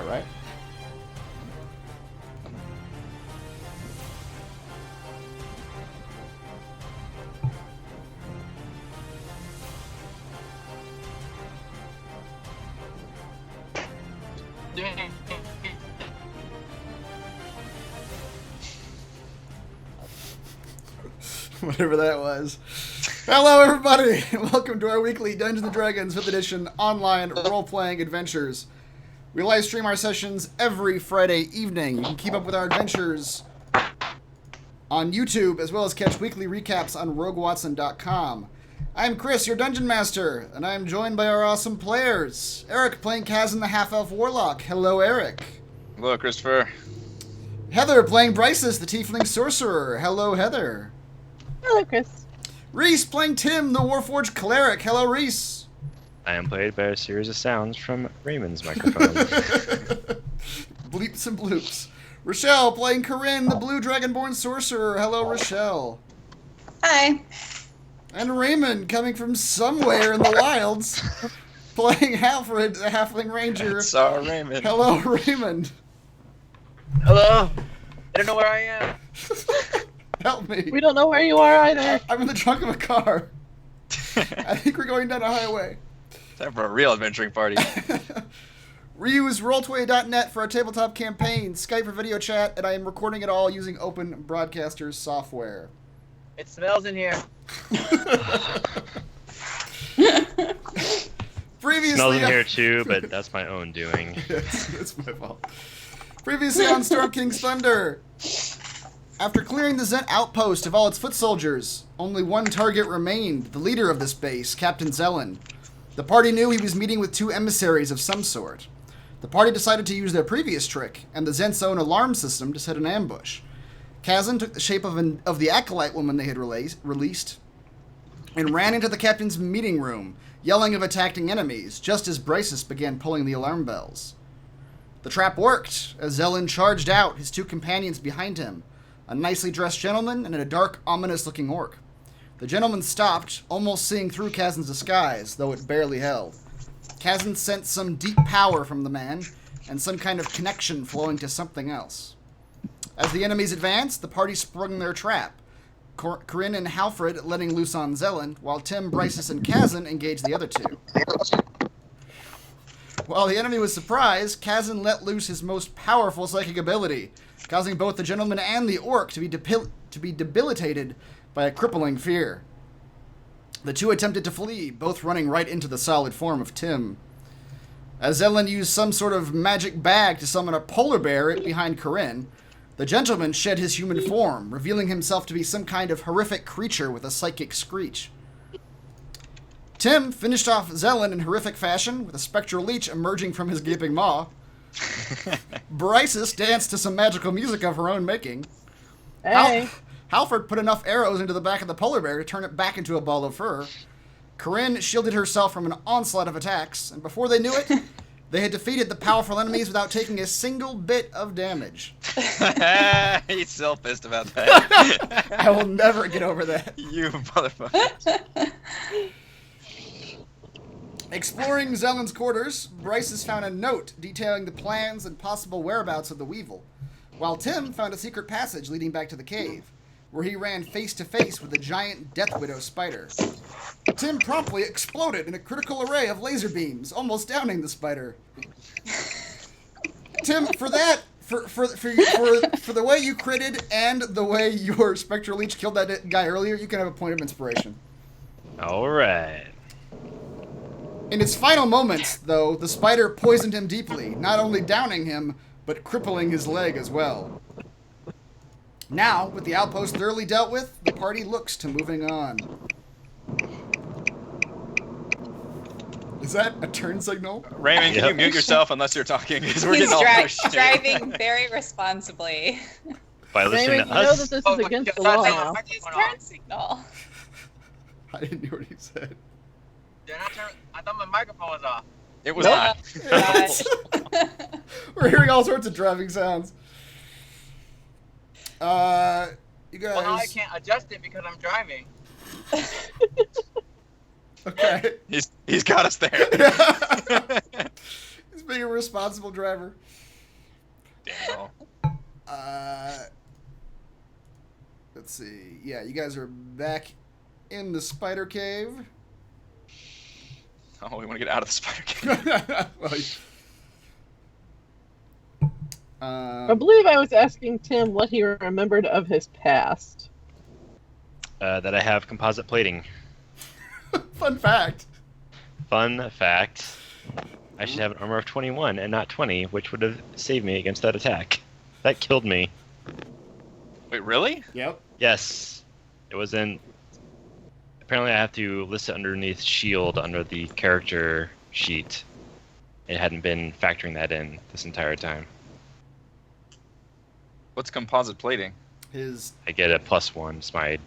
right? Whatever that was. Hello, everybody, and welcome to our weekly Dungeons & Dragons 5th Edition online role-playing adventures. We live stream our sessions every Friday evening. You can keep up with our adventures on YouTube, as well as catch weekly recaps on RogueWatson.com. I'm Chris, your Dungeon Master, and I am joined by our awesome players. Eric playing Kazan the Half-Elf Warlock. Hello, Eric. Hello, Christopher. Heather playing Bryces the Tiefling Sorcerer. Hello, Heather. Hello, Chris. Reese playing Tim the Warforged Cleric. Hello, Reese. I am played by a series of sounds from Raymond's microphone. Bleeps and bloops. Rochelle playing Corinne the Blue Dragonborn Sorcerer. Hello, Rochelle. Hi. And Raymond coming from somewhere in the wilds, playing Alfred the Halfling Ranger. It's our Raymond. Hello, Raymond. Hello. I don't know where I am. Help me. We don't know where you are either. I'm in the trunk of a car. I think we're going down a highway. Time for a real adventuring party. Reuse Roll20.net for our tabletop campaign, Skype for video chat, and I am recording it all using Open Broadcasters software. It smells in here. Previously, Smells in here too, but that's my own doing. it's my fault. Previously on Storm King's Thunder. After clearing the Zent outpost of all its foot soldiers, only one target remained, the leader of this base, Captain Zelen. The party knew he was meeting with two emissaries of some sort. The party decided to use their previous trick, and the Zent's own alarm system, to set an ambush. Kazan took the shape of the acolyte woman they had released, and ran into the captain's meeting room, yelling of attacking enemies, just as Bryces began pulling the alarm bells. The trap worked, as Zelen charged out, his two companions behind him, a nicely dressed gentleman and a dark, ominous-looking orc. The gentleman stopped, almost seeing through Kazan's disguise, though it barely held. Kazan sensed some deep power from the man, and some kind of connection flowing to something else. As the enemies advanced, the party sprung their trap, Corinne and Halfred letting loose on Zelen, while Tim, Bryces, and Kazan engaged the other two. While the enemy was surprised, Kazan let loose his most powerful psychic ability, causing both the gentleman and the orc to be debilitated by a crippling fear. The two attempted to flee, both running right into the solid form of Tim. As Zelen used some sort of magic bag to summon a polar bear behind Corinne, the gentleman shed his human form, revealing himself to be some kind of horrific creature with a psychic screech. Tim finished off Zelen in horrific fashion, with a spectral leech emerging from his gaping maw. Bryces danced to some magical music of her own making. Hey. Halford put enough arrows into the back of the polar bear to turn it back into a ball of fur. Corinne shielded herself from an onslaught of attacks, and before they knew it, they had defeated the powerful enemies without taking a single bit of damage. He's still pissed about that. I will never get over that. You motherfucker. Exploring Zelen's quarters, Bryces found a note detailing the plans and possible whereabouts of the Weevil, while Tim found a secret passage leading back to the cave, where he ran face-to-face with a giant Death Widow spider. Tim promptly exploded in a critical array of laser beams, almost downing the spider. Tim, for that, for the way you critted and the way your Spectral Leech killed that guy earlier, you can have a point of inspiration. Alright. In its final moments, though, the spider poisoned him deeply, not only downing him, but crippling his leg as well. Now, with the outpost thoroughly dealt with, the party looks to moving on. Is that a turn signal? Raymond, can you mute yourself unless you're talking? Because we're He's getting all our shit. driving very responsibly. By listening Raymond, to you know us. that this is against the law now. His turn signal. I didn't hear what he said. I thought my microphone was off. It was Oh, not. gosh. We're hearing all sorts of driving sounds. You guys... Well, now I can't adjust it because I'm driving. Okay. He's got us there. He's being a responsible driver. Damn. Let's see. Yeah, you guys are back in the spider cave. Oh, we want to get out of the spider cave. I believe I was asking Tim what he remembered of his past. That I have composite plating. Fun fact. Fun fact. I should have an armor of 21 and not 20, which would have saved me against that attack. That killed me. Wait, really? Yep. Yes. It was in... Apparently I have to list it underneath shield under the character sheet. It hadn't been factoring that in this entire time. What's composite plating? His I get a +1. It's my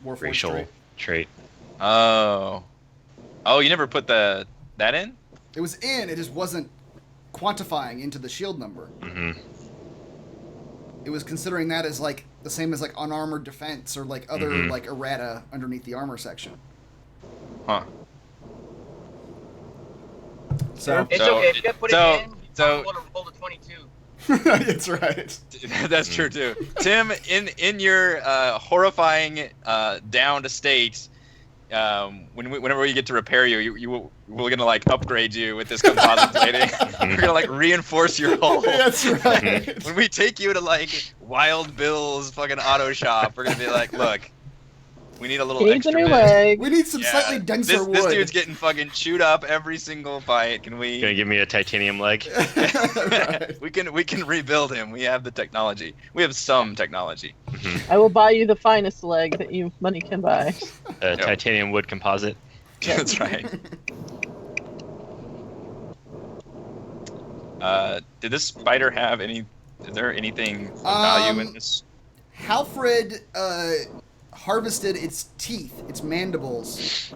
Warforged racial trait. Oh. Oh, you never put that in? It was in, it just wasn't quantifying into the shield number. Mm-hmm. It was considering that as like the same as like unarmored defense or like other like errata underneath the armor section. Huh. So It's okay. If you put it in, so- I would have rolled a 22. that's right. That's true too. Tim, in your horrifying downed state, whenever we get to repair we're gonna like upgrade you with this composite plating. We're gonna like reinforce your hull. That's right. When we take you to like Wild Bill's fucking auto shop, we're gonna be like, look, we need a little He needs a extra new bit. leg. We need some slightly denser wood. This dude's getting fucking chewed up every single fight. Can we? Gonna give me a titanium leg. Right. We can rebuild him. We have the technology. We have some technology. I will buy you the finest leg that money can buy. Titanium wood composite. That's right. Did this spider have any? Is there anything of value in this? Halfred harvested its teeth, its mandibles,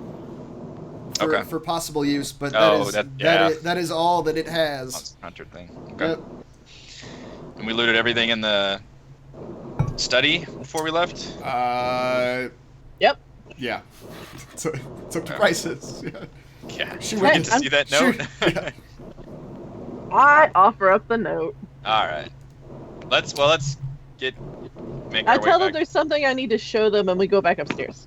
for possible use, but that is all that it has. Monster hunter thing. Okay. Yep. And we looted everything in the study before we left. Yep. Yeah. So took the prices. Yeah. Yeah. She We went get to see that note. Yeah. I offer up the note. All right. Let's make I our way tell them back. there's something I need to show them, and we go back upstairs.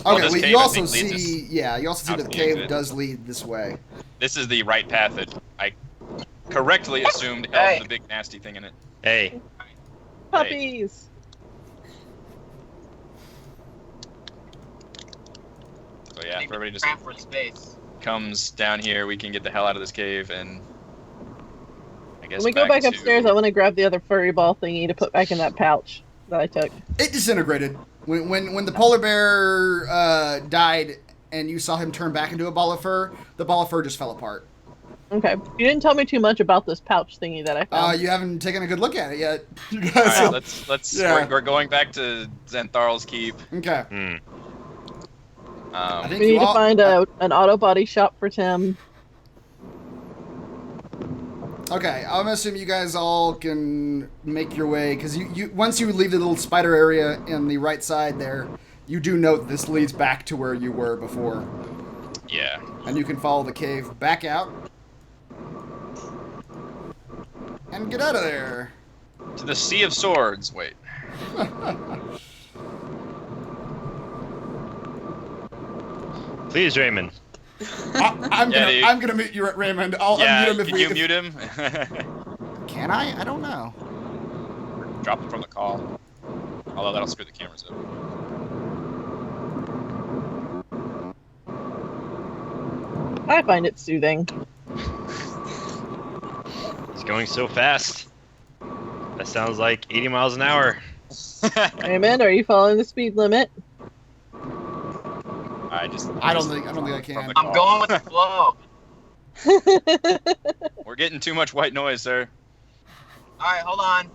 Well, Okay, this well, cave, you I also think, leads see, yeah, you also see out that the the cave exit. does lead this way. This is the right path that I correctly assumed held Hey. the big nasty thing in it. Hey. Puppies! So yeah, for everybody just Cramp for space. comes down here, we can get the hell out of this cave and I guess When we go back to- upstairs, I want to grab the other furry ball thingy to put back in that pouch that I took. It disintegrated when the polar bear died, and you saw him turn back into a ball of fur. The ball of fur just fell apart. Okay. You didn't tell me too much about this pouch thingy that I found. You haven't taken a good look at it yet. You All guys. right, let's Yeah. we're going back to Xantharl's keep. Okay. Hmm. I think we need you to all, find an auto body shop for Tim. Okay, I'm gonna assume you guys all can make your way, because you once you leave the little spider area in the right side there, you do note this leads back to where you were before, Yeah. and you can follow the cave back out and get out of there. To the Sea of Swords. Wait. Please, Raymond. I'm Yeah, dude. gonna mute you, Raymond. I'll Yeah, unmute him if can we. you if- mute him? Can I? I don't know. Drop him from the call. Although that'll screw the cameras up. I find it soothing. He's going so fast. That sounds like 80 miles an hour. Raymond, are you following the speed limit? I don't think I can. From the I'm call. going with the flow. We're getting too much white noise, sir. Alright, hold on.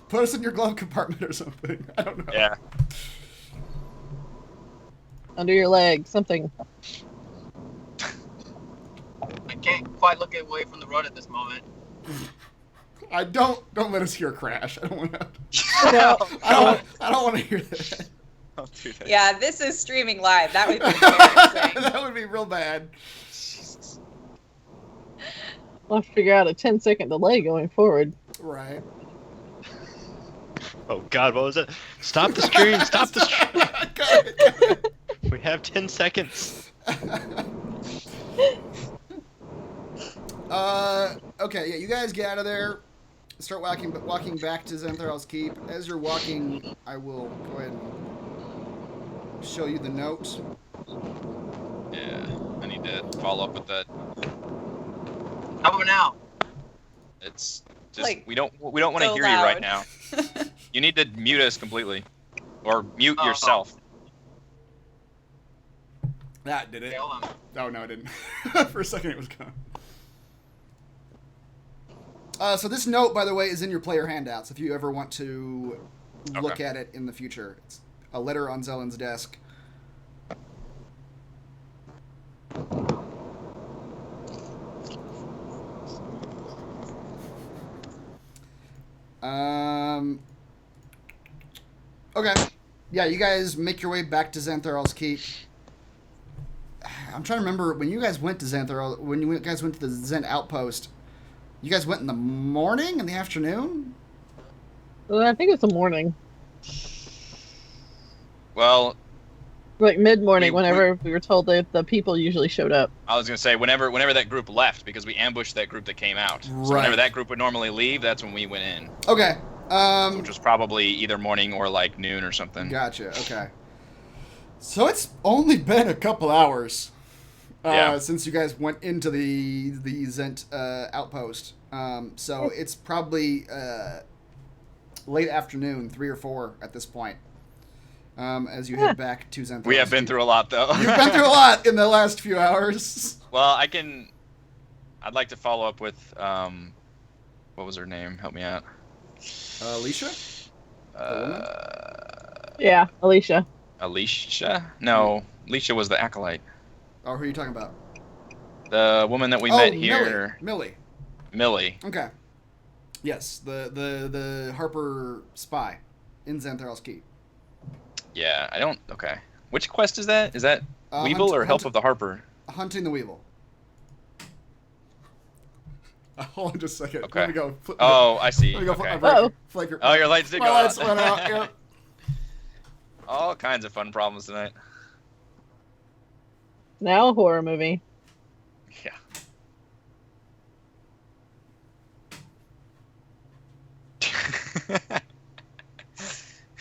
Put us in your glove compartment or something. I don't know. Yeah. Under your leg, something. I can't quite look away from the road at this moment. I don't let us hear a crash. I don't want to. No. I don't want to hear that. Don't do that. Yeah, this is streaming live. That would be embarrassing. That would be real bad. Jesus. I'll have to figure out a 10-second delay going forward. Right. Oh God, what was it? Stop the stream! Stop the stream! Got it. We have 10 seconds. Okay, yeah, you guys get out of there. Start walking back to Xantharel's Keep. As you're walking, I will go ahead and show you the note. Yeah, I need to follow up with that. How about now? It's just Like, we don't want to so hear you right loud. now. You need to mute us completely, or mute yourself. That did it. Okay, hold on. Oh, no, it didn't. For a second, it was gone. So this note, by the way, is in your player handouts if you ever want to look at it in the future. It's a letter on Zellen's desk. Okay. Yeah, you guys make your way back to Xantharel's Keep. I'm trying to remember when you guys went to Xantharel. When you guys went to the Zent outpost, you guys went in the morning, in the afternoon. I think it's the morning, Well, like mid-morning. We- Whenever we were told that the people usually showed up. I was gonna say whenever that group left, because we ambushed that group that came out. So Right. whenever that group would normally leave, that's when we went in, Okay. which was probably either morning or like noon or something. Gotcha. Okay. So it's only been a couple hours Yeah. since you guys went into the Zent outpost. So it's probably late afternoon, 3 or 4 at this point. As you head back to Zent. We have been through a lot though. You've been through a lot in the last few hours. Well, I'd like to follow up with what was her name? Help me out. Alicia? Yeah, Alicia. Alicia? No, Alicia was the acolyte. Oh, who are you talking about? The woman that we Oh, met here, Millie. Millie. Okay. Yes, the Harper spy in Xantharel's Keep. Yeah, I don't. Okay, which quest is that? Is that Hunt- Weevil or Help Hunt- of the Harper? Hunting the Weevil. Hold on just a second. Okay. Let me go. Oh, I see. Let me go Okay. flip my Uh-oh. flaker. Oh, your lights did My go lights out. went out. Yep. All kinds of fun problems tonight. Now a horror movie. Yeah.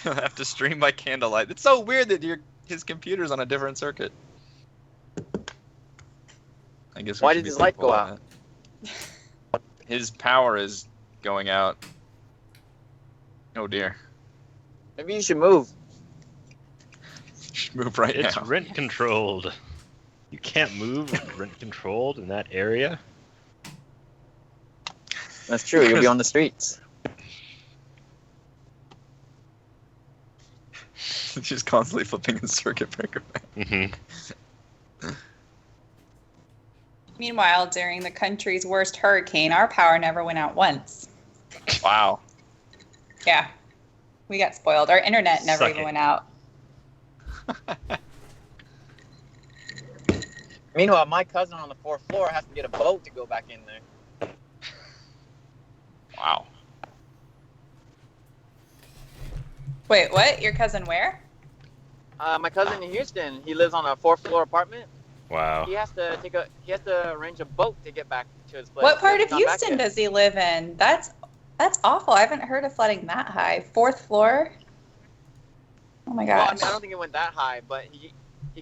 He'll have to stream by candlelight. It's so weird that his computer's on a different circuit. I guess. Why did his light go out? His power is going out. Oh dear. Maybe you should move. Should move right It's now. rent controlled. You can't move rent controlled in that area. That's true. You'll be on the streets. Just constantly flipping his circuit breaker back. Mm-hmm. Meanwhile, during the country's worst hurricane, our power never went out once. Wow. Yeah. We got spoiled. Our internet never Suck even it. went out. Meanwhile, my cousin on the 4th floor has to get a boat to go back in there. Wow. Wait, what? Your cousin where? My cousin in Houston, he lives on a 4th floor apartment. Wow. He has to arrange a boat to get back to his place. What part of He's not back Houston yet. does he live in? That's awful. I haven't heard of flooding that high. 4th floor? Oh my Well, I gosh. mean, I don't think it went that high, but he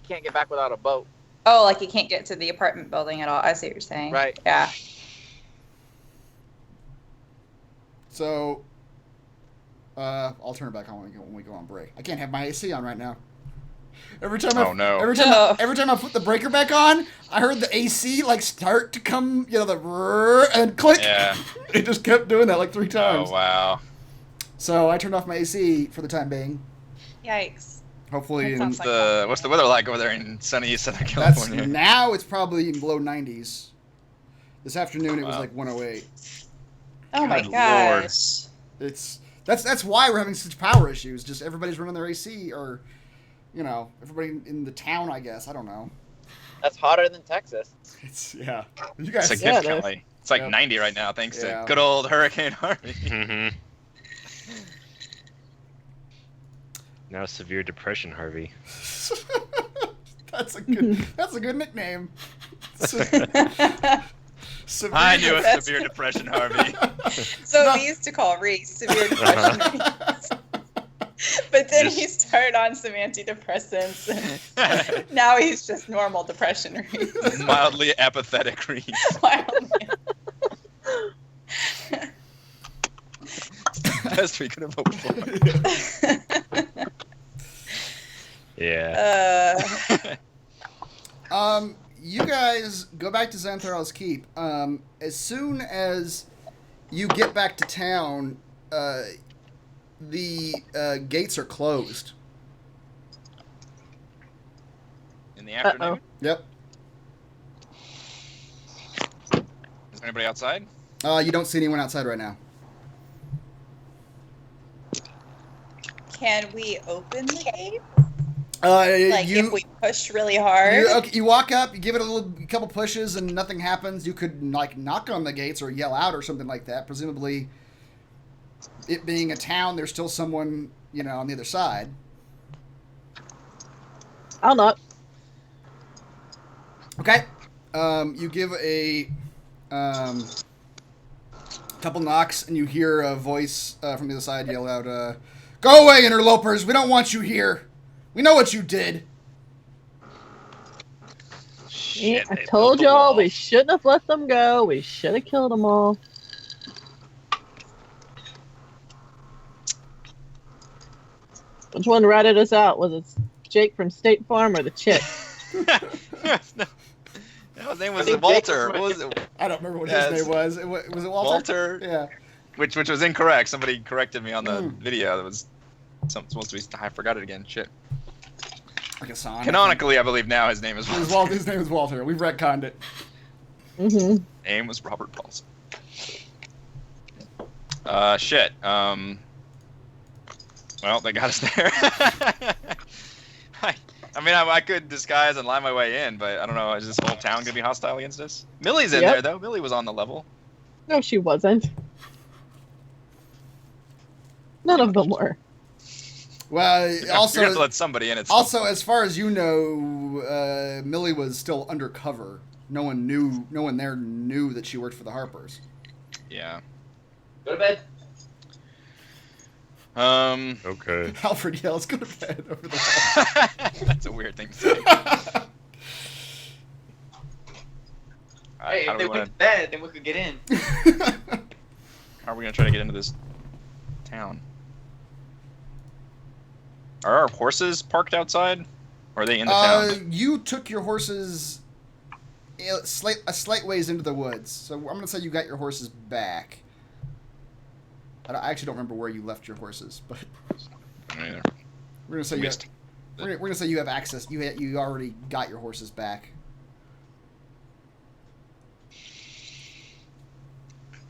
can't get back without a boat. Oh, like you can't get to the apartment building at all. I see what you're saying. Right. Yeah. So, I'll turn it back on when we go on break. I can't have my AC on right now. Every time Oh, no. every time I put the breaker back on, I heard the AC like start to come, the rrr, and click. Yeah. It just kept doing that like 3 times. Oh wow. So I turned off my AC for the time being. Yikes. Hopefully, That sounds What's the weather like over there in sunny Southern that's California? now it's probably below 90s. This afternoon it was Wow. like 108. Oh my Good gosh. That's why we're having such power issues. Just everybody's running their AC, or everybody in the town. I guess I don't know. That's hotter than Texas. It's You guys. Significantly. It's like Yep. 90 right now, thanks Yeah. to good old Hurricane Harvey. Mm-hmm. Now severe depression, Harvey. That's a good nickname. Severe I knew a That's- severe depression, Harvey. So No. we used to call Reese severe depression Reese. But then he started on some antidepressants. And now he's just normal depression Reese. Mildly apathetic Reese. Wildly. Best we could have hoped for. Yeah. You guys go back to Xanthar's Keep. As soon as you get back to town, the gates are closed. In the afternoon? Yep. Is there anybody outside? You don't see anyone outside right now. Can we open the gate? Like if we push really hard? You walk up, you give it a couple pushes, and nothing happens. You could knock on the gates or yell out or something like that. Presumably, it being a town, there's still someone on the other side. I'll knock. Okay. You give a couple knocks, and you hear a voice from the other side yell out, "Go away, interlopers! We don't want you here. We know what you did." Shit, I they told built the y'all wall. we shouldn't have let them go. We should have killed them all. Which one ratted us out? Was it Jake from State Farm or the chick? No, his name I was think Walter. Jake- What was it? I don't remember what Yeah, his name was. Was it Walter? Walter, Yeah. which was incorrect. Somebody corrected me on the Mm. video. That was supposed to be. I forgot it again. Shit. Like a song. Canonically, I believe now his name is Walter. His name is Walter. We've retconned it. Mm-hmm. Name was Robert Paulson. Shit. Well, they got us there. I mean, I could disguise and lie my way in, but I don't know. Is this whole town gonna be hostile against us? Millie's in Yep. there though. Millie was on the level. No, she wasn't. None of them were. Well, You're gonna have to also, let somebody in. It's as far as you know, Millie was still undercover. No one there knew that she worked for the Harpers. yeah. Go to bed. Okay. Alfred yells, "Go to bed!" over the wall. That's a weird thing to say. Hey, How if do they we went want to bed, then we could get in. How are we gonna try to get into this town? Are our horses parked outside? Or are they in the town? You took your horses a slight ways into the woods, so I'm gonna say you got your horses back. I actually don't remember where you left your horses, but Me neither. we're gonna say Missed. we're gonna say you have access. You already got your horses back.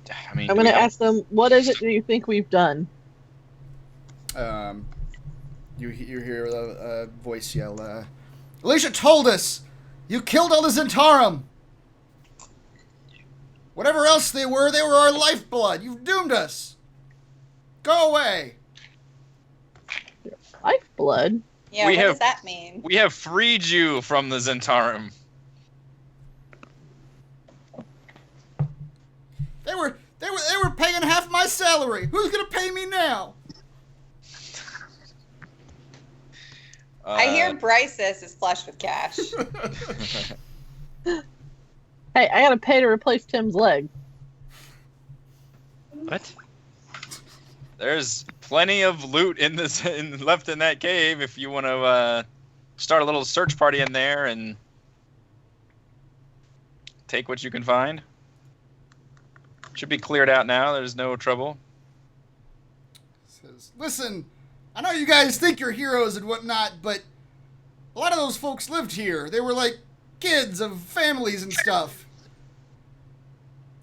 I mean, I'm do going we to have- ask them, what is it that you think we've done? You hear a voice yell, "Alicia told us! You killed all the Zentarum! Whatever else they were our lifeblood! You've doomed us! Go away!" Lifeblood? Yeah, We what have- does that mean? We have freed you from the Zentarum. They were paying half my salary! Who's gonna pay me now? I hear Bryce's is flush with cash. Hey, I got to pay to replace Tim's leg. What? There's plenty of loot left in that cave if you want to start a little search party in there and take what you can find. Should be cleared out now. There's no trouble. Says, "Listen, I know you guys think you're heroes and whatnot, but a lot of those folks lived here. They were like kids of families and stuff.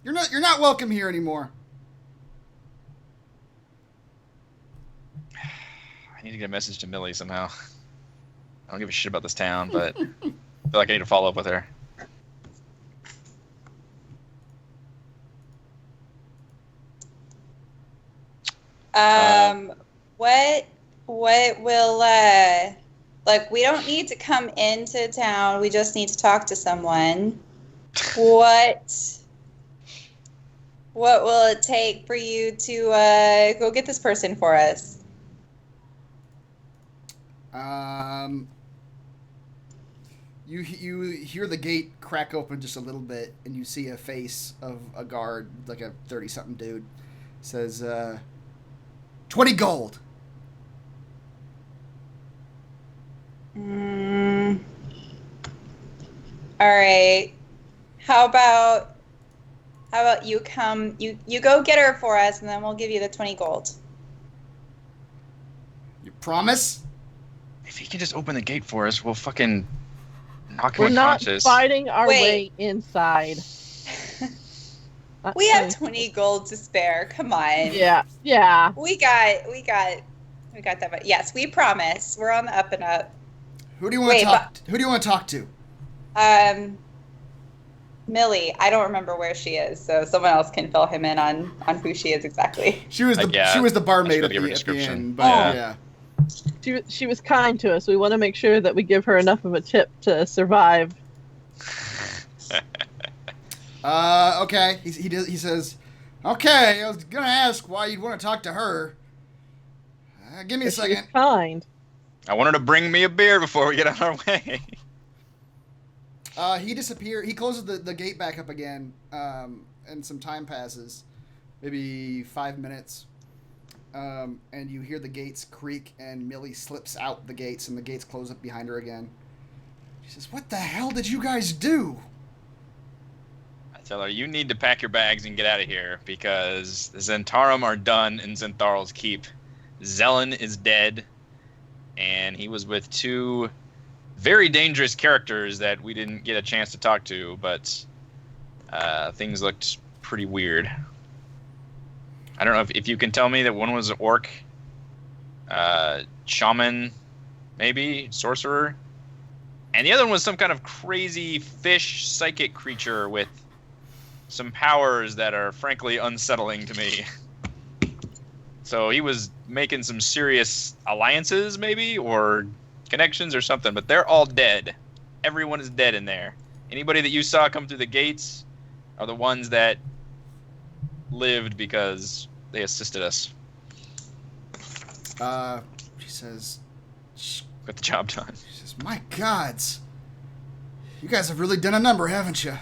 You're not welcome here anymore." I need to get a message to Millie somehow. I don't give a shit about this town, but I feel like I need to follow up with her. What will like, we don't need to come into town. We just need to talk to someone. What will it take for you to go get this person for us? You hear the gate crack open just a little bit, and you see a face of a guard, like a 30-something dude. Says, 20 gold. All right. How about you come, you go get her for us, and then we'll give you the 20 gold. You promise? If he can just open the gate for us, we'll fucking knock him We're not unconscious. fighting our Wait. way inside. We have 20 gold to spare. Come on. Yeah. We got that much. Yes, we promise. We're on the up and up. Who do you want to talk? Who do you want to talk to? Millie. I don't remember where she is, so someone else can fill him in on who she is exactly. She was the barmaid at the end, but yeah. She was kind to us. We want to make sure that we give her enough of a tip to survive. Okay. He says, okay, I was gonna ask why you'd want to talk to her. Give me a second. She's kind. I want her to bring me a beer before we get on our way. He disappeared. He closes the gate back up again, and some time passes, maybe 5 minutes, and you hear the gates creak, and Millie slips out the gates, and the gates close up behind her again. She says, "What the hell did you guys do?" I tell her, you need to pack your bags and get out of here, because the Zentarum are done in Zentharl's Keep. Zelen is dead, and he was with two very dangerous characters that we didn't get a chance to talk to, but things looked pretty weird. I don't know if you can tell me that one was an orc, shaman, maybe, sorcerer, and the other one was some kind of crazy fish psychic creature with some powers that are frankly unsettling to me. So he was making some serious alliances, maybe, or connections or something, but they're all dead. Everyone is dead in there. Anybody that you saw come through the gates are the ones that lived because they assisted us. She says, Got the job done. She says, "My gods, you guys have really done a number, haven't you?"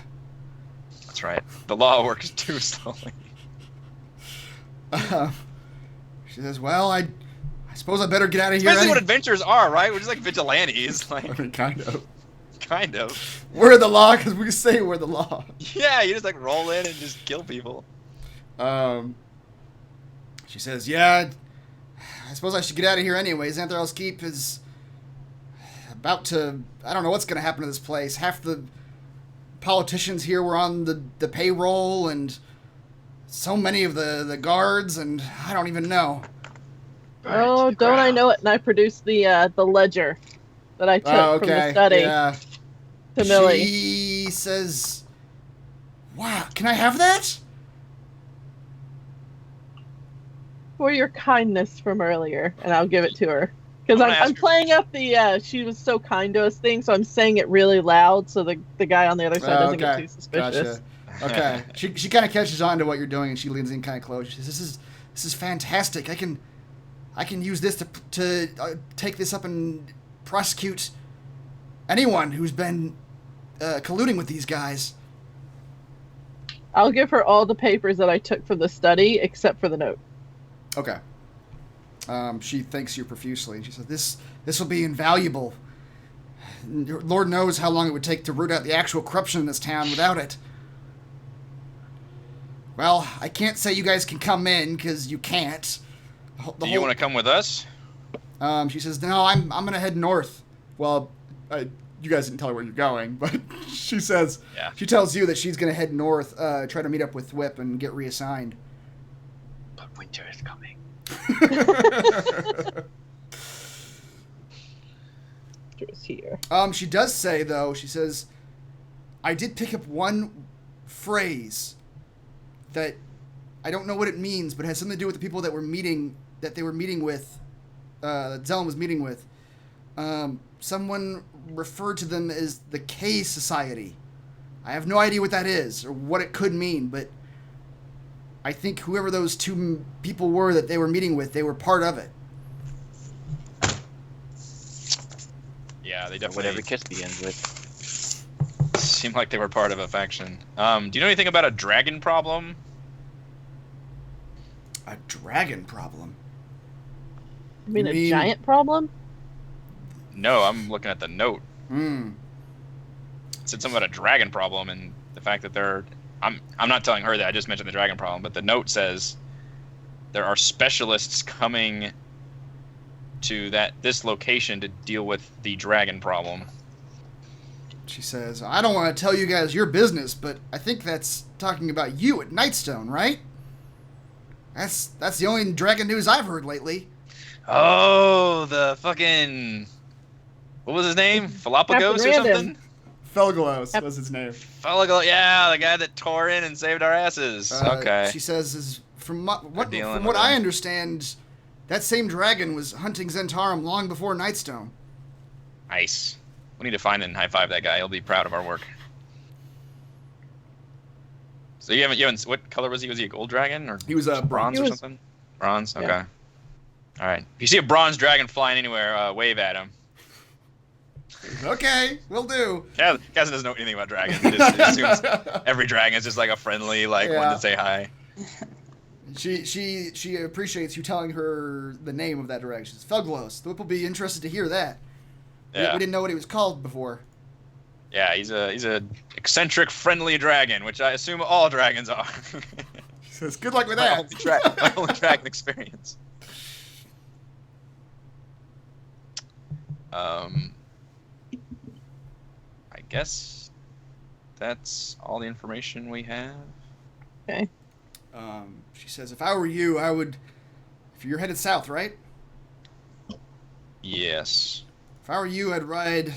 That's right. The law works too slowly. She says, "Well, I suppose I better get out of It's here." basically what adventures are, right? We're just like vigilantes. I mean, kind of. Kind of. We're the law because we say we're the law. Yeah, you just like roll in and just kill people. She says, "Yeah, I suppose I should get out of here anyway. Xanthar's Keep is about to... I don't know what's going to happen to this place. Half the politicians here were on the payroll, and so many of the guards, and I don't even know." Oh, don't I know it? And I produced the ledger that I took from the study to Millie. She says, "Wow, can I have that?" For your kindness from earlier, and I'll give it to her. Because I'm playing up the she was so kind to us thing, so I'm saying it really loud so the guy on the other side doesn't get too suspicious. Gotcha. Okay. She kind of catches on to what you're doing, and she leans in kind of close. She says, This is fantastic. I can use this to take this up and prosecute anyone who's been colluding with these guys." I'll give her all the papers that I took from the study, except for the note. Okay. She thanks you profusely, and she says, This will be invaluable. Lord knows how long it would take to root out the actual corruption in this town without it. Well, I can't say you guys can come in, because you can't. Do you want to come with us? She says, "No, I'm going to head north." Well, you guys didn't tell her where you're going, but she says, She tells you that she's going to head north, try to meet up with Thwip and get reassigned. But winter is coming. Here. She does say, though, she says, "I did pick up one phrase that I don't know what it means, but it has something to do with the people that we're meeting that they were meeting with, that Zelen was meeting with, someone referred to them as the K Society. I have no idea what that is or what it could mean, but I think whoever those two people were that they were meeting with, they were part of it. Yeah, they definitely. Whatever kiss begins with. Seemed like they were part of a faction. Do you know anything about a dragon problem? A dragon problem? You mean a giant problem? No, I'm looking at the note. Hmm. It said something about a dragon problem and the fact that they're... I'm not telling her that, I just mentioned the dragon problem, but the note says there are specialists coming to this location to deal with the dragon problem. She says, I don't want to tell you guys your business, but I think that's talking about you at Nightstone, right? That's the only dragon news I've heard lately. Oh, the fucking... What was his name? Falapagos or something? Felglos was his name. Felglos, yeah, the guy that tore in and saved our asses. Okay. She says, from what I understand, that same dragon was hunting Zentarum long before Nightstone. Nice. We need to find and high five that guy. He'll be proud of our work. So you haven't. What color was he? Was he a gold dragon or? He was a bronze or something. Bronze. Okay. Yeah. All right. If you see a bronze dragon flying anywhere, wave at him. Okay, will do. Kaz doesn't know anything about dragons. He just assumes every dragon is just like a friendly, one to say hi. She appreciates you telling her the name of that dragon. She says, Felglos. The Whip will be interested to hear that. Yeah. We didn't know what he was called before. Yeah, he's a eccentric, friendly dragon, which I assume all dragons are. He says, good luck with that. My only dragon experience. I guess that's all the information we have. Okay. She says, if I were you, I would... If you're headed south, right? Yes. If I were you, I'd ride...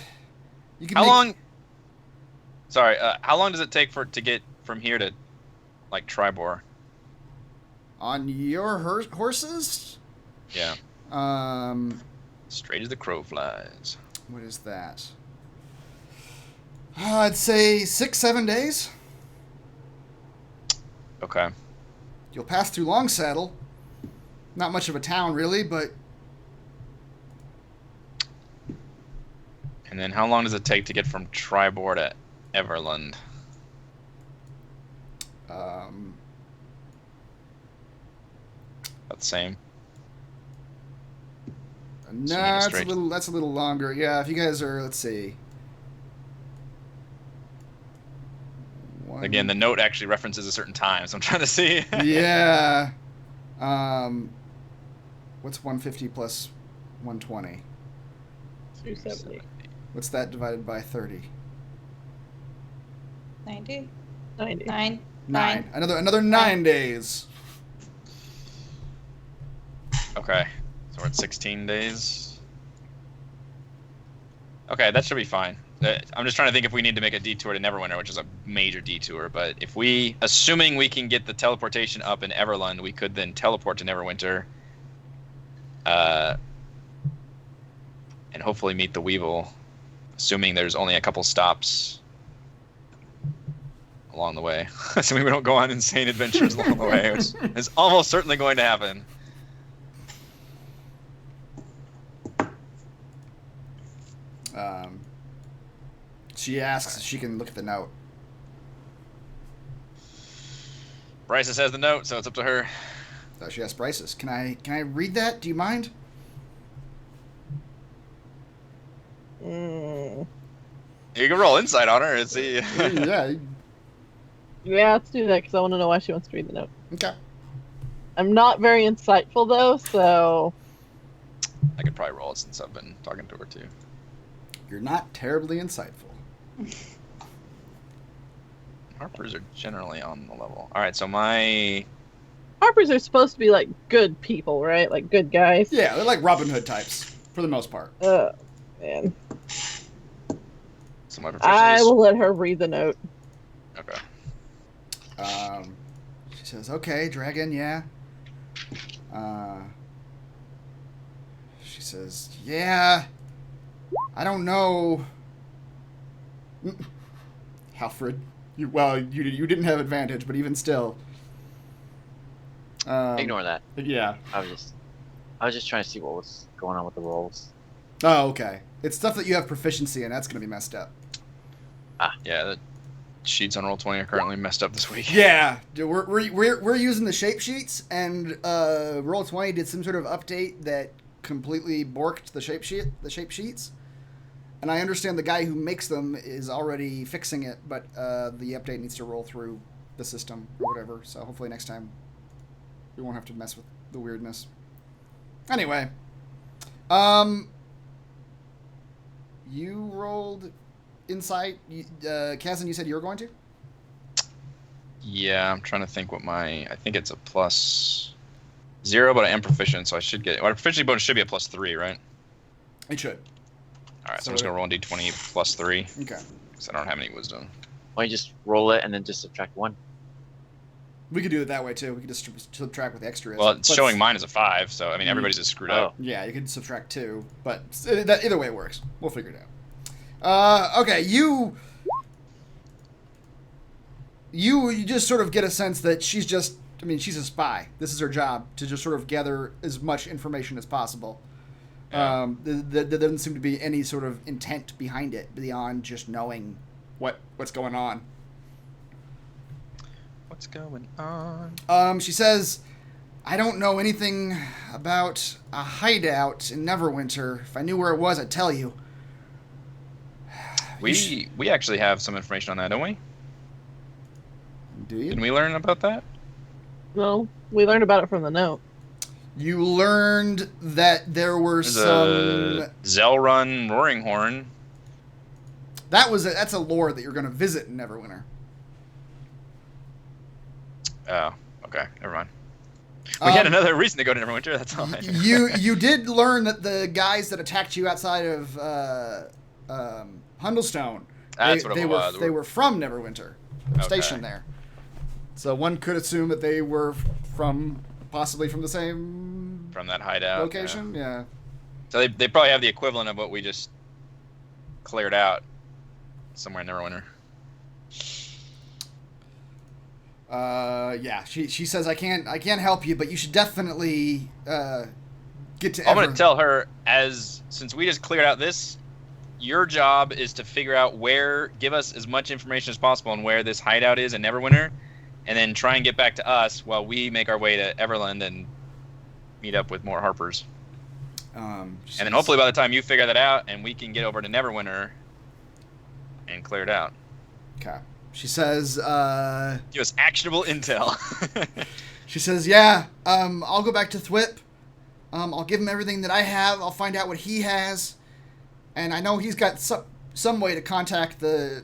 How long... Sorry, how long does it take to get from here to, Triboar? On your horses? Yeah. Straight as the crow flies. What is that? I'd say 6-7 days. Okay. You'll pass through Longsaddle. Not much of a town, really, but... And then how long does it take to get from Triboar to Everland? About the same. Nah, that's a little longer. Yeah, if you guys are, let's see. Again, the note actually references a certain time, so I'm trying to see. Yeah. What's 150 plus 120? 270. What's that divided by 30? 90. 90. 9. Another 9 days. Okay, so we're at 16 days. Okay, that should be fine. I'm just trying to think if we need to make a detour to Neverwinter, which is a major detour. But if assuming we can get the teleportation up in Everland, we could then teleport to Neverwinter, and hopefully meet the Weevil, assuming there's only a couple stops along the way. Assuming we don't go on insane adventures along the way, which is almost certainly going to happen. She asks if she can look at the note. Bryce has the note, so it's up to her. So she asks Bryce's. Can I read that? Do you mind? Mm. You can roll insight on her and see. Yeah. Yeah, let's do that because I want to know why she wants to read the note. Okay. I'm not very insightful though, so. I could probably roll it since I've been talking to her too. You're not terribly insightful. Harpers are generally on the level. All right, so my Harpers are supposed to be like good people, right? Like good guys. Yeah, they're like Robin Hood types for the most part. Man. So my I will let her read the note. Okay. She says, "Okay, dragon, yeah. She says, yeah, I don't know. Halfred, you didn't have advantage, but even still. Ignore that. Yeah. I was just trying to see what was going on with the rolls. Oh, okay. It's stuff that you have proficiency in. That's going to be messed up. Yeah, the sheets on Roll20 are currently messed up this week. Yeah, we're using the shape sheets, and Roll20 did some sort of update that completely borked the shape sheets. And I understand the guy who makes them is already fixing it, but the update needs to roll through the system or whatever. So hopefully next time we won't have to mess with the weirdness. Anyway, you rolled insight. Kazan, you said you were going to? Yeah, I'm trying to think what I think it's a +0, but I am proficient, so I should get... Well, proficiency bonus should be a +3, right? It should. Alright, so I'm just going to roll a d20 +3. Okay. Because I don't have any wisdom. Why don't you just roll it and then just subtract 1? We could do it that way, too. We could just subtract with extras. Well, it's showing mine as a 5, so, I mean, everybody's just screwed up. Yeah, you could subtract 2, but either way it works. We'll figure it out. Okay, you just sort of get a sense that she's a spy. This is her job, to just sort of gather as much information as possible. Yeah. There doesn't seem to be any sort of intent behind it beyond just knowing what's going on. What's going on? She says, I don't know anything about a hideout in Neverwinter. If I knew where it was, I'd tell you. We actually have some information on that, don't we? Do you? Didn't we learn about that? No, we learned about it from the note. You learned that there were There's some... a Zelrun Roaring Horn. That's a lore that you're going to visit in Neverwinter. Oh, okay. Never mind. We had another reason to go to Neverwinter, that's all I know. You did learn that the guys that attacked you outside of Hundlestone, That's what it was. They were from Neverwinter, stationed there. So one could assume that they were possibly from the same... From that hideout. Location, yeah. So they probably have the equivalent of what we just cleared out somewhere in Neverwinter. Yeah. She says I can't help you, but you should definitely get to. I'm gonna tell her, since we just cleared out this, your job is to figure out give us as much information as possible on where this hideout is in Neverwinter, and then try and get back to us while we make our way to Everland and meet up with more Harpers. And then hopefully by the time you figure that out, and we can get over to Neverwinter and clear it out. Okay. She says, give us actionable intel. She says, yeah, I'll go back to Thwip. I'll give him everything that I have. I'll find out what he has. And I know he's got some way to contact the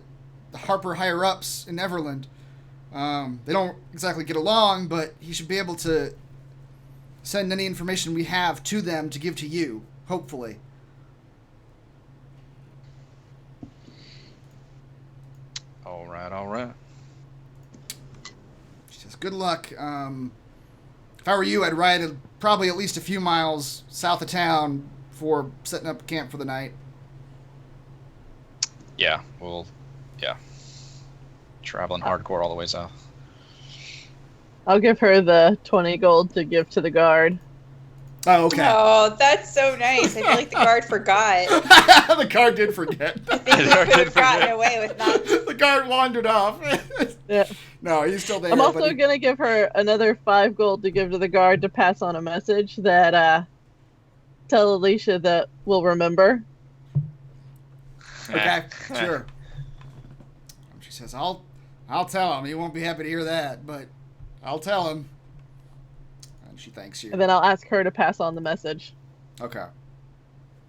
Harper higher-ups in Everland. They don't exactly get along, but he should be able to send any information we have to them to give to you, hopefully. All right. She says, good luck. If I were you, I'd ride probably at least a few miles south of town before setting up camp for the night. Yeah, traveling hardcore all the way south. I'll give her the 20 gold to give to the guard. Oh, okay. Oh, that's so nice. I feel like the guard forgot. The guard did forget. I think he could have gotten away with not. The guard wandered off. Yeah. No, he's still there. I'm also going to give her another 5 gold to give to the guard to pass on a message that tell Alicia that we'll remember. Okay, sure. She says, I'll tell him. He won't be happy to hear that, but I'll tell him. And she thanks you. And then I'll ask her to pass on the message. Okay.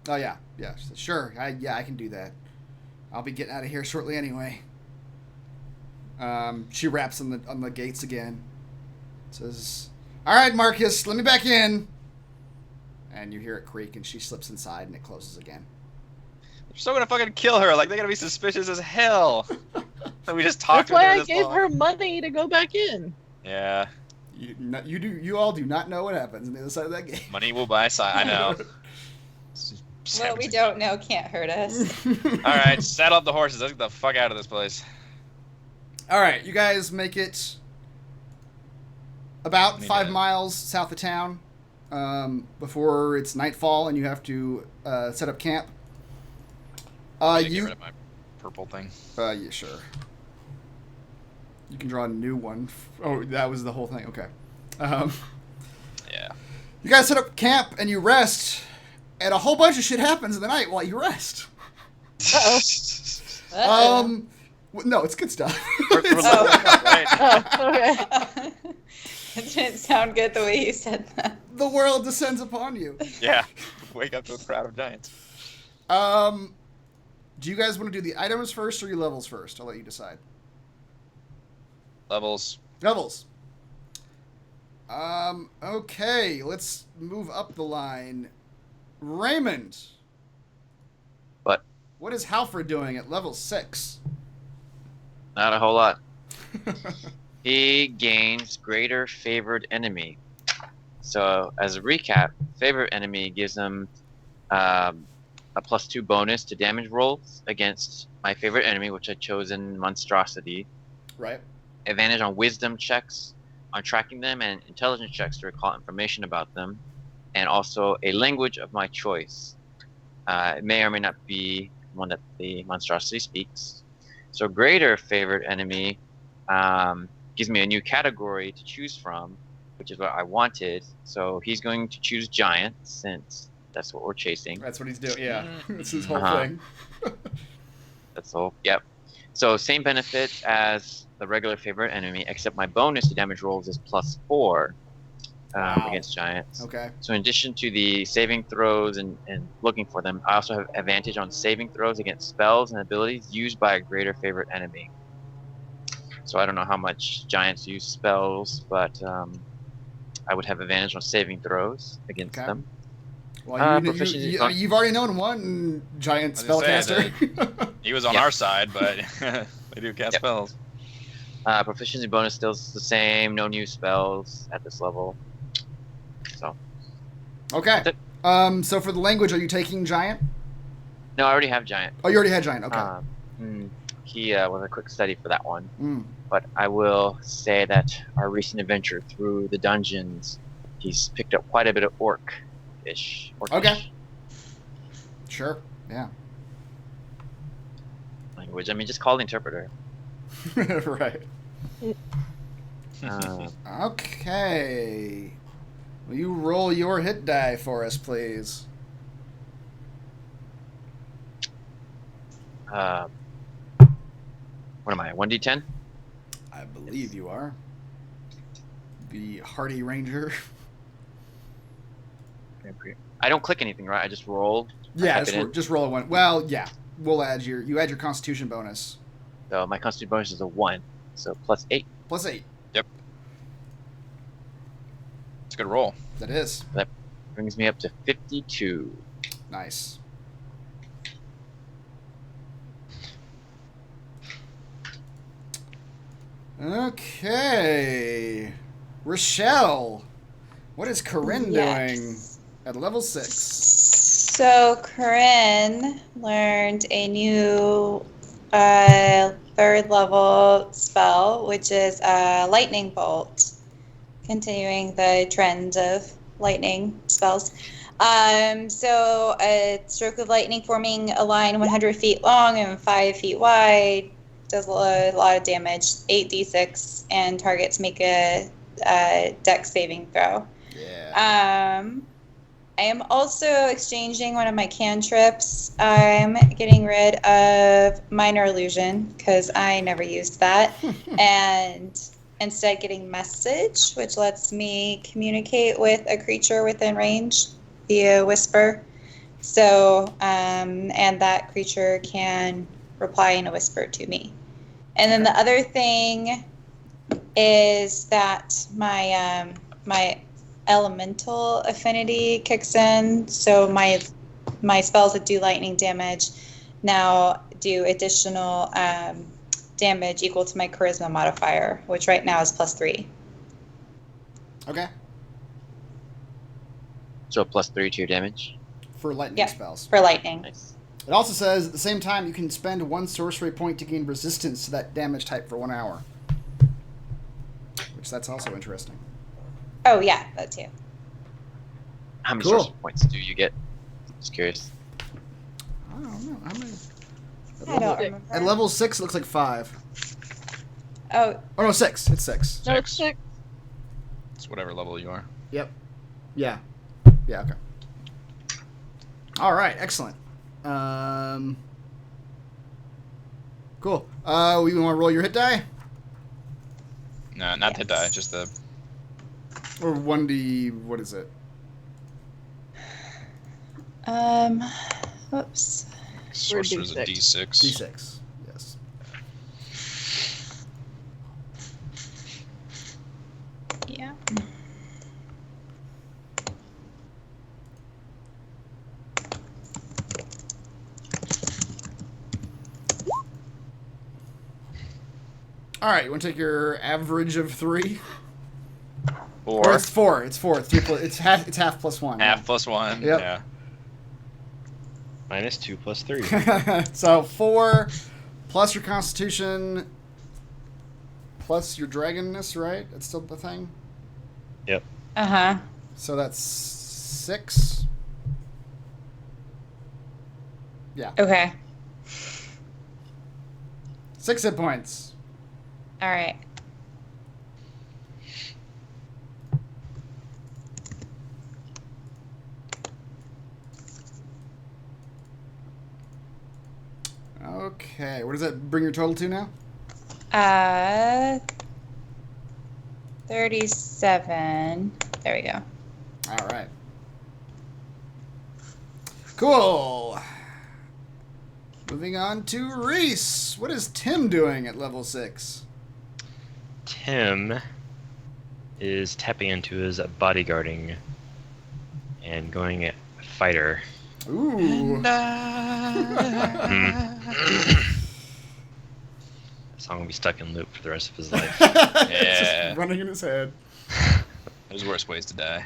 Oh, yeah. Yeah. She says, sure. I can do that. I'll be getting out of here shortly anyway. She raps on the gates again. Says, all right, Marcus, let me back in. And you hear it creak, and she slips inside, and it closes again. They're still gonna fucking kill her. Like, they're gonna be suspicious as hell. So we just talked That's to her why I this gave long. her money to go back in. Yeah. You all do not know what happens on the other side of that gate. Money will buy side. I know. What we don't know can't hurt us. All right, saddle up the horses. Let's get the fuck out of this place. All right, you guys make it about 5 miles south of town before it's nightfall, and you have to set up camp. Get rid of my purple thing. Yeah, sure. You can draw a new one. Oh, that was the whole thing. Okay. Yeah. You guys set up camp and you rest, and a whole bunch of shit happens in the night while you rest. Uh-oh. No, it's good stuff. We're leveling up, right? Oh, okay. It didn't sound good the way you said that. The world descends upon you. Yeah. Wake up to a crowd of giants. Do you guys want to do the items first or your levels first? I'll let you decide. Levels. Levels. Okay, let's move up the line. Raymond. What? What is Halford doing at level 6? Not a whole lot. He gains greater favored enemy. So, as a recap, favored enemy gives him a +2 bonus to damage rolls against my favorite enemy, which I chosen Monstrosity. Right. Advantage on wisdom checks on tracking them, and intelligence checks to recall information about them, and also a language of my choice. It may or may not be one that the monstrosity speaks. So greater favorite enemy gives me a new category to choose from, which is what I wanted. So he's going to choose giant, since that's what we're chasing. That's what he's doing, yeah. That's his whole thing. That's all, yep. So same benefit as the regular favorite enemy, except my bonus to damage rolls is +4 against giants. Okay. So in addition to the saving throws and looking for them, I also have advantage on saving throws against spells and abilities used by a greater favorite enemy. So I don't know how much giants use spells, but I would have advantage on saving throws against them. Well, you've already known one giant spellcaster. He was on our side, but they do cast spells. Proficiency bonus still the same. No new spells at this level. So. Okay. So for the language, are you taking giant? No, I already have giant. Oh, you already had giant. Okay. He was a quick study for that one. But I will say that our recent adventure through the dungeons, he's picked up quite a bit of orc-ish. Okay. Sure. Yeah. Language. I mean, just call the interpreter. Right. Uh, Okay. Will you roll your hit die for us, please? what am I? 1d10? I believe you are. The Hardy Ranger. I don't click anything, right? I just roll. Yeah, just roll a 1. Well, yeah. We'll add your Constitution bonus. So my Constitution bonus is a 1, so +8. +8. Yep. It's a good roll. That is. That brings me up to 52. Nice. Okay. Rochelle, what is Corinne doing at level 6? So Corinne learned a new 3rd level spell, which is Lightning Bolt, continuing the trend of lightning spells. So a stroke of lightning forming a line 100 feet long and 5 feet wide does a lot of damage, 8d6, and targets make a dex saving throw. Yeah. I am also exchanging one of my cantrips. I'm getting rid of Minor Illusion, because I never used that, and instead getting Message, which lets me communicate with a creature within range via Whisper. So, and that creature can reply in a whisper to me. And then the other thing is that my my elemental affinity kicks in, so my spells that do lightning damage now do additional damage equal to my charisma modifier, which right now is +3. Okay. So +3 to your damage. for lightning Yep. spells. For lightning. Nice. It also says at the same time you can spend 1 sorcery point to gain resistance to that damage type for 1 hour. Which that's also interesting. Oh yeah, that too. How many Cool. sorcery points do you get? Just curious. I don't know. How many? I don't remember. At level 6, it looks like 5. Oh, Oh, no, 6. It's 6. No, it's 6. It's whatever level you are. Yep. Yeah. Yeah, okay. All right, excellent. Cool. We want to roll your hit die? No, not to Yes. die, just the. Or 1d, what is it? whoops. Sorcerer's a D6. D6. D6. Yes. Yeah. All right, you want to take your average of 3? Or Or it's 4. It's 4. 3 plus, it's half plus 1. half plus 1. Yep. Yeah. -2 + 3. So 4 plus your constitution plus your dragonness, right? It's still the thing? Uh-huh. So that's 6. Yeah. Okay. 6 hit points. All right. Okay. What does that bring your total to now? 37. There we go. All right. Cool. Moving on to Reese. What is Tim doing at level 6? Tim is tapping into his bodyguarding and going at fighter. Ooh. That song will be stuck in loop for the rest of his life. It's Yeah. just running in his head. There's worse ways to die.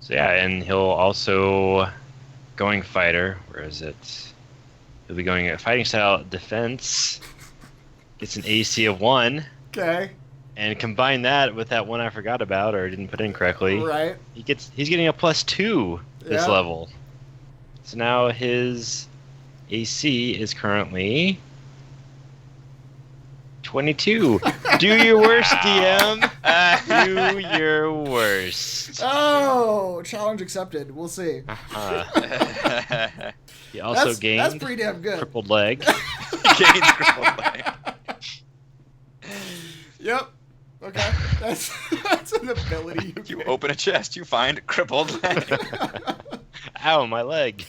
So yeah, and he'll also going fighter. Where is it? He'll be going at fighting style defense. Gets an AC of 1, Okay. and combine that with that one I forgot about or didn't put in correctly. Right. He's getting a +2 this Yeah. level. So now his AC is currently 22. Do your worst, DM. Do your worst. Oh, challenge accepted. We'll see. He also That's gained pretty damn good. crippled leg. Gains crippled leg. Yep. Okay. That's an ability you You can. open a chest, you find crippled leg. Ow, my leg.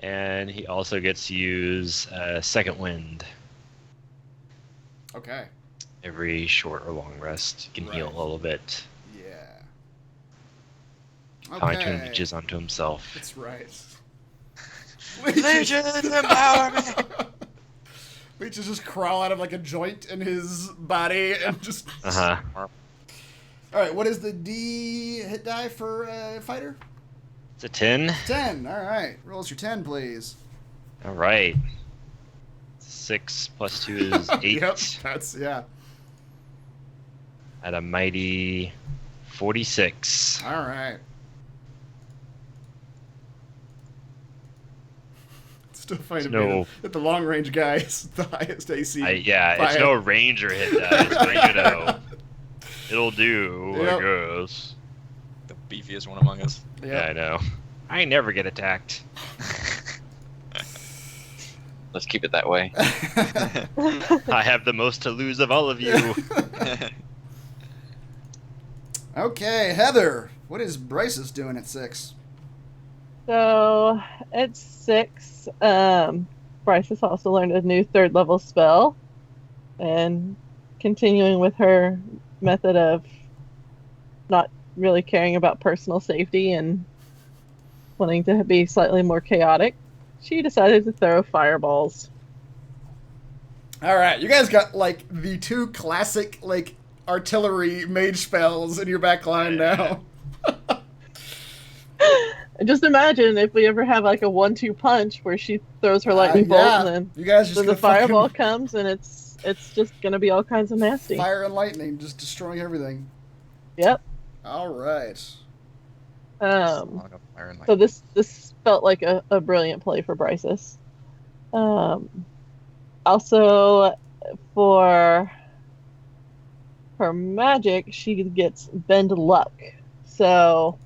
And he also gets to use second wind. Okay. Every short or long rest. He can heal Right. a little bit. Yeah. Fine tune Okay. leeches onto himself. That's right. Legions empower me. Leeches just crawl out of like a joint in his body and just. Uh-huh. All right. What is the D hit die for fighter? It's a 10. 10. All right. Rolls your 10, please. All right. 6 + 2 is 8. Yep. That's yeah. At a mighty 46. All right. Still find No. that the long range guy is the highest AC. It's no ranger hit dice, but you know, it'll do, Yep. I guess. The beefiest one among us. Yeah, I know. I never get attacked. Let's keep it that way. I have the most to lose of all of you. Okay, Heather. What is Bryce's doing at 6? So at 6, Bryce has also learned a new 3rd level spell, and continuing with her method of not really caring about personal safety and wanting to be slightly more chaotic, she decided to throw fireballs. All right, you guys got like the 2 classic like artillery mage spells in your back line now. Just imagine if we ever have like a 1-2 punch where she throws her lightning bolt and then, you guys just then the fireball comes and it's just gonna be all kinds of nasty. Fire and lightning, just destroying everything. Yep. All right. So this felt like a brilliant play for Bryces. Also, for her magic, she gets Bend Luck. So,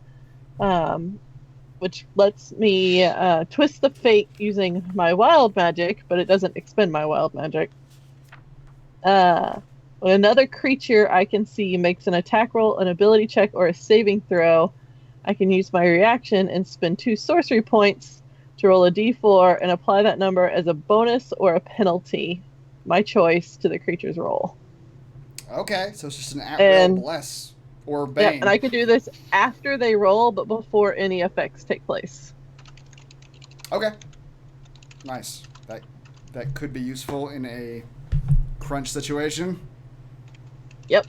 which lets me twist the fate using my wild magic, but it doesn't expend my wild magic. When another creature I can see makes an attack roll, an ability check, or a saving throw, I can use my reaction and spend 2 sorcery points to roll a d4 and apply that number as a bonus or a penalty, my choice, to the creature's roll. Okay, so it's just an at-will bless or bane. Yeah, and I can do this after they roll, but before any effects take place. Okay. Nice. That could be useful in a crunch situation. Yep.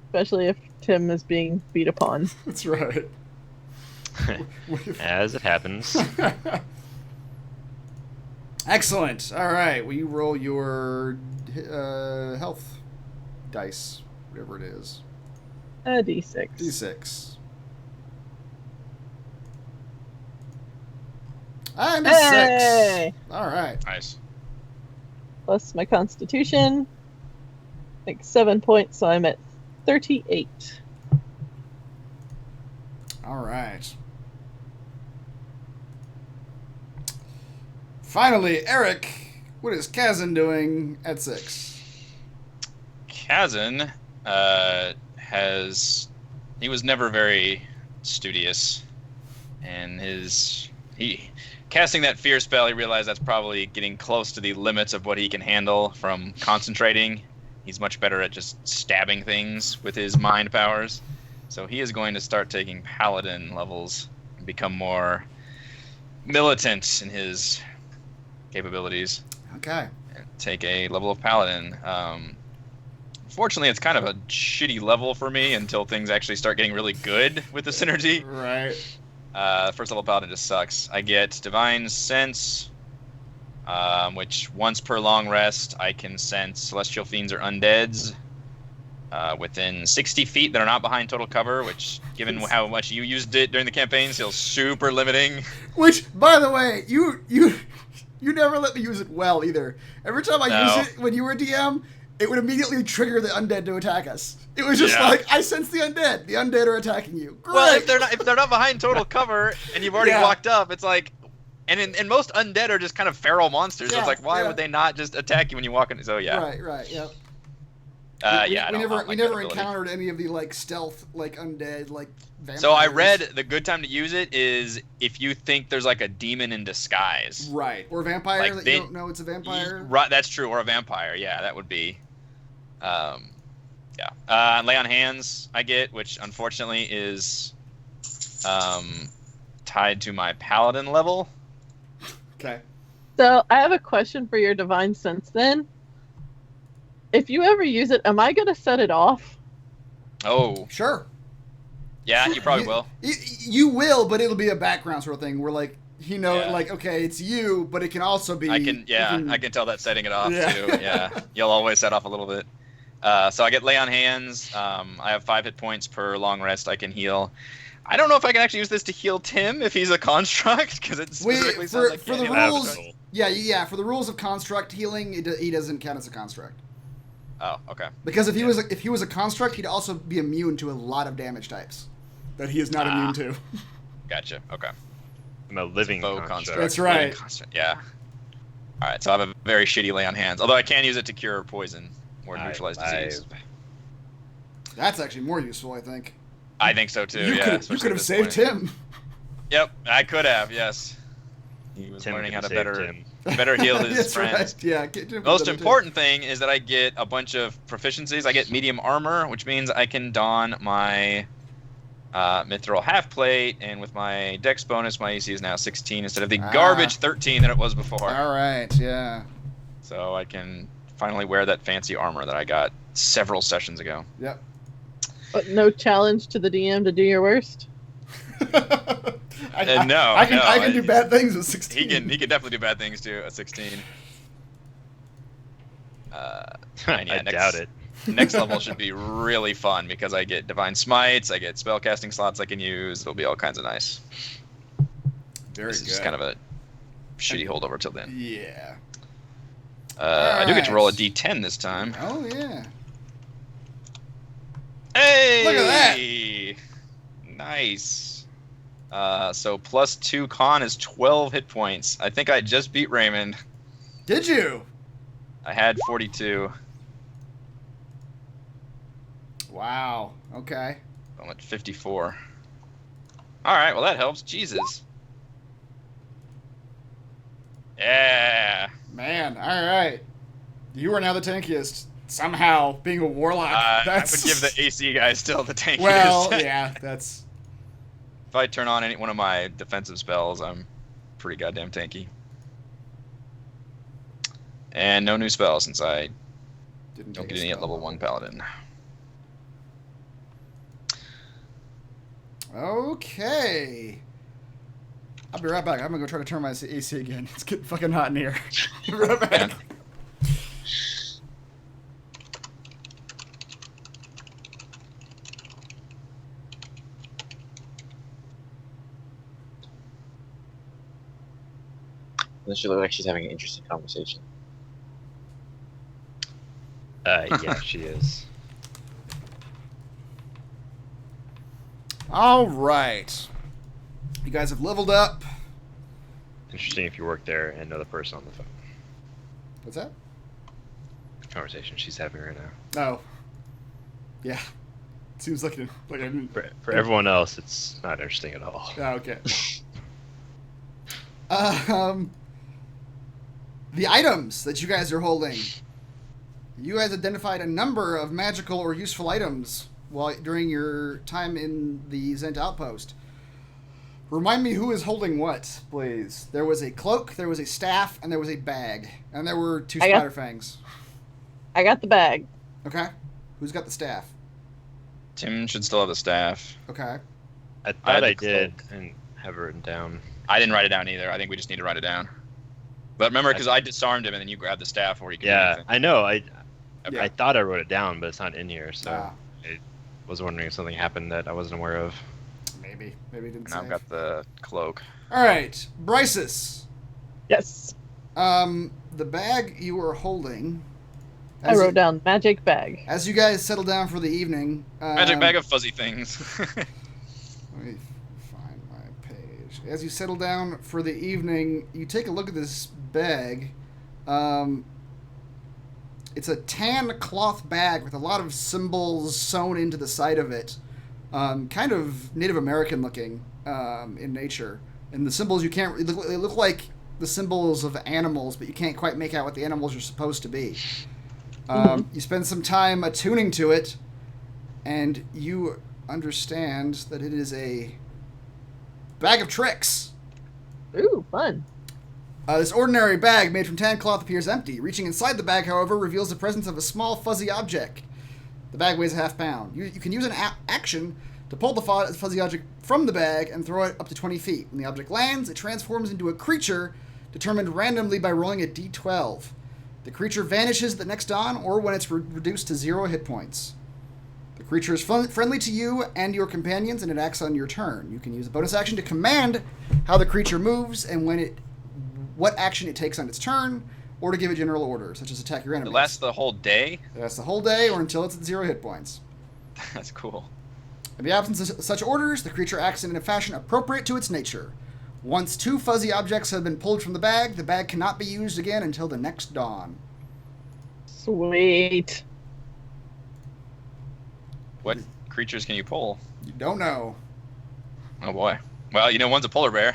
Especially if Tim is being beat upon. That's right. As it happens. Excellent. All right. Will you roll your health dice, whatever it is? A d6. D6. And a 6. All right. Nice. Plus my constitution. Like 7 points, so I'm at 38. All right. Finally, Eric, what is Kazan doing at 6? Kazan he was never very studious, and casting that fear spell, he realized that's probably getting close to the limits of what he can handle from concentrating. He's much better at just stabbing things with his mind powers. So he is going to start taking paladin levels and become more militant in his capabilities. Okay. And take a level of paladin. Fortunately, it's kind of a shitty level for me until things actually start getting really good with the synergy. Right. First level paladin just sucks. I get divine sense, which once per long rest I can sense celestial fiends or undeads within 60 feet that are not behind total cover, which, given how much you used it during the campaign, feels super limiting. Which, by the way, you never let me use it well either. Every time I use it when you were DM, it would immediately trigger the undead to attack us. It was just like, I sense the undead. The undead are attacking you. Great. Well, if they're not behind total cover and you've already walked up, it's like, and most undead are just kind of feral monsters. So it's like, why would they not just attack you when you walk in? So yeah. Right. Yep. We never encountered any of the like stealth like undead like vampires. So I read the good time to use it is if you think there's like a demon in disguise. Right. Or a vampire like that you don't know it's a vampire. Right, that's true. Or a vampire. Yeah, that would be. Lay on hands I get, which unfortunately is tied to my paladin level. Okay. So I have a question for your divine sense then. If you ever use it, am I going to set it off? Oh. Sure. Yeah, you probably will. You will, but it'll be a background sort of thing where like, like, okay, it's you, but it can also be... I can tell that setting it off too. Yeah. You'll always set off a little bit. So I get lay on hands. I have 5 hit points per long rest I can heal. I don't know if I can actually use this to heal Tim if he's a construct, because it specifically says I can't for the heal rules. him. Yeah. For the rules of construct healing, he doesn't count as a construct. Oh, okay. Because if he was a construct, he'd also be immune to a lot of damage types that he is not immune to. Gotcha. Okay. I'm a living construct. That's right. Construct. Yeah. All right. So I have a very shitty lay on hands, although I can use it to cure poison or neutralize disease. That's actually more useful, I think. I think so too. You could have saved him. Yep, I could have. Yes. He was learning how to better heal his friends. Right. Yeah. Most important thing is that I get a bunch of proficiencies. I get medium armor, which means I can don my mithril half plate, and with my dex bonus, my AC is now 16 instead of the garbage 13 that it was before. All right. Yeah. So I can finally wear that fancy armor that I got several sessions ago. Yep. But no challenge to the DM to do your worst? I can do bad things with 16. He can definitely do bad things too at 16. I doubt it. Next level should be really fun because I get divine smites, I get spellcasting slots I can use. It'll be all kinds of nice. Very this good. is just kind of a shitty holdover till then. Yeah. I do get to roll a d10 this time. Oh yeah. Hey! Look at that. Nice. So plus 2 con is 12 hit points. I think I just beat Raymond. Did you? I had 42. Wow. Okay. I'm at 54. All right. Well, that helps. Jesus. Yeah. Man. All right. You are now the tankiest. Somehow being a warlock. I would give the AC guy still the tankiest. Well, yeah. That's. If I turn on any one of my defensive spells, I'm pretty goddamn tanky. And no new spell since I don't get any at level 1 paladin. Okay. I'll be right back. I'm gonna go try to turn my AC again. It's getting fucking hot in here. I'll be right back. Doesn't she look like she's having an interesting conversation? Yeah, she is. All right. You guys have leveled up. Interesting if you work there and know the person on the phone. What's that? Conversation she's having right now. Oh. Yeah. Seems like I didn't. For everyone else, it's not interesting at all. Oh, okay. The items that you guys are holding. You guys identified a number of magical or useful items during your time in the Zent outpost. Remind me who is holding what, please. There was a cloak, there was a staff, and there was a bag. And there were 2 spider fangs. I got the bag. Okay. Who's got the staff? Tim should still have the staff. Okay. I thought I did and have it written down. I didn't write it down either. I think we just need to write it down. But remember, because I disarmed him and then you grabbed the staff where you could do anything. I know. Yeah. I thought I wrote it down, but it's not in here, so Ah. I was wondering if something happened that I wasn't aware of. Maybe it didn't And say. I've got the cloak. All right, Bryces. Yes. The bag you were holding. I wrote down magic bag. As you guys settle down for the evening. Magic bag of fuzzy things. Let me find my page. As you settle down for the evening, you take a look at this bag. It's a tan cloth bag with a lot of symbols sewn into the side of it. Kind of Native American looking in nature. And the symbols they look like the symbols of animals, but you can't quite make out what the animals are supposed to be. You spend some time attuning to it, and you understand that it is a bag of tricks. Ooh, fun. This ordinary bag made from tan cloth appears empty. Reaching inside the bag, however, reveals the presence of a small fuzzy object. The bag weighs a half pound. You can use an action to pull the fuzzy object from the bag and throw it up to 20 feet. When the object lands, it transforms into a creature determined randomly by rolling a d12. The creature vanishes at the next dawn or when it's reduced to 0 hit points. The creature is friendly to you and your companions, and it acts on your turn. You can use a bonus action to command how the creature moves and what action it takes on its turn, or to give a general order, such as attack your enemies. It lasts the whole day? It lasts the whole day or until it's at 0 hit points. That's cool. In the absence of such orders, the creature acts in a fashion appropriate to its nature. Once 2 fuzzy objects have been pulled from the bag cannot be used again until the next dawn. Sweet. What creatures can you pull? You don't know. Oh boy. Well, one's a polar bear.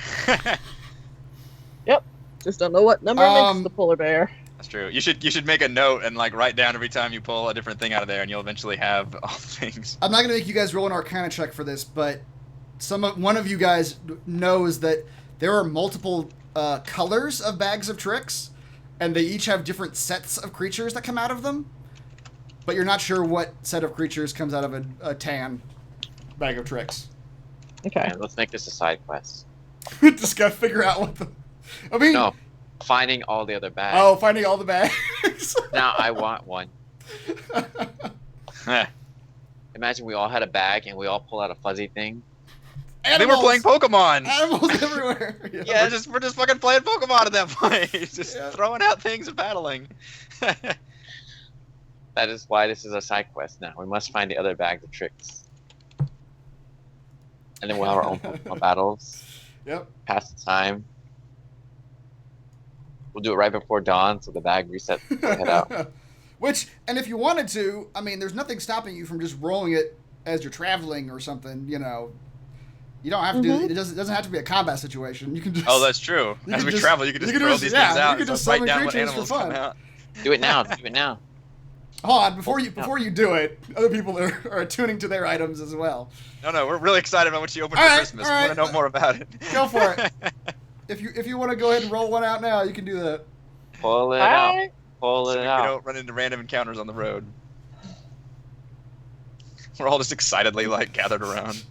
Yep. Just don't know what number makes the polar bear. That's true. You should make a note and write down every time you pull a different thing out of there, and you'll eventually have all the things. I'm not going to make you guys roll an Arcana check for this, but one of you guys knows that there are multiple colors of bags of tricks. and they each have different sets of creatures that come out of them, but you're not sure what set of creatures comes out of a tan bag of tricks. Okay. And let's make this a side quest. Just gotta figure out what the... I mean... No, finding all the other bags. Oh, finding all the bags. Now I want one. Imagine we all had a bag and we all pull out a fuzzy thing. They were playing Pokemon. Animals everywhere. Yeah, we're just fucking playing Pokemon at that point. Just throwing out things and battling. That is why this is a side quest now. We must find the other bags of tricks. And then we'll have our own Pokemon battles. Yep. Pass the time. We'll do it right before dawn so the bag resets and head out. Which, and if you wanted to, I mean, there's nothing stopping you from just rolling it as you're traveling or something, you know. You don't have to do it. It doesn't have to be a combat situation. You can just... Oh, that's true. As we travel, you can just throw these things out. You can just write summon down what creatures for animals fun. come out. Do it now. Do it now. Hold on, before you do it, other people are attuning to their items as well. No, we're really excited about what you opened All for right, Christmas. all We right. want to know more about it. Go for it. If you want to go ahead and roll one out now, you can do that. Pull it All out. right. Pull So it we out. don't run into random encounters on the road. We're all just excitedly like gathered around.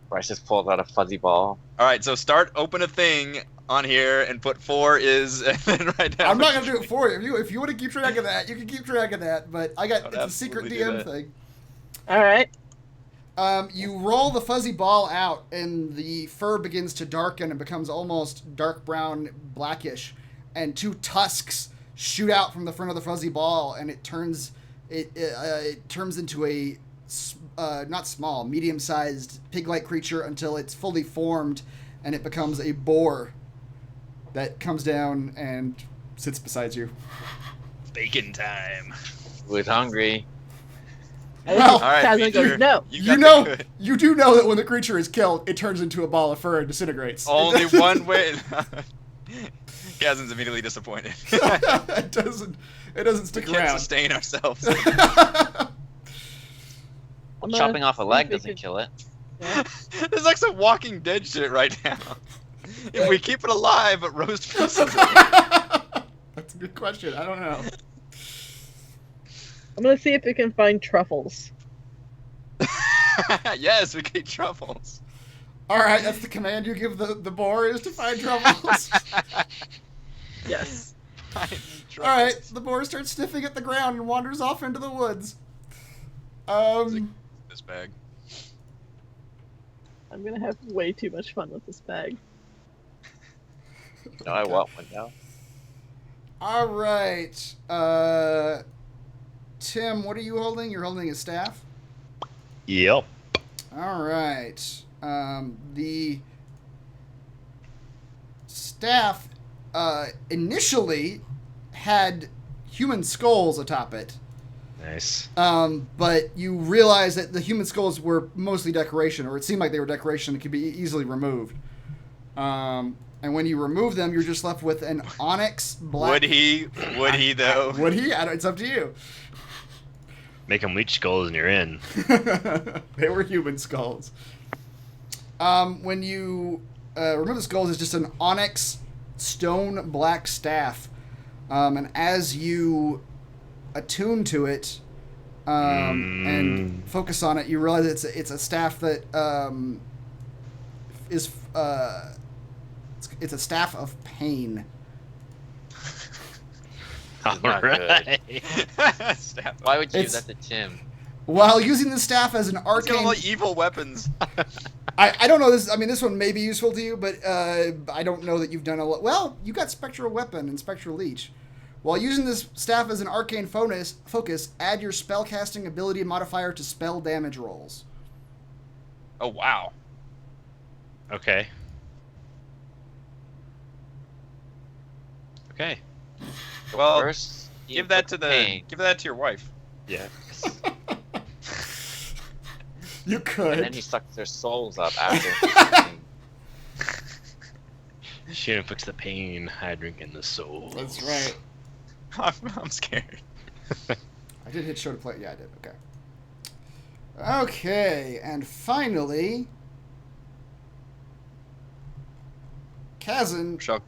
Bryce just pulled out a fuzzy ball. All right, so open a thing on here and put 4 is and then write down. I'm not gonna do it for you. If you want to keep track of that, you can keep track of that. But it's a secret absolutely do DM that. thing. All right. You roll the fuzzy ball out, and the fur begins to darken and becomes almost dark brown, blackish, and 2 tusks shoot out from the front of the fuzzy ball, and it turns into a not small, medium-sized pig-like creature until it's fully formed, and it becomes a boar that comes down and sits beside you. Bacon time. Who is hungry? Well, All right, Kazan Peter, goes, no. You do know that when the creature is killed, it turns into a ball of fur and disintegrates. Only one way. Kazan's immediately disappointed. it doesn't stick We can't around. sustain ourselves. I'm Chopping off a leg see if doesn't kill it. Yeah. There's like some Walking Dead shit right now. If we keep it alive, but roast pieces of it. That's a good question. I don't know. I'm gonna see if we can find truffles. Yes, we get truffles. All right, that's the command you give the boar is to find truffles. Yes. All right, the boar starts sniffing at the ground and wanders off into the woods. This bag. I'm gonna have way too much fun with this bag. No, I want one now. All right, Tim, what are you holding? You're holding a staff. Yep. All right. The staff initially had human skulls atop it. Nice. But you realize that the human skulls were mostly decoration, or it seemed like they were decoration that could be easily removed. And when you remove them, you're just left with an onyx black... Would he though? Would he? It's up to you. Make them leech skulls and you're in. They were human skulls. When you remove the skulls, it's just an onyx stone black staff. And as you attune to it and focus on it, you realize it's a staff that is it's a staff of pain. Not good. Staff. Why would you give It's- that to Tim? While using the staff as an He's got arcane, all the evil weapons. I don't know this. I mean, this one may be useful to you, but I don't know that you've done a lot. Well, you got spectral weapon and spectral leech. While using this staff as an arcane focus, add your spellcasting ability modifier to spell damage rolls. Oh wow. Okay. Okay. Well, First, give that to your wife. Yeah. You And could. then he sucks their souls up after. She didn't fix the pain. I drink in the soul. That's right. I'm scared. I did hit show to play. Yeah, I did. Okay. Okay, and finally, Kazan, Chuck.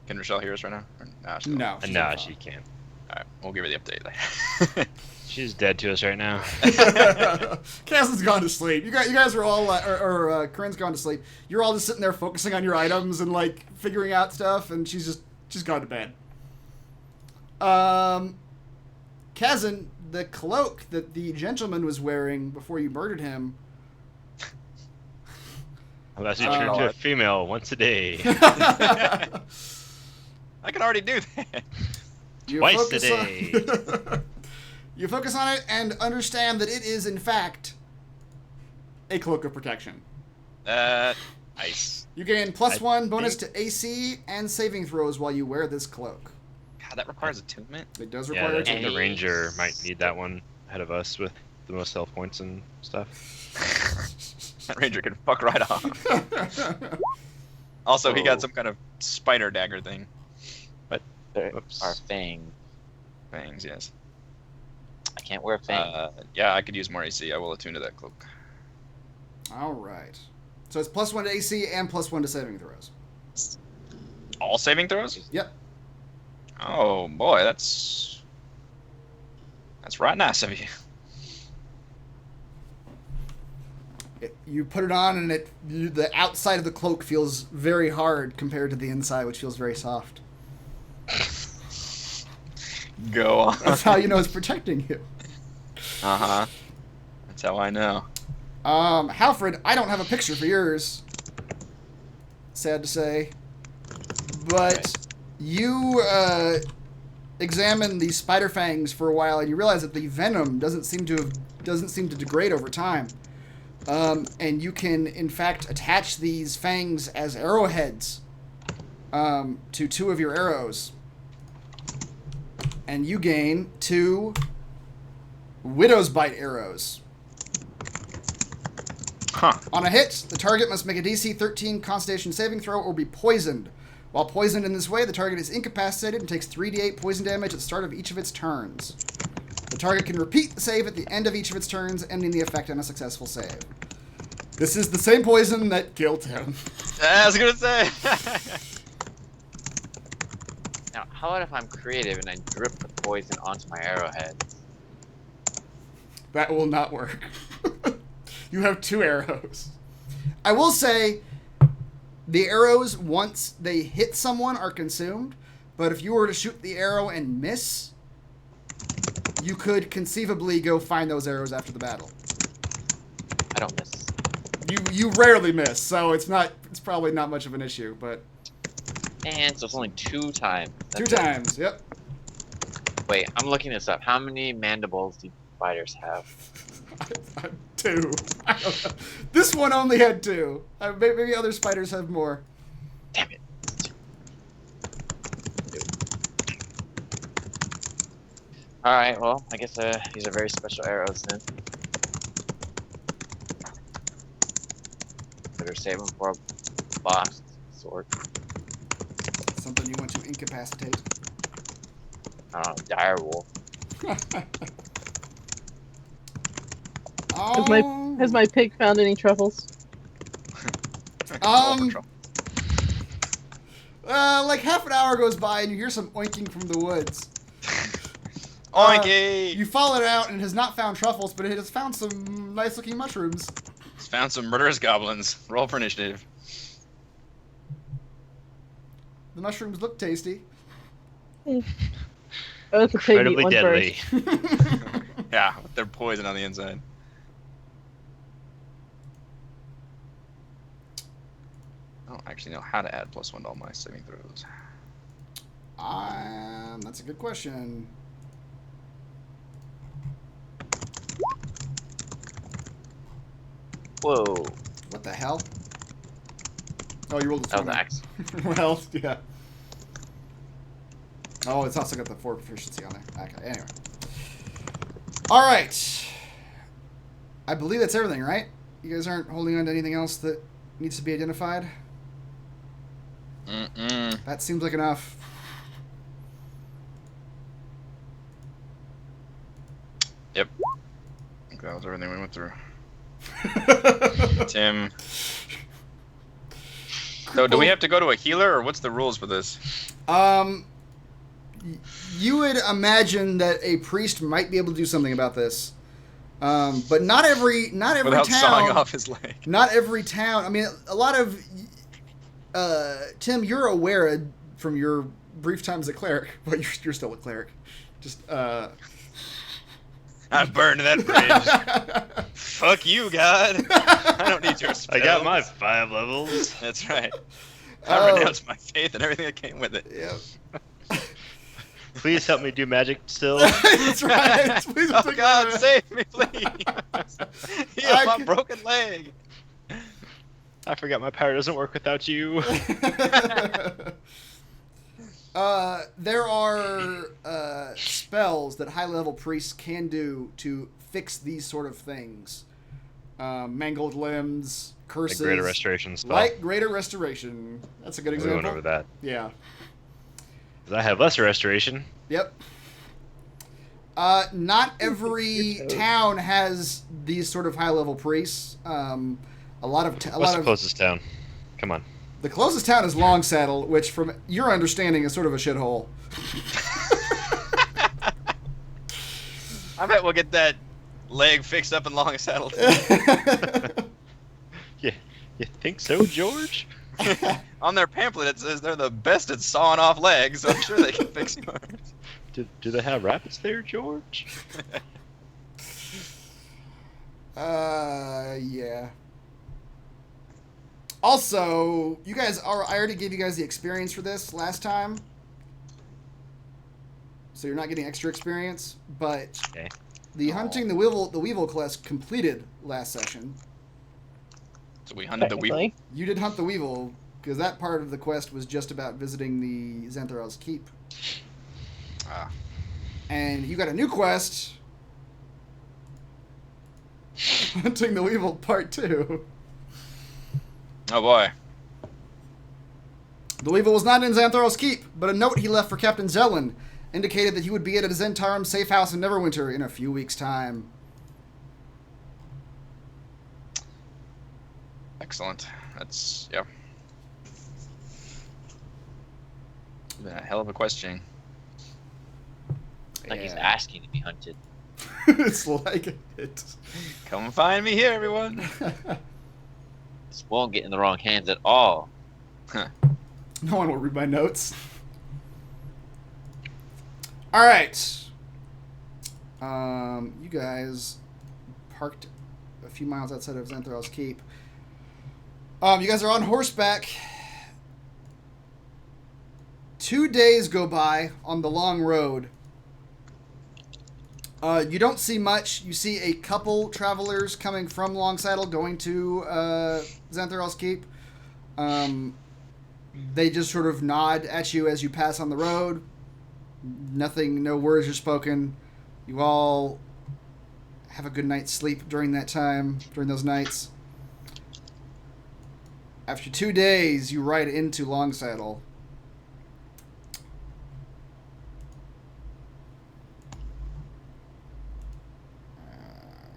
Can Rochelle hear us right now? Nah, she's No. she's No, on the she can't. All right, we'll give her the update. She's dead to us right now. Cass's gone to sleep. You guys are all, Corinne's gone to sleep. You're all just sitting there focusing on your items and like figuring out stuff, and she's gone to bed. Kazan, the cloak that the gentleman was wearing before you murdered him. Unless you turn to a female once a day. I can already do that. Twice a day. You focus on it and understand that it is, in fact, a cloak of protection. Nice. You gain +1 bonus to AC and saving throws while you wear this cloak. God, that requires attunement. It does Yeah, require I think attunement. the ranger might need that one ahead of us with the most health points and stuff. That ranger can fuck right off. Also, he got some kind of spider dagger thing. There Whoops. are fangs. Fangs, yes. I can't wear fangs. Yeah, I could use more AC. I will attune to that cloak. All right. So it's +1 to AC and +1 to saving throws. All saving throws? Yep. Oh boy, that's right nice of you. You put it on, and the outside of the cloak feels very hard compared to the inside, which feels very soft. Go on. That's how you know it's protecting you. Uh-huh. That's how I know. Halfred, I don't have a picture for yours. Sad to say. But you examine these spider fangs for a while, and you realize that the venom doesn't seem to degrade over time. And you can, in fact, attach these fangs as arrowheads to 2 of your arrows. And you gain 2 Widow's Bite arrows. Huh. On a hit, the target must make a DC 13 Constitution saving throw or be poisoned. While poisoned in this way, the target is incapacitated and takes 3d8 poison damage at the start of each of its turns. The target can repeat the save at the end of each of its turns, ending the effect on a successful save. This is the same poison that killed him. I was gonna say. Now, how about if I'm creative and I drip the poison onto my arrowheads? That will not work. You have 2 arrows. I will say, the arrows, once they hit someone, are consumed. But if you were to shoot the arrow and miss, you could conceivably go find those arrows after the battle. I don't miss. You rarely miss, so it's probably not much of an issue, but... And so it's only 2 times. 2 That's it. times, yep. Wait, I'm looking this up. How many mandibles do spiders have? 2. I don't know. This one only had 2. Maybe other spiders have more. Damn it. Alright, well, I guess these are very special arrows then. Better save them for a boss sword. Something you want to incapacitate. I don't know, dire wolf. Has my pig found any truffles? Like half an hour goes by and you hear some oinking from the woods. Oinky! You follow it out and it has not found truffles, but it has found some nice-looking mushrooms. It's found some murderous goblins. Roll for initiative. The mushrooms look tasty. Oh, it's a pig Incredibly one deadly. first. Yeah, with their poison on the inside. I don't actually know how to add +1 to all my saving throws. That's a good question. Whoa. What the hell? Oh, you rolled a That was 20. an axe. Well, yeah. Oh, it's also got the 4 proficiency on there. Okay, anyway. Alright. I believe that's everything, right? You guys aren't holding on to anything else that needs to be identified? Mm-mm. That seems like enough. Yep. I think that was everything we went through. Tim. So do we have to go to a healer, or what's the rules for this? You would imagine that a priest might be able to do something about this, but not every Without town. sawing off his leg. Not every town. I mean, a lot of Tim, you're aware from your brief time as a cleric, but you're still a cleric. Just I burned that bridge. Fuck you, God. I don't need your spells. I got my 5 levels. That's right. I renounced my faith and everything that came with it. Yeah. Please help me do magic still. That's right. Please Oh take God, that. save me, please. Heal my broken leg. I forgot my power doesn't work without you. There are spells that high-level priests can do to fix these sort of things. Mangled limbs, curses. A greater restoration spell. Like greater restoration. That's a good We example. went over that. Yeah. 'Cause I have lesser restoration. Yep. Not every town has these sort of high-level priests. What's the closest town? Come on. The closest town is Longsaddle, which, from your understanding, is sort of a shithole. I bet we'll get that leg fixed up in Longsaddle too. Yeah, you think so, George? On their pamphlet, it says they're the best at sawing off legs, so I'm sure they can fix yours. Do they have rabbits there, George? Yeah. Also, I already gave you guys the experience for this last time. So you're not getting extra experience, but Okay. the hunting the weevil quest completed last session. So we hunted the weevil. You did hunt the weevil, because that part of the quest was just about visiting the Xantharel's Keep. Ah. And you got a new quest, Hunting the Weevil Part 2. Oh boy. The weevil was not in Xantharel's Keep, but a note he left for Captain Zellin indicated that he would be at a Zentarum safe house in Neverwinter in a few weeks' time. Excellent. That's, yeah. Been a hell of a question. Like he's asking to be hunted. It's like it. Come find me here, everyone. This won't get in the wrong hands at all. No one will read my notes. All right. You guys parked a few miles outside of Xantharel's Keep. You guys are on horseback. 2 days go by on the long road. You don't see much. You see a couple travelers coming from Longsaddle going to Xantharel's Keep. They just sort of nod at you as you pass on the road. Nothing, no words are spoken. You all have a good night's sleep during that time, during those nights. After 2 days, you ride into Longsaddle.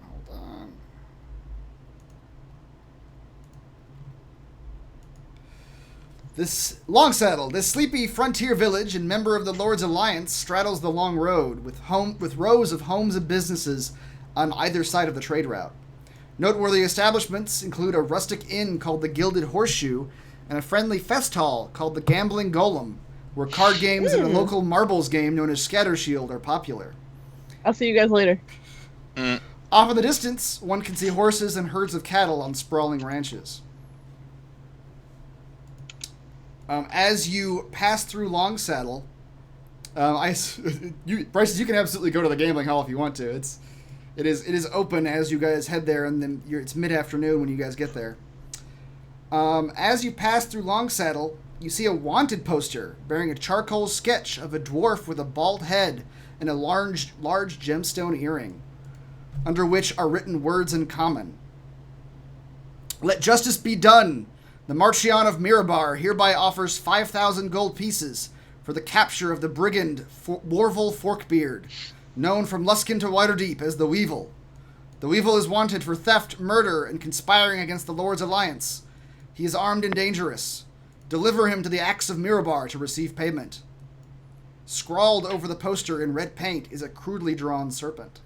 Hold on. Longsaddle, this sleepy frontier village and member of the Lord's Alliance, straddles the long road with rows of homes and businesses on either side of the trade route. Noteworthy establishments include a rustic inn called the Gilded Horseshoe and a friendly fest hall called the Gambling Golem, where card games and a local marbles game known as Scattershield are popular. I'll see you guys later. Off in the distance, one can see horses and herds of cattle on sprawling ranches. As you pass through Longsaddle, Bryce, you can absolutely go to the gambling hall if you want to. It is open as you guys head there, and then it's mid-afternoon when you guys get there. As you pass through Longsaddle, you see a wanted poster bearing a charcoal sketch of a dwarf with a bald head and a large gemstone earring, under which are written words in common. Let justice be done. The Marchion of Mirabar hereby offers 5,000 gold pieces for the capture of the brigand Warvel Forkbeard, known from Luskin to Waterdeep as the Weevil. The Weevil is wanted for theft, murder, and conspiring against the Lord's Alliance. He is armed and dangerous. Deliver him to the Axe of Mirabar to receive payment. Scrawled over the poster in red paint is a crudely drawn serpent.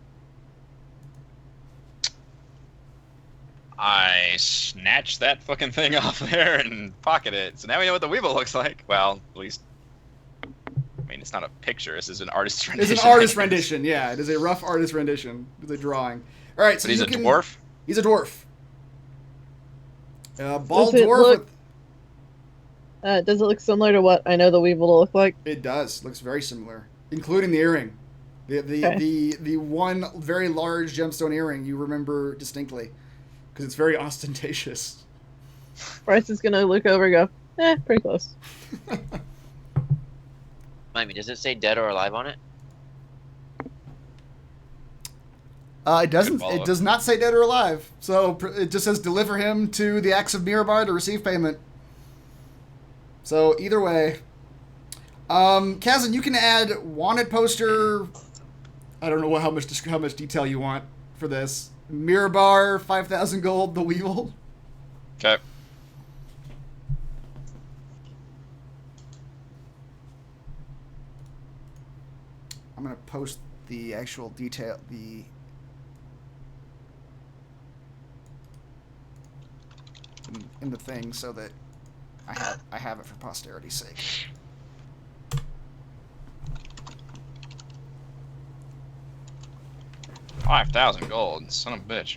I snatched that fucking thing off there and pocket it. So now we know what the Weevil looks like. Well, at least, I mean, it's not a picture. This is an artist's rendition. It's an artist rendition, yeah. It is a rough artist rendition. It's a drawing. All right, so but he's a dwarf? He's a dwarf. Bald dwarf with... does it look similar to what I know the Weevil will look like? It does. Looks very similar, including the earring. The one very large gemstone earring you remember distinctly, because it's very ostentatious. Bryce is gonna look over and go, pretty close. Remind me, does it say dead or alive on it? It doesn't. It does not say dead or alive. So it just says deliver him to the Axe of Mirabar to receive payment. So either way, Kazan, you can add wanted poster. I don't know how much detail you want for this. Mirabar, 5,000 gold. The Weevil. Okay. I'm gonna post the actual detail. In the thing so that I have it for posterity's sake. $5,000 gold, son of a bitch.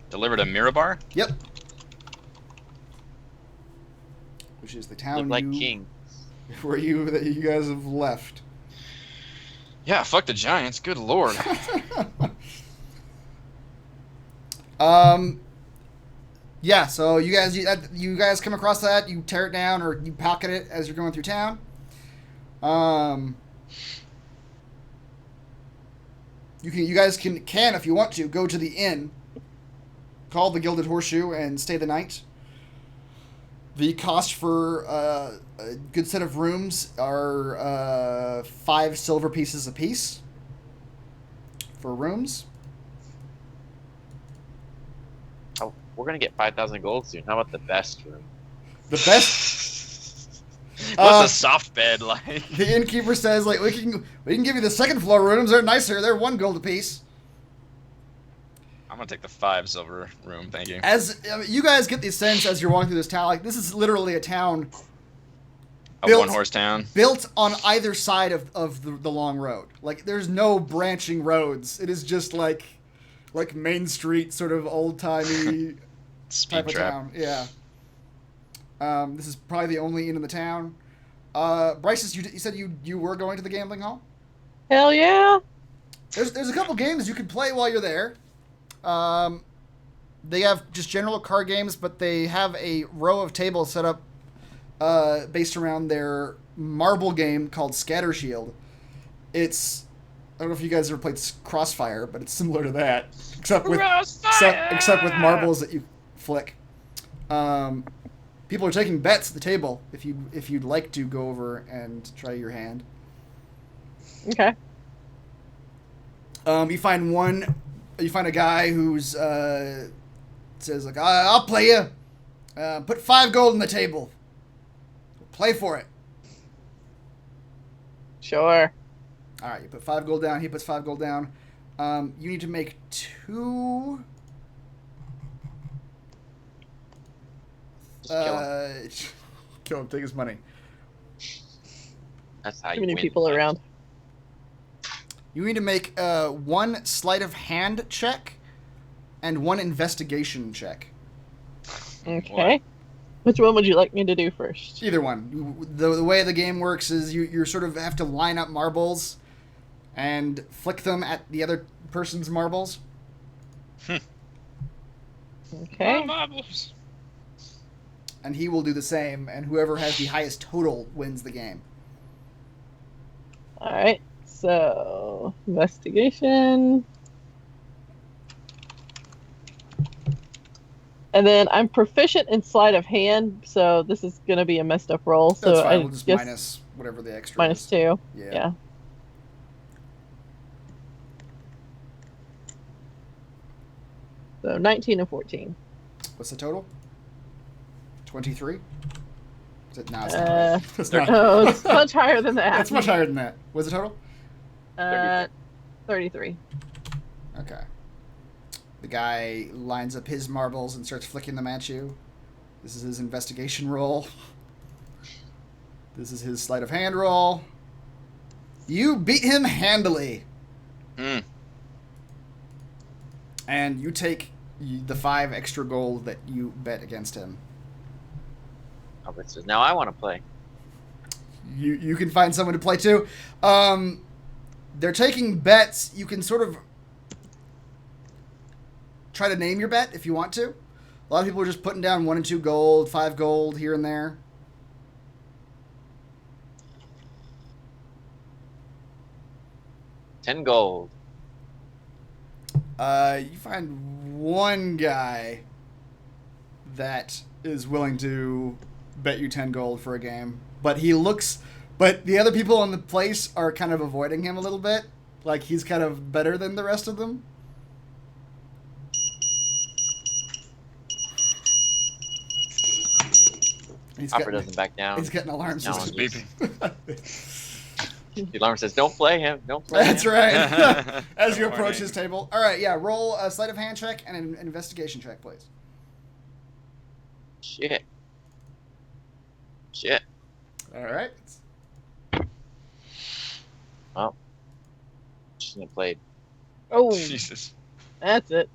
Delivered to Mirabar? Yep. Which is the town Look like king. Where that you guys have left. Yeah, fuck the giants. Good lord. Yeah, so you guys come across that, you tear it down or you pocket it as you're going through town. You guys can if you want to go to the inn, call the Gilded Horseshoe and stay the night. The cost for a good set of rooms are 5 silver pieces apiece for rooms. Oh, we're gonna get 5,000 gold soon. How about the best room? The best. What's a soft bed like? The innkeeper says, like, we can give you the second floor rooms. They're nicer. They're 1 gold apiece. I'm gonna take the 5 silver room, thank you. You guys get the sense as you're walking through this town, like this is literally a town. A one-horse town. Built on either side of the long road. Like there's no branching roads. It is just like Main Street, sort of old-timey type of town. Yeah. This is probably the only inn in the town. Bryce, you said you were going to the gambling hall? Hell yeah! There's a couple games you can play while you're there. They have just general card games, but they have a row of tables set up based around their marble game called Scatter Shield. I don't know if you guys ever played Crossfire, but it's similar to that, except with marbles that you flick. People are taking bets at the table if you'd like to go over and try your hand. Okay. You find a guy who's says like, I'll play you. Put 5 gold on the table. Play for it. Sure. All right, you put 5 gold down. He puts 5 gold down. You need to make 2. Kill him. Take his money. That's how Too you many win. people around. You need to make 1 sleight of hand check and 1 investigation check. Okay. Which one would you like me to do first? Either one. The way the game works is you sort of have to line up marbles and flick them at the other person's marbles. Okay. Marbles. And he will do the same, and whoever has the highest total wins the game. Alright. So, investigation. And then I'm proficient in sleight of hand, so this is going to be a messed up roll. That's so fine. I We'll just guess minus whatever the extra minus is. 2. Yeah. Yeah. So 19 and 14. What's the total? 23? Is it? No, it's not. Right. It's not. Oh, it's much higher than that. It's much higher than that. What's the total? 33. Okay. The guy lines up his marbles and starts flicking them at you. This is his investigation roll. This is his sleight of hand roll. You beat him handily. And you take the 5 extra gold that you bet against him. Albert says, now I want to play. You can find someone to play too. They're taking bets. You can sort of try to name your bet if you want to. A lot of people are just putting down 1 and 2 gold, 5 gold here and there. $10 gold. You find one guy that is willing to bet you 10 gold for a game, but the other people in the place are kind of avoiding him a little bit. Like, he's kind of better than the rest of them. Hopper doesn't back down. He's getting alarm systems. The alarm says, don't play him. Don't play That's him. right. As you approach his table. All right, yeah, roll a sleight of hand check and an investigation check, please. Shit. All right. Well, shouldn't have played. Oh, Jesus. that's it.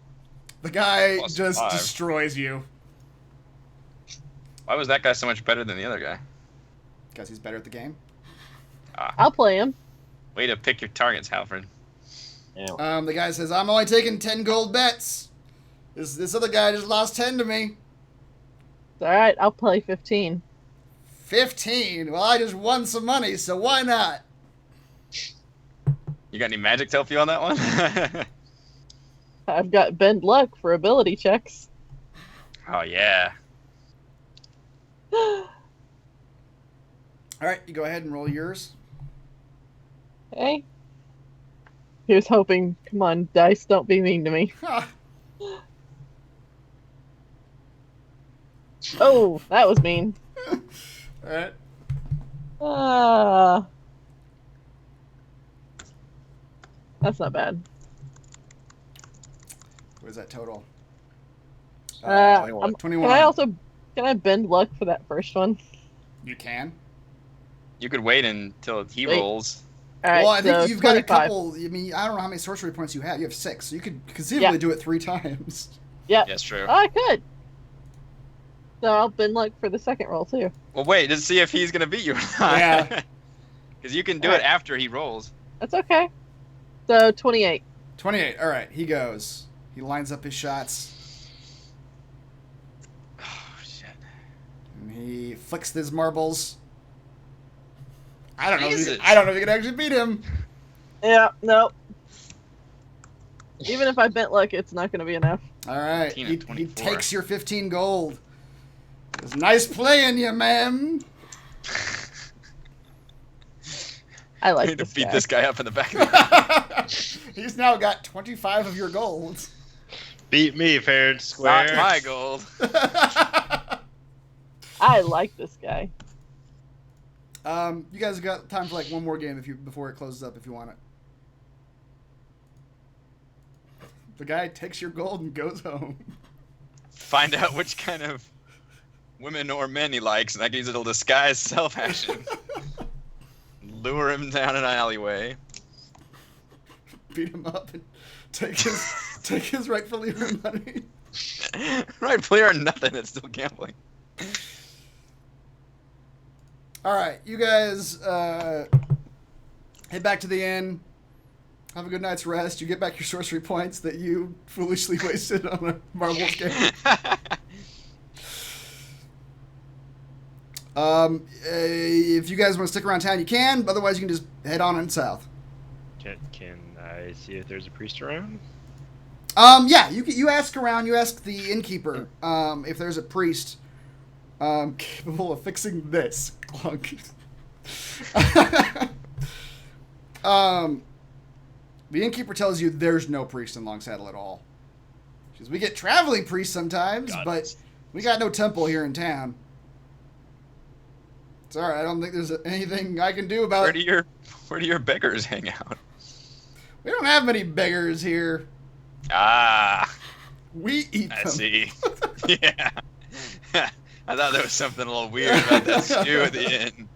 The guy Plus just 5. destroys you. Why was that guy so much better than the other guy? Because he's better at the game. I'll play him. Way to pick your targets, Halford. Yeah. The guy says, I'm only taking 10 gold bets. This other guy just lost 10 to me. It's all right. I'll play 15. 15? Well, I just won some money, so why not? You got any magic to help you on that one? I've got bend luck for ability checks. Oh, yeah. All right, you go ahead and roll yours. Okay. Here's hoping. Come on, dice, don't be mean to me. Oh, that was mean. All right. That's not bad. What is that total? 21. 21. Can I bend luck for that first one? You can. You could wait until he Wait. rolls. All right, Well, I think so you've got a 25. couple. I mean, I don't know how many sorcery points you have. You have 6, so you could conceivably do it 3 times. Yep. Yes, true. Oh, I could. So I'll bend luck for the second roll too. Well, wait, just see if he's going to beat you or not. Yeah. Because you can do Alright. it after he rolls. That's okay. So 28. 28. All right, he goes. He lines up his shots. Oh, shit. And he flicks his marbles. I don't know. Jesus. If you can actually beat him. Yeah. No. Even if I bent luck, it's not going to be enough. All right. 15 He and 24. takes your 15 gold. It's nice playing you, man. I I like need to this beat guy. this guy up in the back of the head. He's now got 25 of your gold. Beat me, fair and Not square. my gold. I like this guy. You guys have got time for like one more game before it closes up if you want it. The guy takes your gold and goes home. Find out which kind of women or men he likes, and I can use a little disguise self-action. Lure him down an alleyway. Beat him up and take his rightfully earned money. Rightfully or nothing, it's still gambling. All right, you guys head back to the inn. Have a good night's rest. You get back your sorcery points that you foolishly wasted on a marbles game. If you guys want to stick around town, you can. Otherwise, you can just head on south. Can I see if there's a priest around? Yeah, you ask around. You ask the innkeeper if there's a priest capable of fixing this. Clunk. The innkeeper tells you there's no priest in Longsaddle at all. She says, we get traveling priests sometimes, Got but it. we got no temple here in town. It's all right. I don't think there's anything I can do about Where it. do your beggars hang out? We don't have many beggars here. Ah, We eat them. I see. Yeah. I thought there was something a little weird about that stew at the end.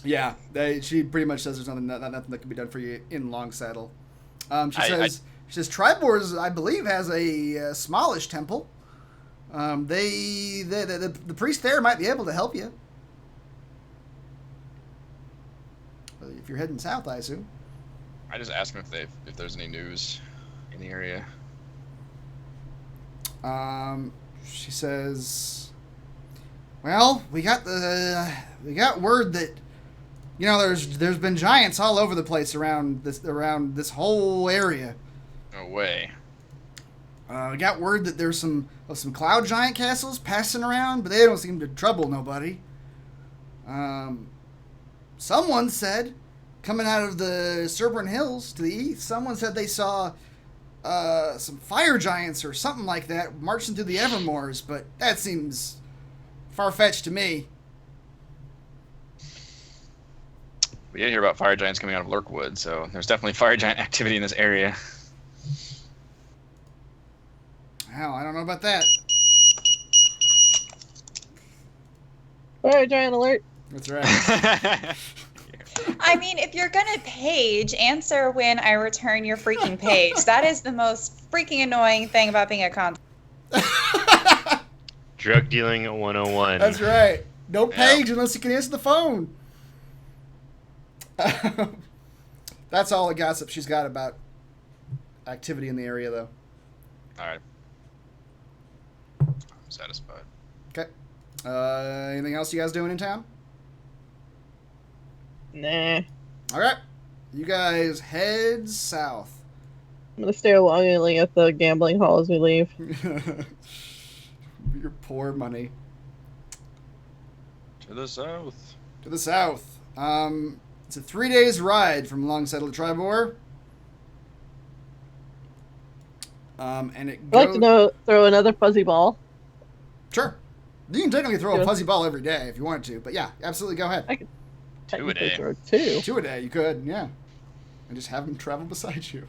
Yeah, she pretty much says there's nothing that can be done for you in Longsaddle. She says Triboar, I believe, has a smallish temple. The priest there might be able to help you. If you're heading south, I assume. I just asked them if there's any news in the area. She says, "Well, we got word that there's been giants all over the place around this whole area. No way. We got word that there's some cloud giant castles passing around, but they don't seem to trouble nobody. Someone said, coming out of the Serpent Hills to the east, someone said they saw some fire giants or something like that marching through the Evermoors, but that seems far-fetched to me." We did hear about fire giants coming out of Lurkwood, so there's definitely fire giant activity in this area. Hell, I don't know about that. Fire giant alert. That's right. I mean, if you're gonna page, answer when I return your freaking page. That is the most freaking annoying thing about being a con. Drug dealing 101. That's right. No Yeah. page unless you can answer the phone. That's all the gossip she's got about activity in the area, though. All right. I'm satisfied. Okay. Anything else you guys doing in town? Nah. All right. You guys head south. I'm gonna stare longingly at the gambling hall as we leave. Your poor money. To the south. To the south. It's a 3 days ride from Longsaddle to Triboar. And it I'd like to throw another fuzzy ball. Sure. You can technically throw a fuzzy ball every day if you wanted to, but yeah, absolutely, go ahead. I could Two a technically day. throw two. 2 a day, you could, yeah. And just have them travel beside you.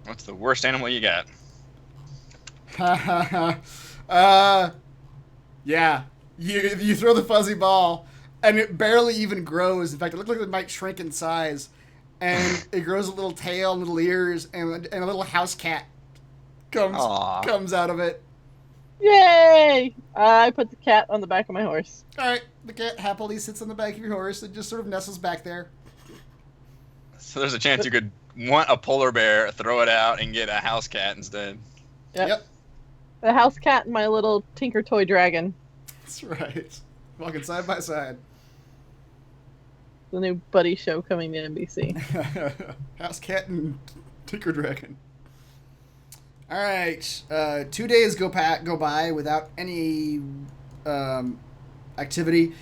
What's the worst animal you got? Yeah. You throw the fuzzy ball, and it barely even grows. In fact, it looks like it might shrink in size. And it grows a little tail and little ears, and a little house cat Aw. comes out of it. Yay! I put the cat on the back of my horse. All right, the cat happily sits on the back of your horse and just sort of nestles back there. So there's a chance you could want a polar bear, throw it out, and get a house cat instead. Yep. The house cat and my little Tinker Toy dragon. That's right. Walking side by side. The new buddy show coming to NBC. House cat and Tinker Dragon. All right. 2 days go by without any activity.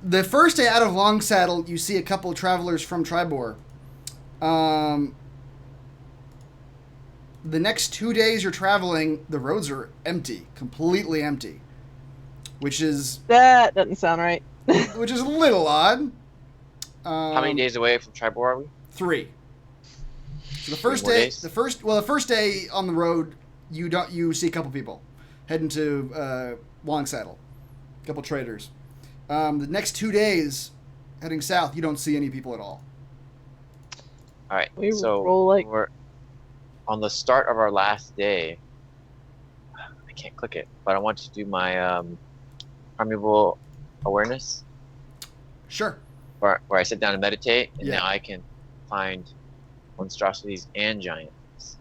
The first day out of Longsaddle, you see a couple of travelers from Triboar. The next 2 days you're traveling, the roads are empty, completely empty, which is That doesn't sound right. a little odd. How many days away from Triboar are we? 3. So the first 3 more day, days? the first day on the road, you see a couple people heading to Longsaddle, a couple traders. The next 2 days, heading south, you don't see any people at all. All right. We so roll like- we're on the start of our last day. I can't click it, but I want to do my primeval awareness, Sure. where I sit down and meditate, and Yeah. now I can find monstrosities and giants.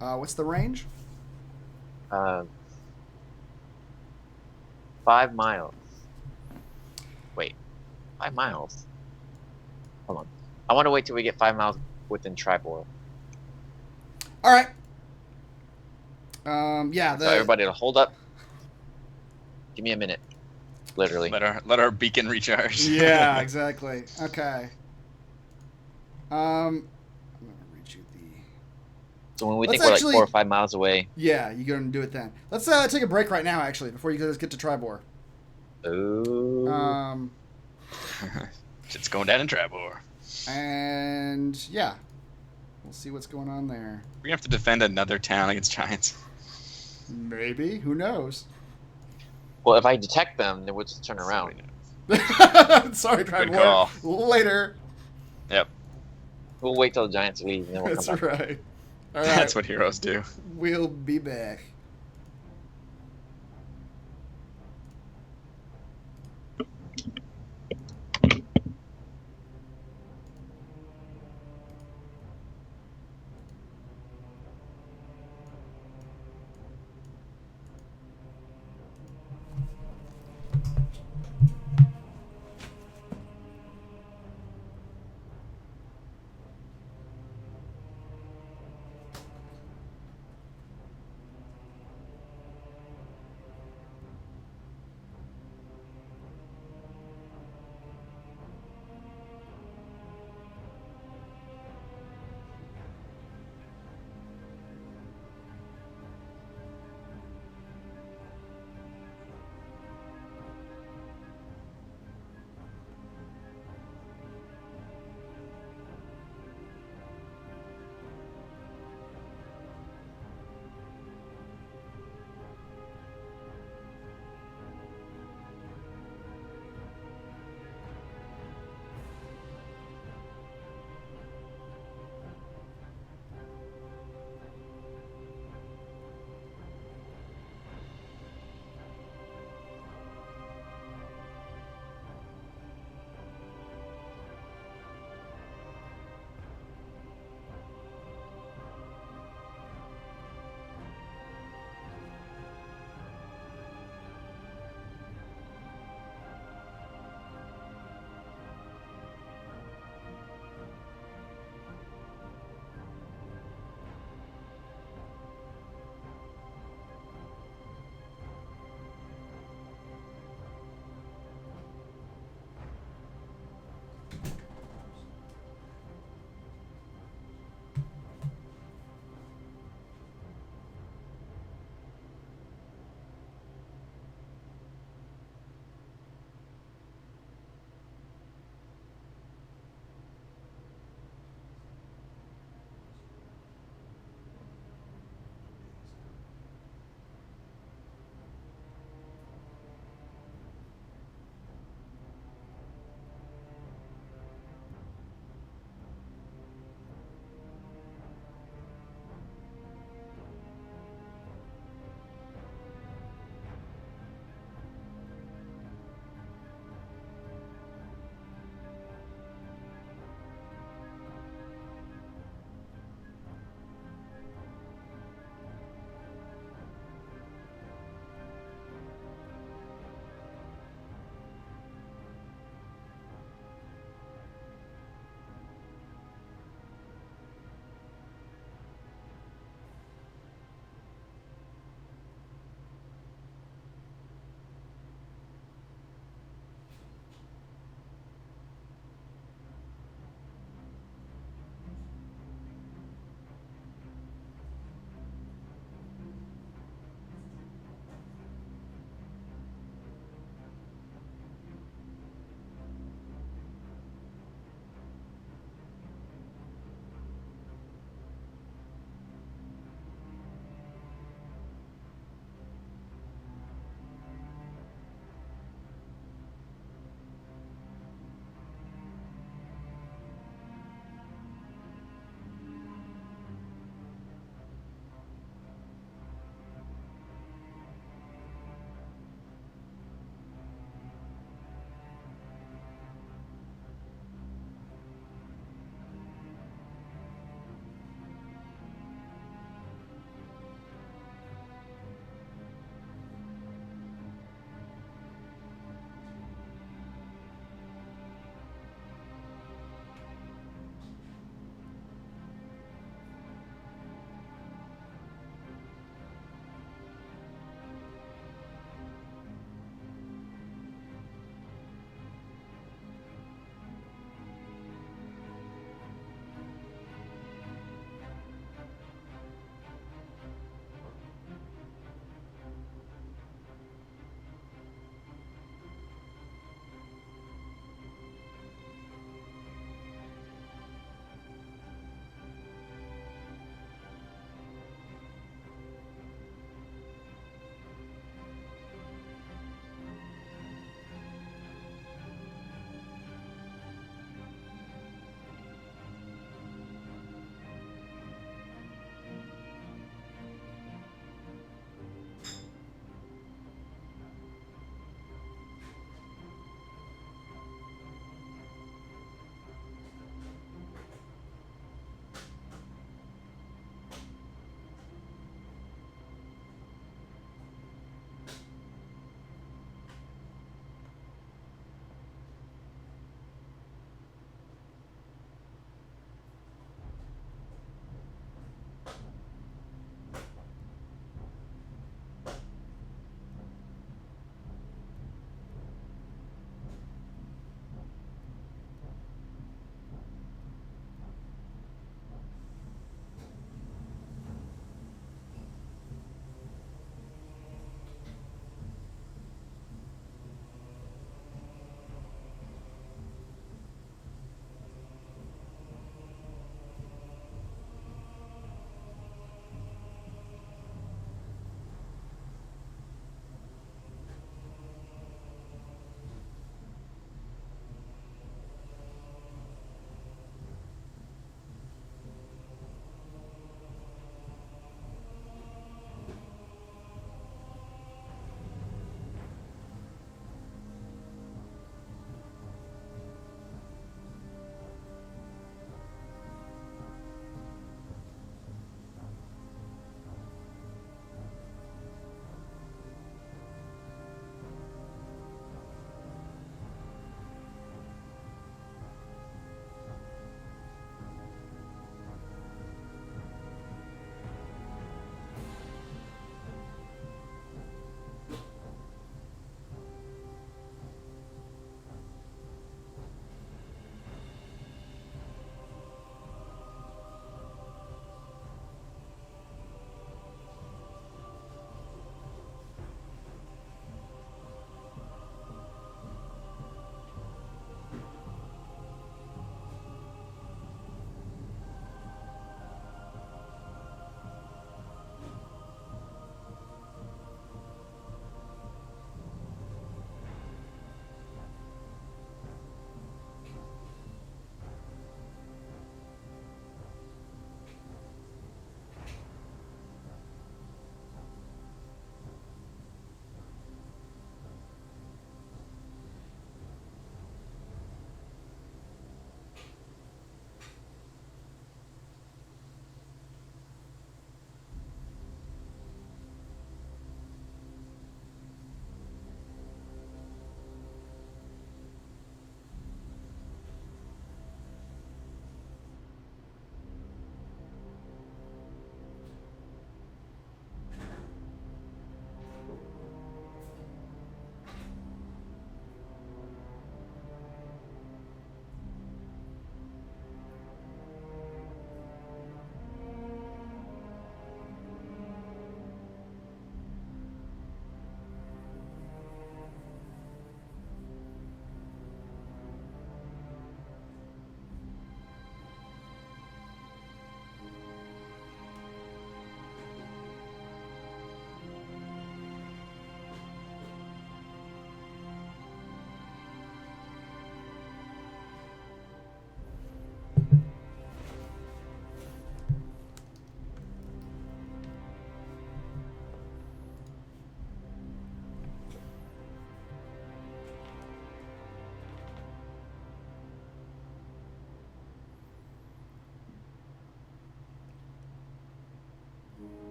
What's the range? 5 miles. Wait, 5 miles? Hold on. I want to wait till we get 5 miles within Triboar. All right. Yeah. So everybody to hold up. Give me a minute. Literally. Let our beacon recharge. Yeah, exactly. Okay. I'm gonna read you the. So when we Let's think we're actually- like 4 or 5 miles away. Yeah, you go and do it then. Let's take a break right now, actually, before you guys get to Triboar. Ooh. Shit's going down in Triboar. And yeah, we'll see what's going on there. We're gonna have to defend another town against giants. Maybe, who knows? Well, if I detect them, they would just turn around. Sorry, Good Triboar. call. Later. Yep, We'll wait till the giants leave, and then we'll That's come back. right. All right. that's what heroes do. We'll be back.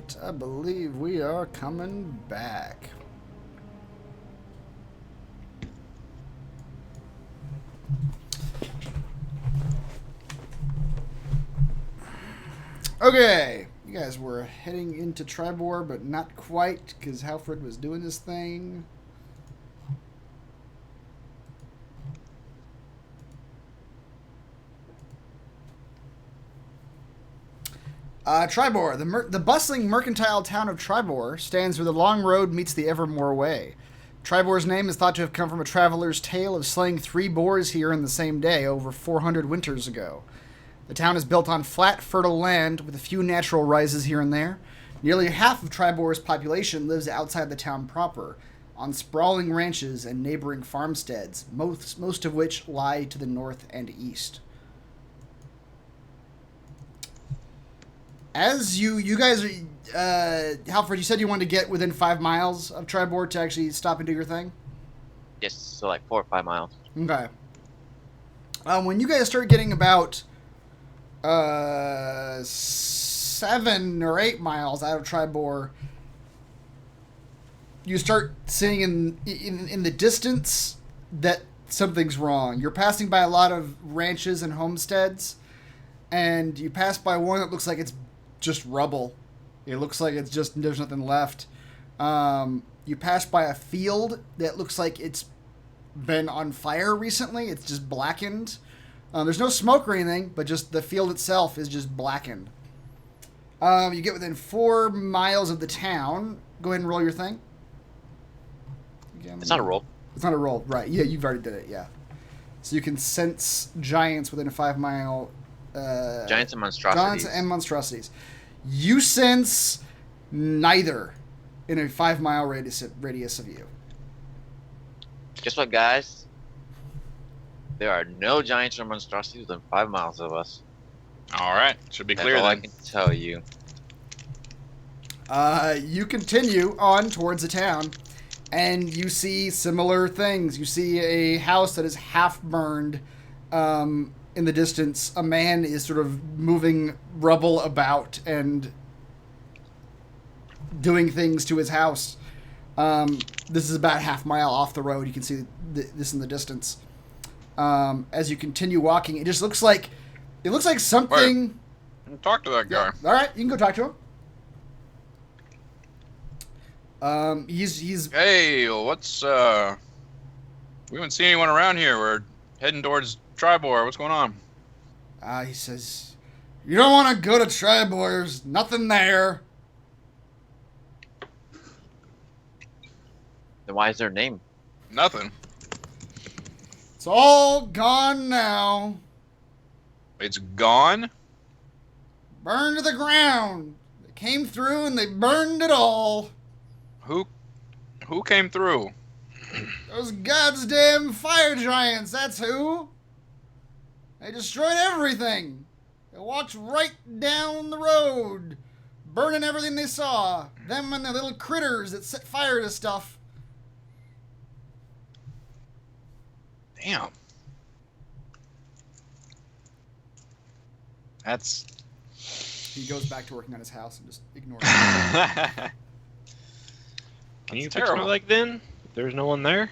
right. I believe we are coming back. Okay. You guys were heading into Triboar, but not quite, because Halfred was doing his thing. Triboar. The bustling mercantile town of Triboar stands where the long road meets the Evermore Way. Triboar's name is thought to have come from a traveler's tale of slaying 3 boars here in the same day over 400 winters ago. The town is built on flat, fertile land with a few natural rises here and there. Nearly half of Triboar's population lives outside the town proper, on sprawling ranches and neighboring farmsteads, most of which lie to the north and east. As you guys, Halfred, you said you wanted to get within 5 miles of Triboar to actually stop and do your thing? Yes, so like 4 or 5 miles. Okay. When you guys start getting about 7 or 8 miles out of Triboar, you start seeing in the distance that something's wrong. You're passing by a lot of ranches and homesteads, and you pass by one that looks like it's just rubble. It looks like it's just, there's nothing left. You pass by a field that looks like it's been on fire recently. It's just blackened. There's no smoke or anything, but just the field itself is just blackened. You get within 4 miles of the town. Go ahead and roll your thing. Again, It's not a roll. It's not a roll, right? Yeah, you've already did it. Yeah. So you can sense giants within a 5 mile. Giants and monstrosities. Giants and monstrosities. You sense neither in a 5 mile radius of you. Guess what, guys? There are no giants or monstrosities within 5 miles of us. All right, should be That's clear all then. I can tell you. You continue on towards the town, and you see similar things. You see a house that is half burned. In the distance, a man is sort of moving rubble about and doing things to his house. This is about half mile off the road. You can see this in the distance. As you continue walking, it just looks like something. Wait, talk to that guy. Yeah. All right, you can go talk to him. He's. Hey, what's We haven't seen anyone around here. We're heading towards Triboar. What's going on? He says, "You don't want to go to Triboar. There's nothing there." Then why is their name? Nothing. It's all gone now. It's gone? Burned to the ground. They came through and they burned it all. Who came through? Those goddamn fire giants, that's who. They destroyed everything. They walked right down the road, burning everything they saw. Them and the little critters that set fire to stuff. Damn. That's... He goes back to working on his house and just ignores it. Can you fix terrible. my leg then? There's no one there?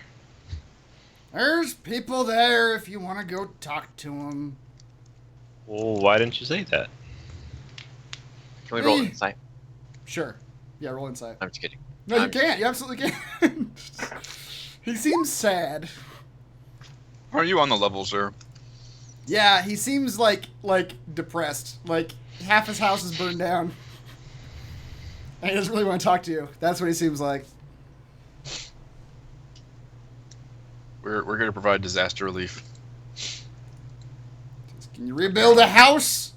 There's people there if you want to go talk to them. Well, why didn't you say that? Can we roll insight? Sure. Yeah, roll insight. I'm just kidding. No, you can't. You absolutely can't. He seems sad. Are you on the level, sir? Yeah, he seems like depressed. Like half his house is burned down. And he doesn't really want to talk to you. That's what he seems like. We're going to provide disaster relief. Can you rebuild a house?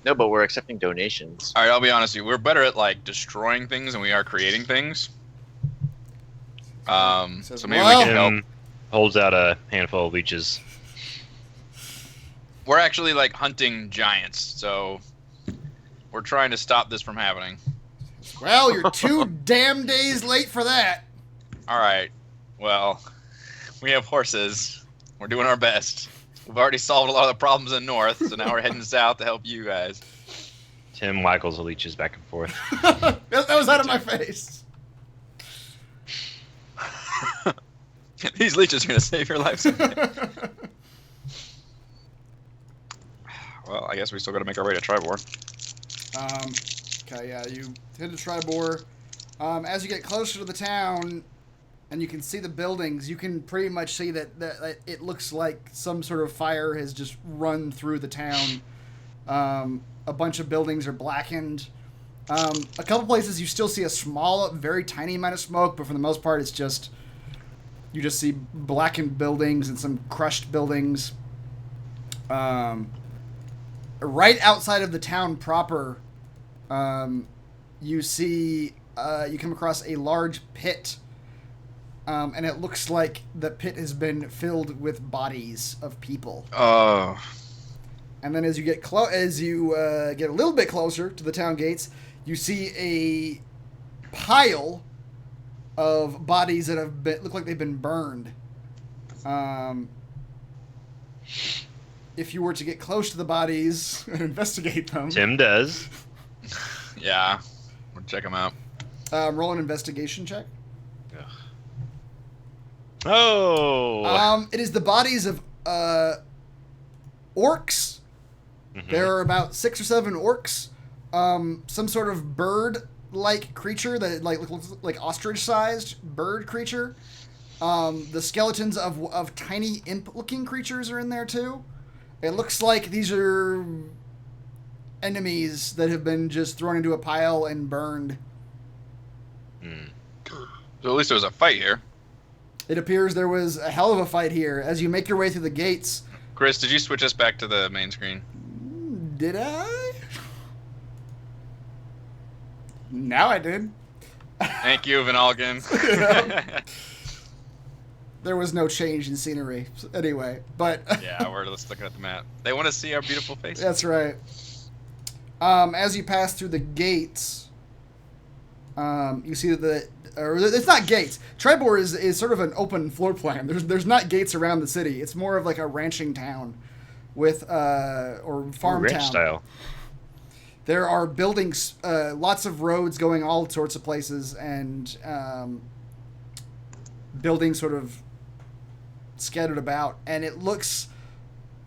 No, but we're accepting donations. All right, I'll be honest with you. We're better at like destroying things than we are creating things. So maybe we can help. Holds out a handful of leeches. We're actually like hunting giants, so we're trying to stop this from happening. Well, you're 2 damn days late for that. All right. Well, we have horses. We're doing our best. We've already solved a lot of the problems in the north, so now we're heading south to help you guys. Tim waggles the leeches back and forth. that was out of my face. These leeches are going to save your life someday. Well, I guess we still got to make our way to Triboar. Okay, yeah, you hit the Triboar. As you get closer to the town, and you can see the buildings, you can pretty much see that it looks like some sort of fire has just run through the town. A bunch of buildings are blackened. A couple places you still see a small, very tiny amount of smoke, but for the most part it's just... You just see blackened buildings and some crushed buildings. Right outside of the town proper, you see... you come across a large pit, and it looks like the pit has been filled with bodies of people. Oh. And then as you get get a little bit closer to the town gates, you see a pile of bodies that look like they've been burned. If you were to get close to the bodies and investigate them, Tim does. Yeah, we'll check them out. Roll an investigation check. Oh. It is the bodies of orcs. Mm-hmm. There are about 6 or 7 orcs. Some sort of bird-like creature that looks like ostrich-sized bird creature. The skeletons of tiny imp-looking creatures are in there too. It looks like these are enemies that have been just thrown into a pile and burned. So at least there was a fight here. It appears there was a hell of a fight here. As you make your way through the gates... Chris, did you switch us back to the main screen? Did I? Now I did. Thank you, Vinalgan. Yeah. There was no change in scenery. Anyway, but... Yeah, we're just looking at the map. They want to see our beautiful faces. That's right. As you pass through the gates, you see that it's not gates. Triboar is sort of an open floor plan. There's not gates around the city. It's more of like a ranching town with or farm ranch town style. There are buildings, lots of roads going all sorts of places, and buildings sort of scattered about. And it looks,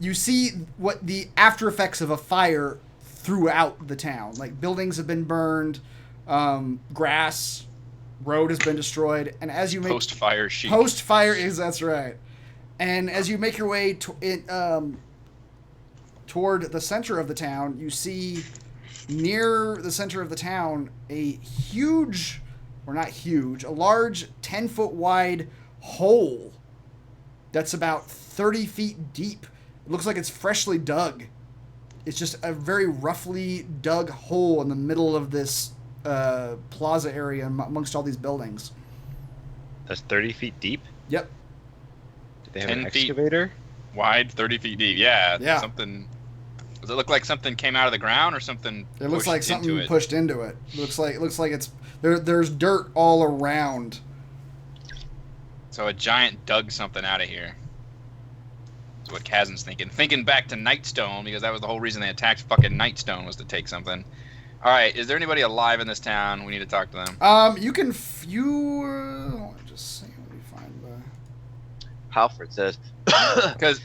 you see what the after effects of a fire throughout the town. Like buildings have been burned, grass, road has been destroyed, and as you make post-fire chic. Post-fire that's right. And as you make your way toward the center of the town, you see near the center of the town a huge, or not huge, a large 10-foot wide hole that's about 30 feet deep. It looks like it's freshly dug. It's just a very roughly dug hole in the middle of this plaza area amongst all these buildings. That's 30 feet deep? Yep. Do they have 10 an feet excavator? Wide, 30 feet deep. Yeah. Yeah. Something. Does it look like something came out of the ground or something? It looks like something into it? pushed into it. Looks like it's there's dirt all around. So a giant dug something out of here. That's what Kazan's thinking. Thinking back to Nightstone, because that was the whole reason they attacked fucking Nightstone, was to take something. Alright, is there anybody alive in this town? We need to talk to them. You can hold on, just see. Let me find the... Halford says, Because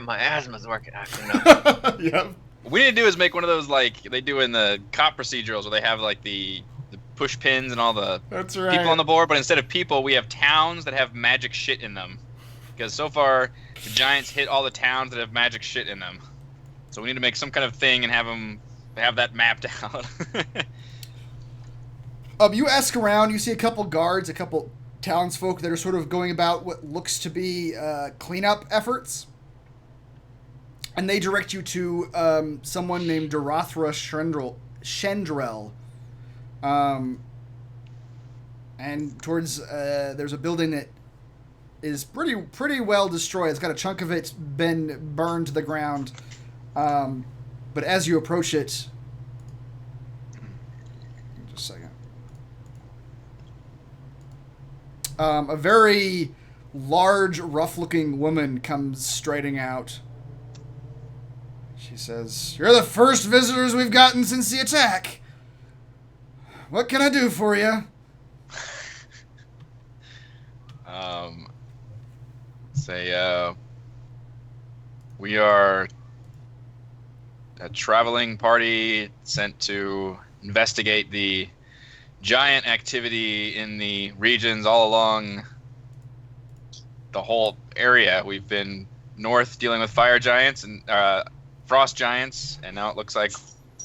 my asthma's working acting up. Yep. what we need to do is make one of those like they do in the cop procedurals where they have like the push pins and all the That's right. people on the board, but instead of people, we have towns that have magic shit in them. Because so far, the Giants hit all the towns that have magic shit in them. So we need to make some kind of thing and have that mapped out. You ask around, you see a couple guards, a couple townsfolk that are sort of going about what looks to be cleanup efforts. And they direct you to someone named Dorothra Shendrel. And towards, there's a building that is pretty well destroyed. It's got a chunk of it been burned to the ground. But as you approach it, just a second. A very large, rough-looking woman comes striding out. She says, "You're the first visitors we've gotten since the attack. What can I do for you?" We are a traveling party sent to investigate the giant activity in the regions all along the whole area. We've been north dealing with fire giants and frost giants, and now it looks like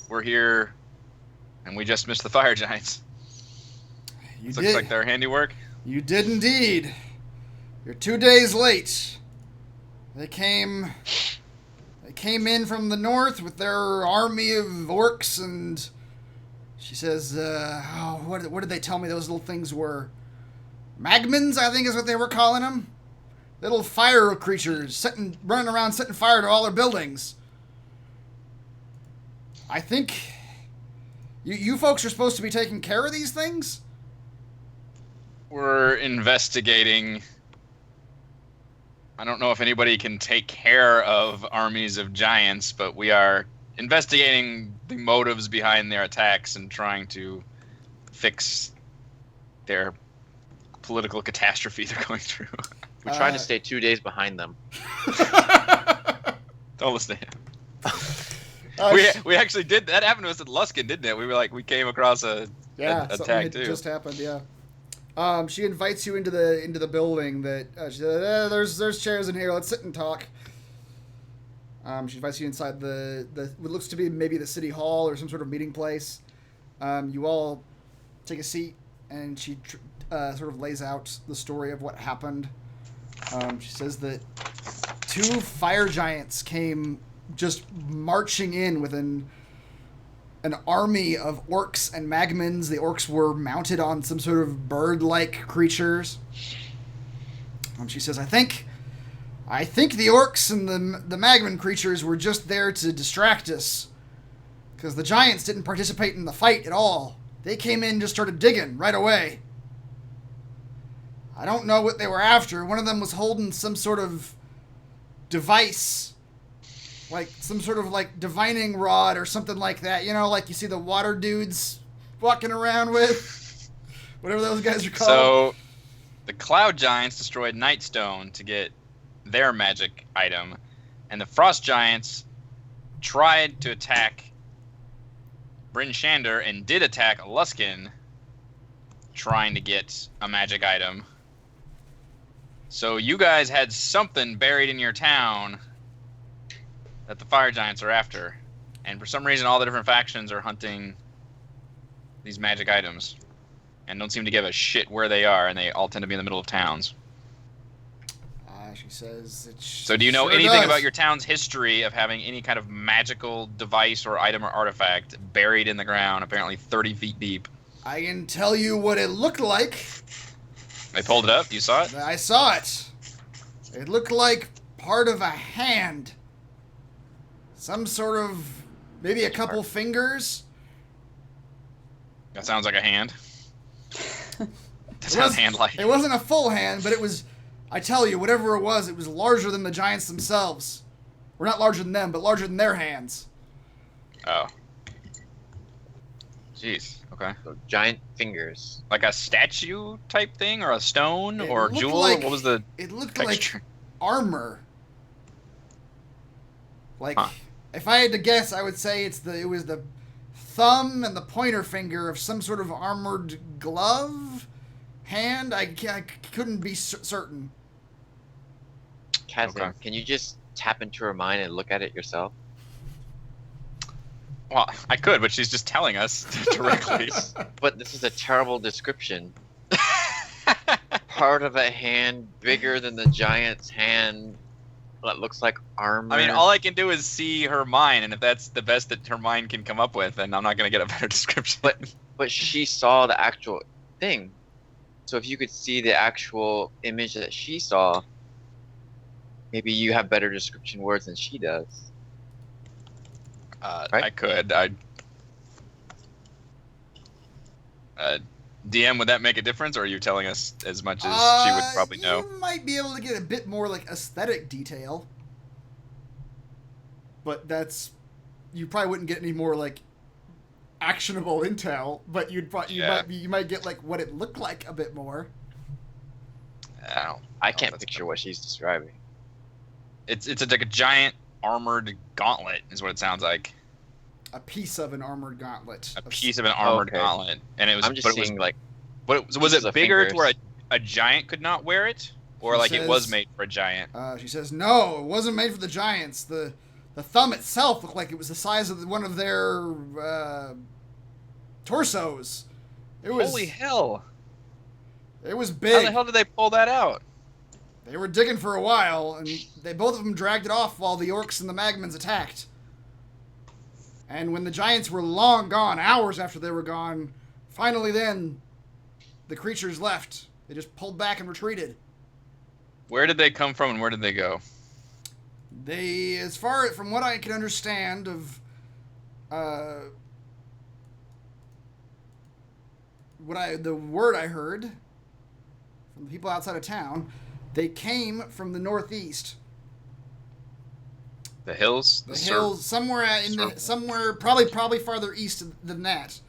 we're here and we just missed the fire giants. Looks like their handiwork. You did indeed. You're 2 days late. They came in from the north with their army of orcs, and she says, what did they tell me those little things were? Magmans, I think is what they were calling them. Little fire creatures running around setting fire to all their buildings. I think you folks are supposed to be taking care of these things? We're investigating. I don't know if anybody can take care of armies of giants, but we are investigating the motives behind their attacks and trying to fix their political catastrophe they're going through. We're trying to stay 2 days behind them. Don't listen to him. We actually did that. Happened to us at Luskin, didn't it? We came across a attack too. Just happened, yeah. She invites you into the building. That she said, "There's chairs in here. Let's sit and talk." She invites you inside the what looks to be maybe the city hall or some sort of meeting place. You all take a seat, and she sort of lays out the story of what happened. She says that 2 fire giants came just marching in with an army of orcs and magmans. The orcs were mounted on some sort of bird-like creatures. She says, I think the orcs and the magman creatures were just there to distract us, because the giants didn't participate in the fight at all. They came in and just started digging right away. I don't know what they were after. One of them was holding some sort of device, like some sort of like divining rod or something like that. You know, like you see the water dudes walking around with, whatever those guys are called. So the cloud giants destroyed Nightstone to get their magic item, and the frost giants tried to attack Bryn Shander and did attack Luskin, trying to get a magic item. So you guys had something buried in your town that the fire giants are after, and for some reason all the different factions are hunting these magic items and don't seem to give a shit where they are, and they all tend to be in the middle of towns. She says so do you know anything about your town's history of having any kind of magical device or item or artifact buried in the ground, apparently 30 feet deep? I can tell you what it looked like. They pulled it up? You saw it? I saw it. It looked like part of a hand. Some sort of, maybe a couple fingers. That sounds like a hand. That sounds hand-like. It wasn't a full hand, but it was, I tell you, whatever it was larger than the giants themselves. Or not larger than them, but larger than their hands. Oh. Jeez. Okay. So giant fingers. Like a statue type thing, or a stone, or jewel? Like, what was the It looked texture? like armor. Like, if I had to guess, I would say it was the thumb and the pointer finger of some sort of armored glove hand. I couldn't be certain. Kazan, can you just tap into her mind and look at it yourself? Well, I could, but she's just telling us directly. But this is a terrible description. Part of a hand bigger than the giant's hand that looks like armor. I mean, all I can do is see her mind, and if that's the best that her mind can come up with, then I'm not going to get a better description. But she saw the actual thing. So if you could see the actual image that she saw, maybe you have better description words than she does. Right? I could. DM, would that make a difference, or are you telling us as much as she would probably know? You might be able to get a bit more like aesthetic detail. but you probably wouldn't get any more like actionable intel. But you might get like what it looked like a bit more. I can't picture what she's describing. It's like a giant armored gauntlet, is what it sounds like. A piece of an armored gauntlet. A piece of an armored gauntlet, and it was. I'm just seeing like. Was it bigger to where a giant could not wear it, or like it was made for a giant? She says no, it wasn't made for the giants. The thumb itself looked like it was the size of one of their torsos. It was. Holy hell! It was big. How the hell did they pull that out? They were digging for a while, and both of them dragged it off while the orcs and the magmans attacked. And when the giants were long gone, hours after they were gone, finally then, the creatures left. They just pulled back and retreated. Where did they come from and where did they go? They, as far from what I can understand of, the word I heard from the people outside of town, they came from the northeast. The hills? The hills, somewhere probably farther east than that.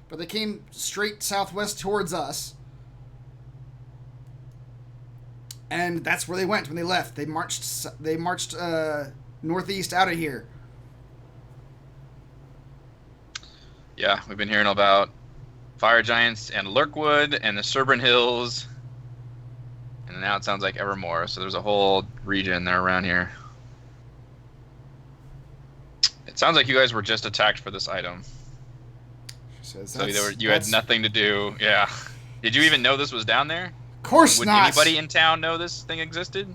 But they came straight southwest towards us. And that's where they went when they left. They marched northeast out of here. Yeah, we've been hearing about fire giants and Lurkwood and the Serbrand Hills. And now it sounds like Evermore. So there's a whole region there around here. It sounds like you guys were just attacked for this item. She says so you had nothing to do. Yeah. Did you even know this was down there? Of course not. Would anybody in town know this thing existed?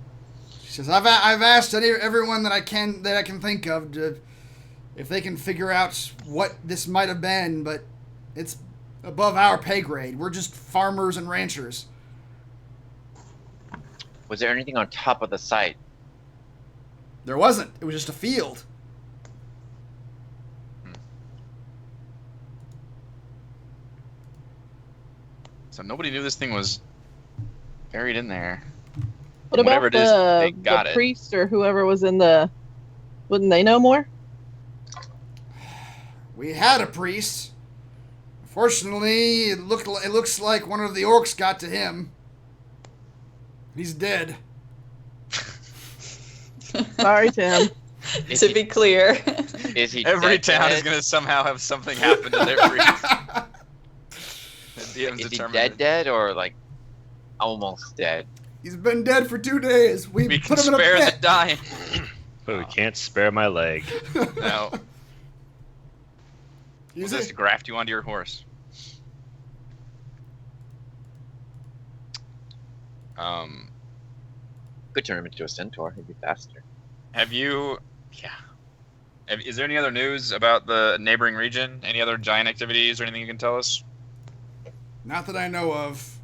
She says, I've asked everyone that I can think of if they can figure out what this might have been, but it's above our pay grade. We're just farmers and ranchers. Was there anything on top of the site? There wasn't. It was just a field. So nobody knew this thing was buried in there. What about the priest or whoever was in the... Wouldn't they know more? We had a priest. Unfortunately, it looks like one of the orcs got to him. He's dead. Sorry, Tim. To be clear. Is he Every dead town dead? is going to somehow have something happen to their priest. Is he dead or like almost dead? He's been dead for 2 days. We can put him in a spare pit. the dying. But we can't spare my leg. No. Use We'll just graft you onto your horse. Could turn him into a centaur. He'd be faster. Is there any other news about the neighboring region? Any other giant activities or anything you can tell us? Not that I know of.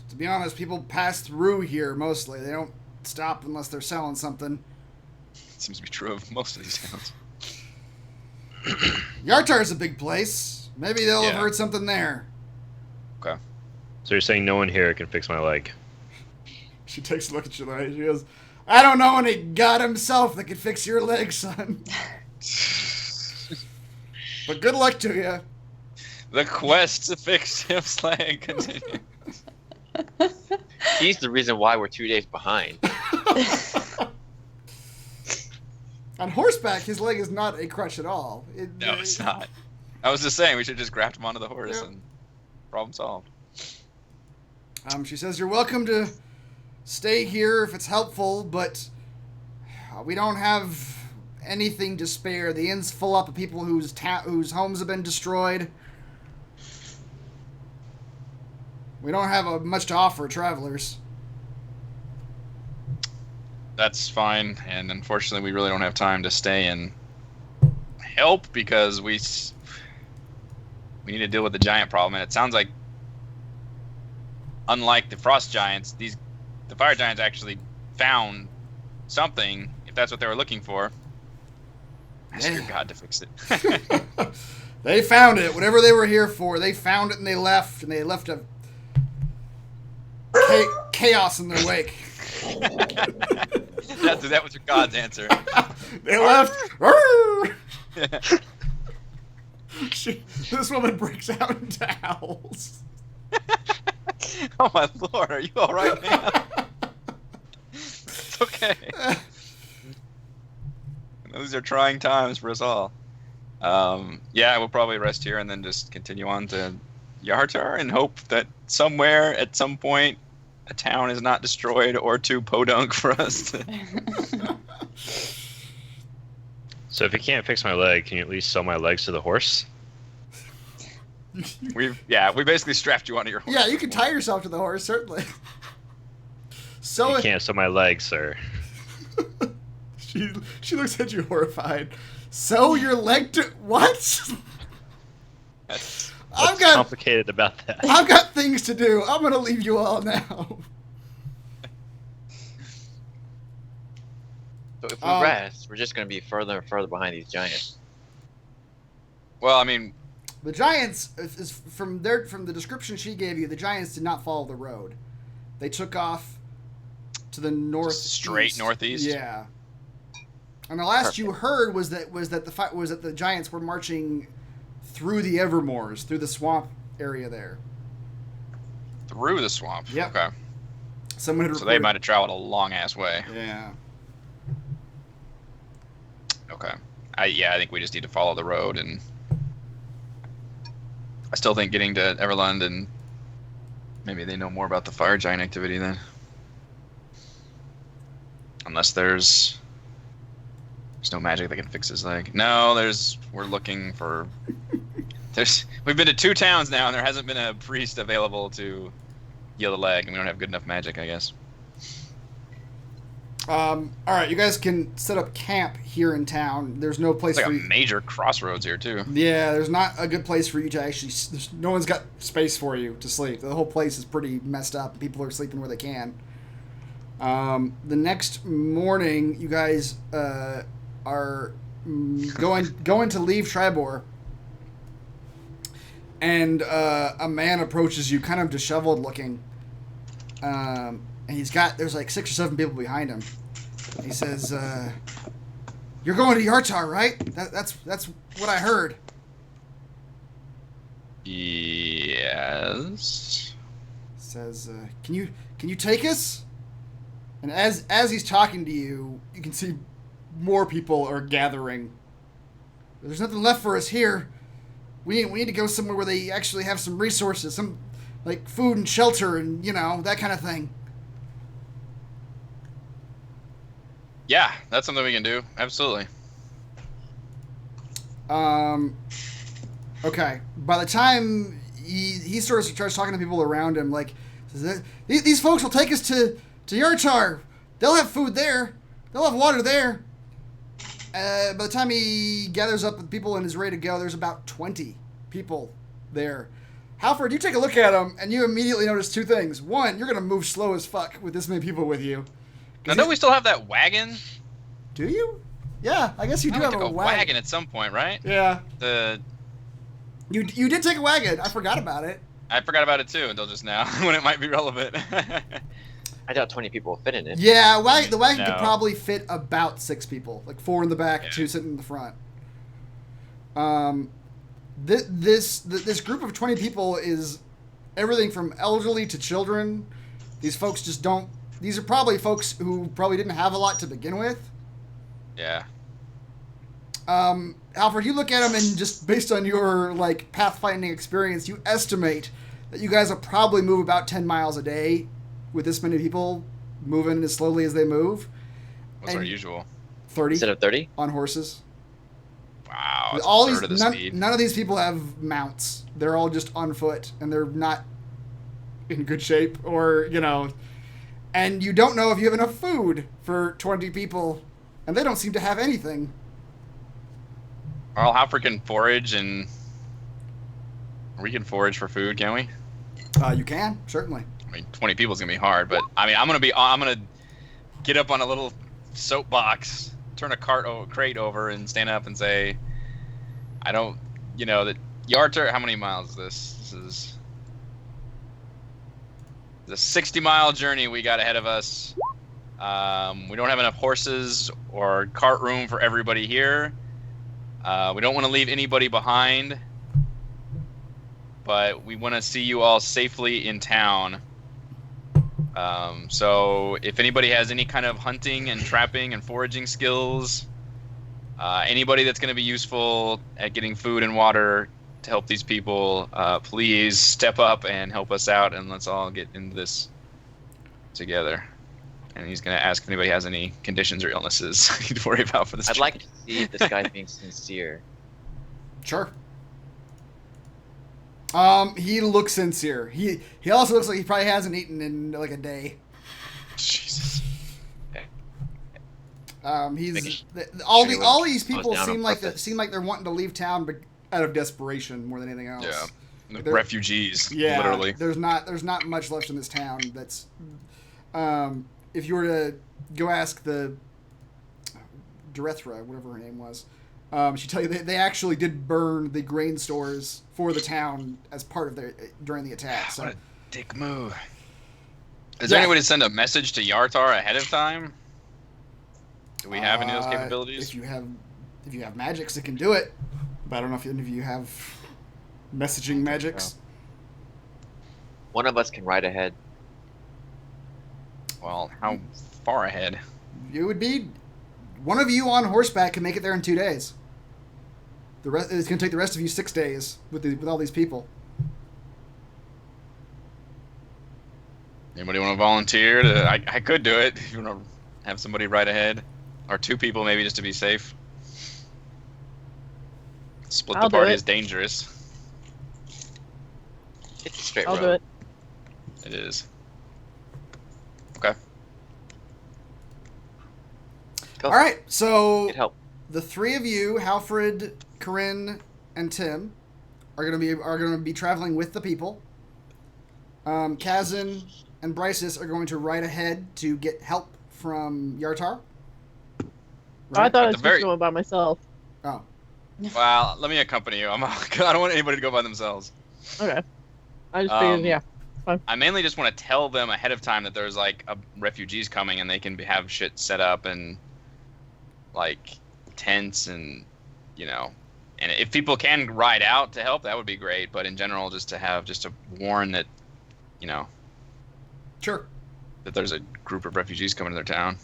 To be honest, people pass through here mostly. They don't stop unless they're selling something. Seems to be true of most of these towns. Yartar's a big place. Maybe they'll have heard something there. Okay. So you're saying no one here can fix my leg? She takes a look at you and she goes, I don't know any god himself that could fix your leg, son. But good luck to you. The quest to fix Tim's leg continues. He's the reason why we're 2 days behind. On horseback, his leg is not a crutch at all. No, it's not. I was just saying we should just graft him onto the horse and problem solved. She says, you're welcome to stay here if it's helpful, but we don't have anything to spare. The inn's full up of people whose homes have been destroyed. We don't have much to offer travelers. That's fine, and unfortunately we really don't have time to stay and help because we need to deal with the giant problem, and it sounds like unlike the frost giants, the fire giants actually found something, if that's what they were looking for. Ask your god to fix it. They found it. Whatever they were here for, they found it and they left a chaos in their wake. That was your god's answer. They left. This woman breaks out into howls. Oh my lord, are you all right, man? It's okay. Those are trying times for us all. Yeah, we'll probably rest here and then just continue on to Yartar and hope that somewhere at some point a town is not destroyed or too podunk for us to... So if you can't fix my leg, can you at least sew my legs to the horse? We basically strapped you onto your horse. Yeah, you can tie yourself to the horse, certainly. So You can't sew my legs, sir. She looks at you horrified. Sew your leg to what? What's complicated about that? I've got things to do. I'm gonna leave you all now. So if we rest, we're just going to be further and further behind these giants. Well, I mean, the giants, is from the description she gave you, the giants did not follow the road. They took off to the north, straight northeast. Yeah. And the last you heard was that the giants were marching through the Evermoors, through the swamp area there. Through the swamp. Yep. Okay. So they might have traveled a long ass way. Yeah. Okay. I think we just need to follow the road, and I still think getting to Everlund, and maybe they know more about the fire giant activity then. Unless there's no magic that can fix his leg. No, we're looking for... We've been to 2 towns now, and there hasn't been a priest available to heal the leg, and we don't have good enough magic, I guess. All right, you guys can set up camp here in town. There's no place it's like for a major crossroads here, too. Yeah, there's not a good place for you to actually... No one's got space for you to sleep. The whole place is pretty messed up, and people are sleeping where they can. The next morning, you guys are going to leave Triboar, and a man approaches you, kind of disheveled looking, and there's like 6 or 7 people behind him. He says, "You're going to Yartar, right? That's what I heard." Yes. Says, "Can you take us?" And as he's talking to you, you can see more people are gathering. There's nothing left for us here. We need to go somewhere where they actually have some resources, some like food and shelter and that kind of thing. Yeah, that's something we can do. Absolutely. Okay. By the time he sort of starts talking to people around him, like, these folks will take us to Yartar. They'll have food there. They'll have water there. By the time he gathers up the people and is ready to go, there's about 20 people there. Halford, you take a look at them, and you immediately notice 2 things. One, you're going to move slow as fuck with this many people with you. Now, don't we still have that wagon? Do you? Yeah, I guess you do have a wagon at some point, right? Yeah. You did take a wagon. I forgot about it. I forgot about it too until just now, when it might be relevant. I doubt 20 people will fit in it. Yeah, the wagon could probably fit about 6 people, like 4 in the back, 2 sitting in the front. This group of 20 people is everything from elderly to children. These folks just don't. These are probably folks who probably didn't have a lot to begin with. Yeah. Alfred, you look at them, and just based on your pathfinding experience, you estimate that you guys will probably move about 10 miles a day with this many people moving as slowly as they move. What's our usual? 30. Instead of 30? On horses. Wow, that's a third of the speed. None of these people have mounts. They're all just on foot, and they're not in good shape, or, and you don't know if you have enough food for 20 people, and they don't seem to have anything. Well, Halford can forage, and we can forage for food, can we? You can, certainly. I mean, 20 people is gonna be hard, but I mean, I'm gonna get up on a little soapbox, turn a crate over, and stand up and say, I don't, that Yartar. How many miles is this? This is the 60-mile journey we got ahead of us. We don't have enough horses or cart room for everybody here. We don't want to leave anybody behind. But we want to see you all safely in town. So if anybody has any kind of hunting and trapping and foraging skills, anybody that's going to be useful at getting food and water to help these people, please step up and help us out, and let's all get into this together. And he's going to ask if anybody has any conditions or illnesses to worry about for this. I'd like to see if this guy's being sincere. Sure. He looks sincere. He also looks like he probably hasn't eaten in like a day. Jesus. All these people seem like they're wanting to leave town, but out of desperation more than anything else. Yeah, refugees. Yeah, literally. There's not much left in this town. That's if you were to go ask the Durethra, whatever her name was, she'd tell you they actually did burn the grain stores for the town as part of during the attack. So what a dick move. Is there any way to send a message to Yartar ahead of time? Do we have any of those capabilities? If you have magics that can do it, but I don't know if any of you have messaging magics. One of us can ride ahead. Well, how far ahead? It would be one of you on horseback can make it there in 2 days. The rest it's going to take the rest of you 6 days with all these people. Anybody want to volunteer? I could do it if you want to have somebody ride ahead, or 2 people maybe just to be safe. Split the party is dangerous. It's a straight I'll road. do it. It is. Okay. Go. All right, so Get help. the 3 of you, Halfred, Corinne, and Tim, are gonna be traveling with the people. Kazan and Bryces are going to ride ahead to get help from Yartar. I thought I was the very- just going by myself. Oh, Well, let me accompany you. I don't want anybody to go by themselves. Okay. I just figured, yeah. I mainly just want to tell them ahead of time that there's like refugees coming, and they can have shit set up and like tents and and if people can ride out to help, that would be great. But in general, just to warn that sure. that there's a group of refugees coming to their town.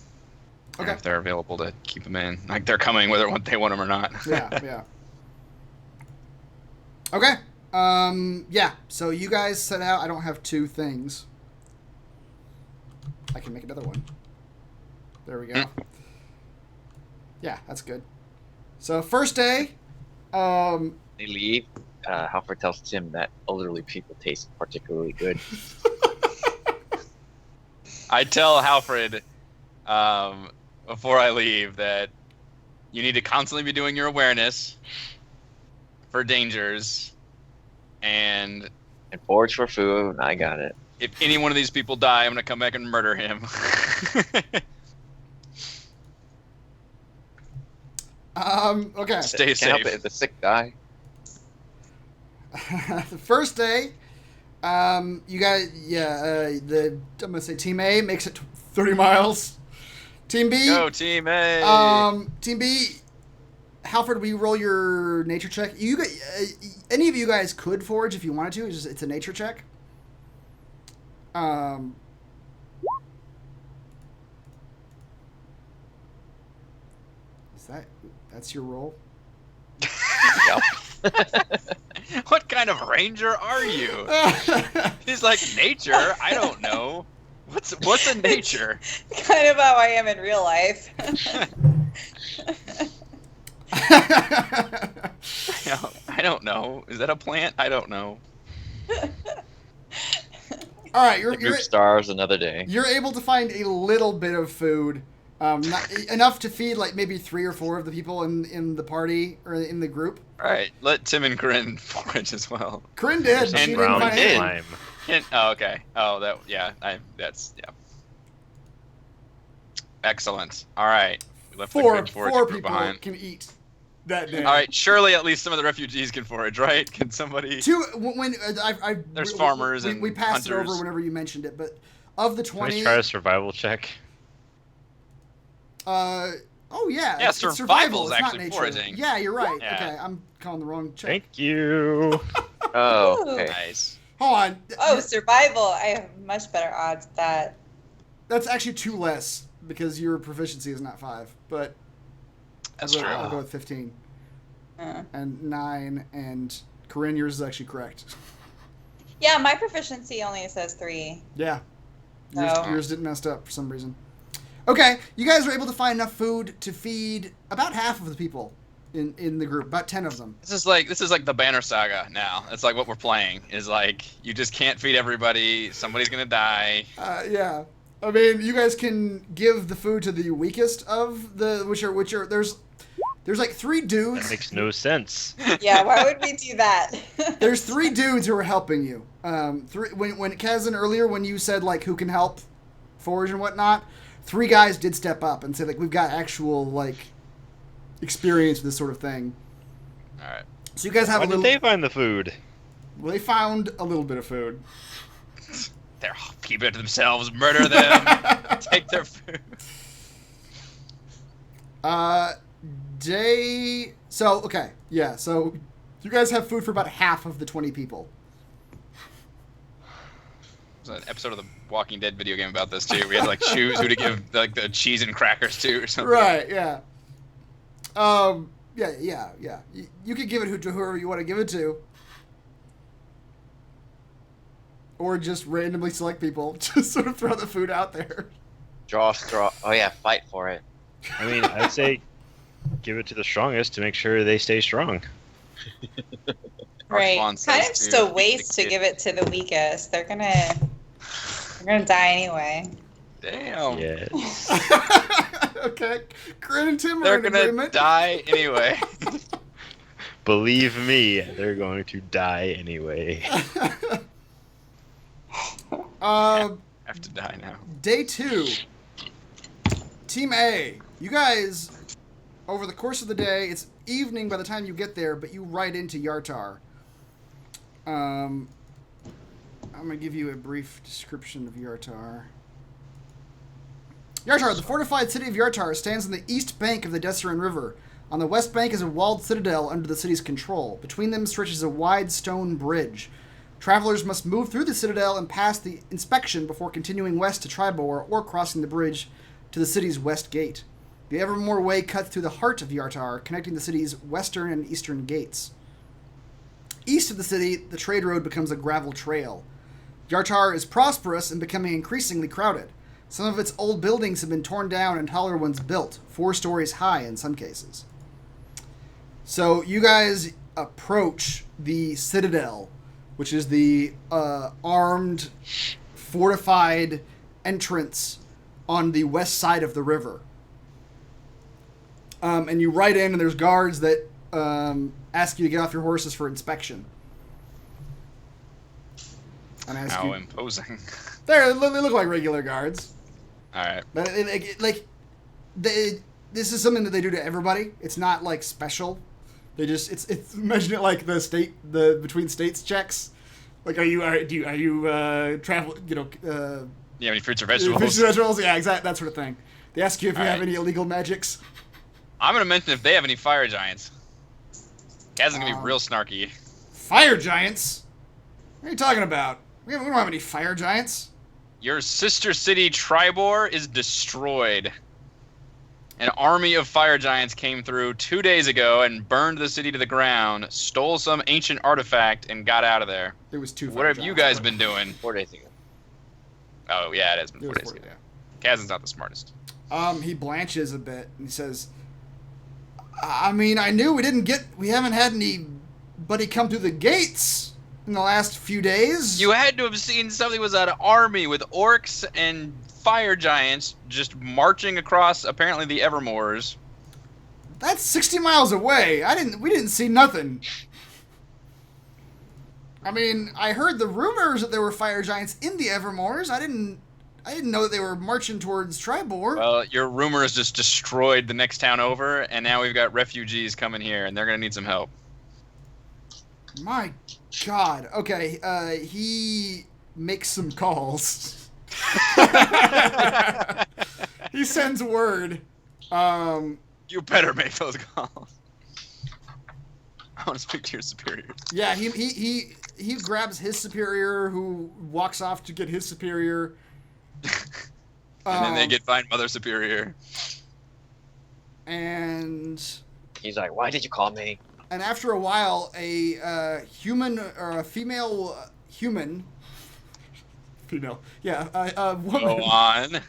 And Okay. if they're available to keep them in, like they're coming whether they want them or not. Yeah. Okay. Yeah. So you guys set out. I don't have 2 things. I can make another one. There we go. Yeah, that's good. So first day. They leave. Halford tells Tim that elderly people taste particularly good. I tell Halfred before I leave that you need to constantly be doing your awareness for dangers, and forage for food. I got it. if any one of these people die, I'm gonna come back and murder him. Okay. Stay Can't help safe. it if the sick die. The first day, you guys, I'm gonna say Team A makes it 30 miles. Team B, Go Team A. Team B, Halford, will you roll your nature check? Any of you guys could forage if you wanted to. It's a nature check. That's your roll? What kind of ranger are you? He's like, nature? I don't know. What's a nature? Kind of how I am in real life. I don't know. Is that a plant? I don't know. All right, The group stars another day. You're able to find a little bit of food, not enough to feed like maybe 3 or 4 of the people in the party or in the group. All right, let Tim and Corinne forage as well. Corinne did. There's She some didn't brown find anything. slime. Oh, okay. Oh, that's excellent. All right, we left the good forage Four group people behind. can eat that day. All right, surely at least some of the refugees can forage, right? Can somebody? There's farmers and we passed it hunters. over whenever you mentioned it, but of the Can we 20, try a survival check? Oh yeah. Yeah, it's survival is it's not actually nature. foraging. Yeah, you're right. Yeah. Okay, I'm calling the wrong check. Thank you. Oh, Ooh. okay. Nice. Hold on. Oh, survival. I have much better odds at that. That's actually 2 less because your proficiency is not 5, but That's true. I'll go with 15 and 9, and Corinne, yours is actually correct. Yeah, my proficiency only says 3. Yeah, Oh. yours didn't mess up for some reason. Okay, you guys were able to find enough food to feed about half of the people in the group, about 10 of them. This is like the Banner Saga now. It's like what we're playing is like you just can't feed everybody. Somebody's gonna die. Yeah. I mean, you guys can give the food to the weakest of the which are there's like 3 dudes. That makes no sense. Yeah, why would we do that? There's 3 dudes who are helping you. When Kazan earlier when you said like who can help forage and whatnot, 3 guys did step up and say like we've got actual like experience with this sort of thing. All right. So you guys have Why a little. did they find the food? Well, they found a little bit of food. They're keep it to themselves. Murder them. Take their food. So okay, yeah. So you guys have food for about half of the 20 people. There's an episode of the Walking Dead video game about this too. We had to like choose who to give like the cheese and crackers to or something. Right. Yeah. Yeah. You can give it to whoever you want to give it to, or just randomly select people. Just sort of throw the food out there. Draw straw. Oh yeah, fight for it. I mean, I'd say give it to the strongest to make sure they stay strong. Right. Archon Kind says of just to a waste to give it to the weakest. They're gonna die anyway. Damn. Yes. Okay. Corinne and Tim are They're in gonna agreement. die anyway. Believe me, they're going to die anyway. Have to die now. Day 2. Team A. You guys, over the course of the day, it's evening by the time you get there, but you ride into Yartar. I'm going to give you a brief description of Yartar. Yartar, the fortified city of Yartar, stands on the east bank of the Desserin River. On the west bank is a walled citadel under the city's control. Between them stretches a wide stone bridge. Travelers must move through the citadel and pass the inspection before continuing west to Triboar or crossing the bridge to the city's west gate. The Evermore Way cuts through the heart of Yartar, connecting the city's western and eastern gates. East of the city, the trade road becomes a gravel trail. Yartar is prosperous and becoming increasingly crowded. Some of its old buildings have been torn down and taller ones built, 4 stories high in some cases. So you guys approach the citadel, which is the armed, fortified entrance on the west side of the river. And you ride in, and there's guards that ask you to get off your horses for inspection. And ask How you, imposing. they look like regular guards. All right. But this is something that they do to everybody. It's not like special. They just it's imagine it like the between states checks. Like are you travel You have any fruits or vegetables? Fruits and vegetables, yeah, exactly that sort of thing. They ask you if you All have right. any illegal magics. I'm gonna mention if they have any fire giants. Kaz's gonna be real snarky. Fire giants? What are you talking about? We don't have any fire giants. Your sister city Triboar is destroyed. An army of fire giants came through 2 days ago and burned the city to the ground, stole some ancient artifact, and got out of there. There was 2 fire What have you guys giants. been doing? 4 days ago. Oh, yeah, it has been There 4 was days 4, ago. yeah. Kaz's not the smartest. He blanches a bit and he says, I mean, I knew we haven't had anybody come through the gates in the last few days. You had to have seen something was an army with orcs and fire giants just marching across apparently the Evermores. That's 60 miles away. We didn't see nothing. I mean, I heard the rumors that there were fire giants in the Evermores. I didn't know that they were marching towards Triboar. Well, your rumors just destroyed the next town over, and now we've got refugees coming here, and they're going to need some help. My God. Okay, he makes some calls. He sends word You better make those calls. I want to speak to your superiors. Yeah, he grabs his superior, who walks off to get his superior. And then they find Mother Superior. And he's like, "Why did you call me?" And after a while, a human or a female human, female, yeah, a woman. Go on.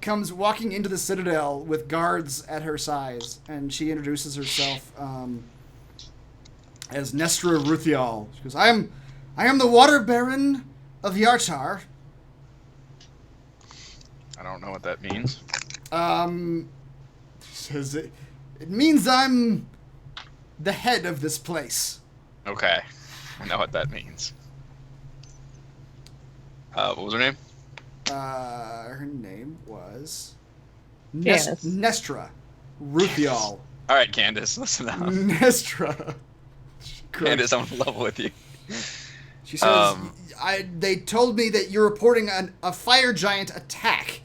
Comes walking into the citadel with guards at her sides, and she introduces herself as Nestra Ruthial. She goes, I am the Water Baron of Yartar. I don't know what that means. Says it means I'm the head of this place. Okay. I know what that means. What was her name? Her name was Candace. Nestra Ruthial. All right, Candace, listen up. Nestra. Candace, I'm in love with you. She says, they told me that you're reporting a fire giant attack.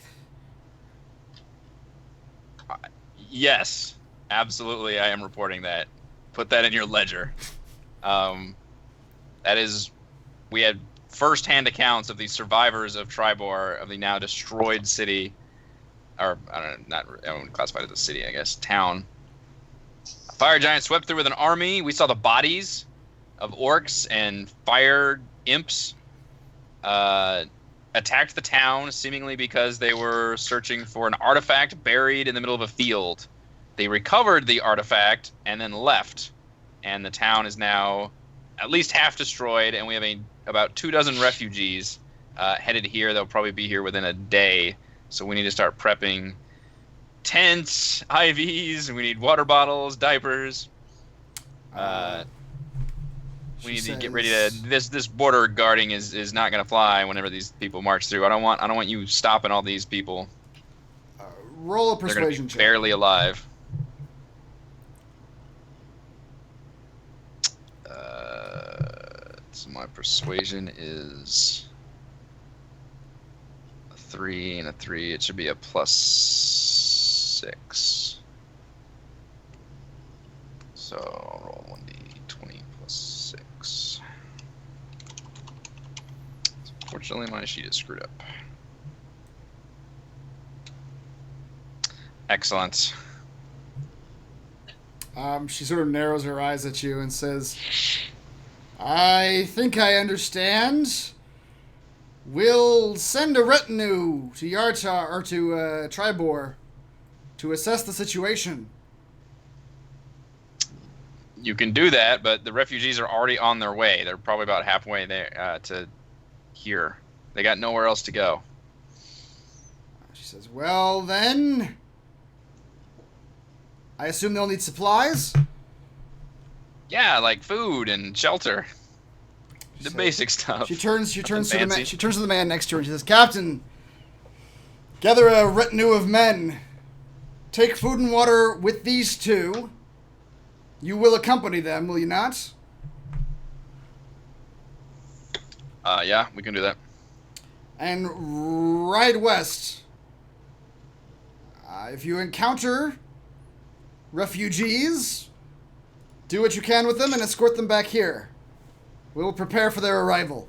Yes, absolutely, I am reporting that. Put that in your ledger. That is, we had first-hand accounts of the survivors of Triboar, of the now destroyed city, or I wouldn't classify it as a city, I guess, town. A fire giant swept through with an army. We saw the bodies of orcs and fire imps attacked the town, seemingly because they were searching for an artifact buried in the middle of a field. They recovered the artifact and then left, and the town is now at least half destroyed, and we have about 24 refugees headed here. They'll probably be here within a day, so we need to start prepping tents, IVs, we need water bottles, diapers. We need to get ready to. This border guarding is not going to fly whenever these people march through. I don't want you stopping all these people. Roll a persuasion check. Barely alive. So my persuasion is a 3 and a 3. It should be a +6. So I'll roll 1d20 +6. Unfortunately, my sheet is screwed up. Excellent. She sort of narrows her eyes at you and says, I think I understand. We'll send a retinue to Yartar, or to Triboar, to assess the situation. You can do that, but the refugees are already on their way. They're probably about halfway there to here. They got nowhere else to go. She says, well then, I assume they'll need supplies? Yeah, like food and shelter. The basic stuff. She turns to the man next to her and she says, Captain, gather a retinue of men. Take food and water with these two. You will accompany them, will you not? Yeah, we can do that. And ride west. If you encounter refugees, do what you can with them and escort them back here. We will prepare for their arrival.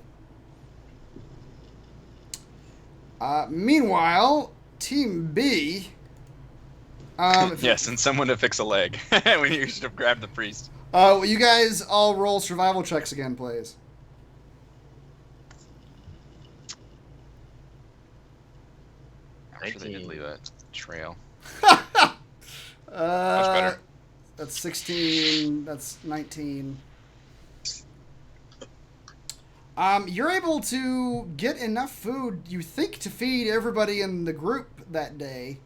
Meanwhile, Team B... yes, and someone to fix a leg. When you should have grabbed the priest. Will you guys all roll survival checks again, please? I'm sure they did leave a trail. Much better. That's 16. That's 19. You're able to get enough food, you think, to feed everybody in the group that day,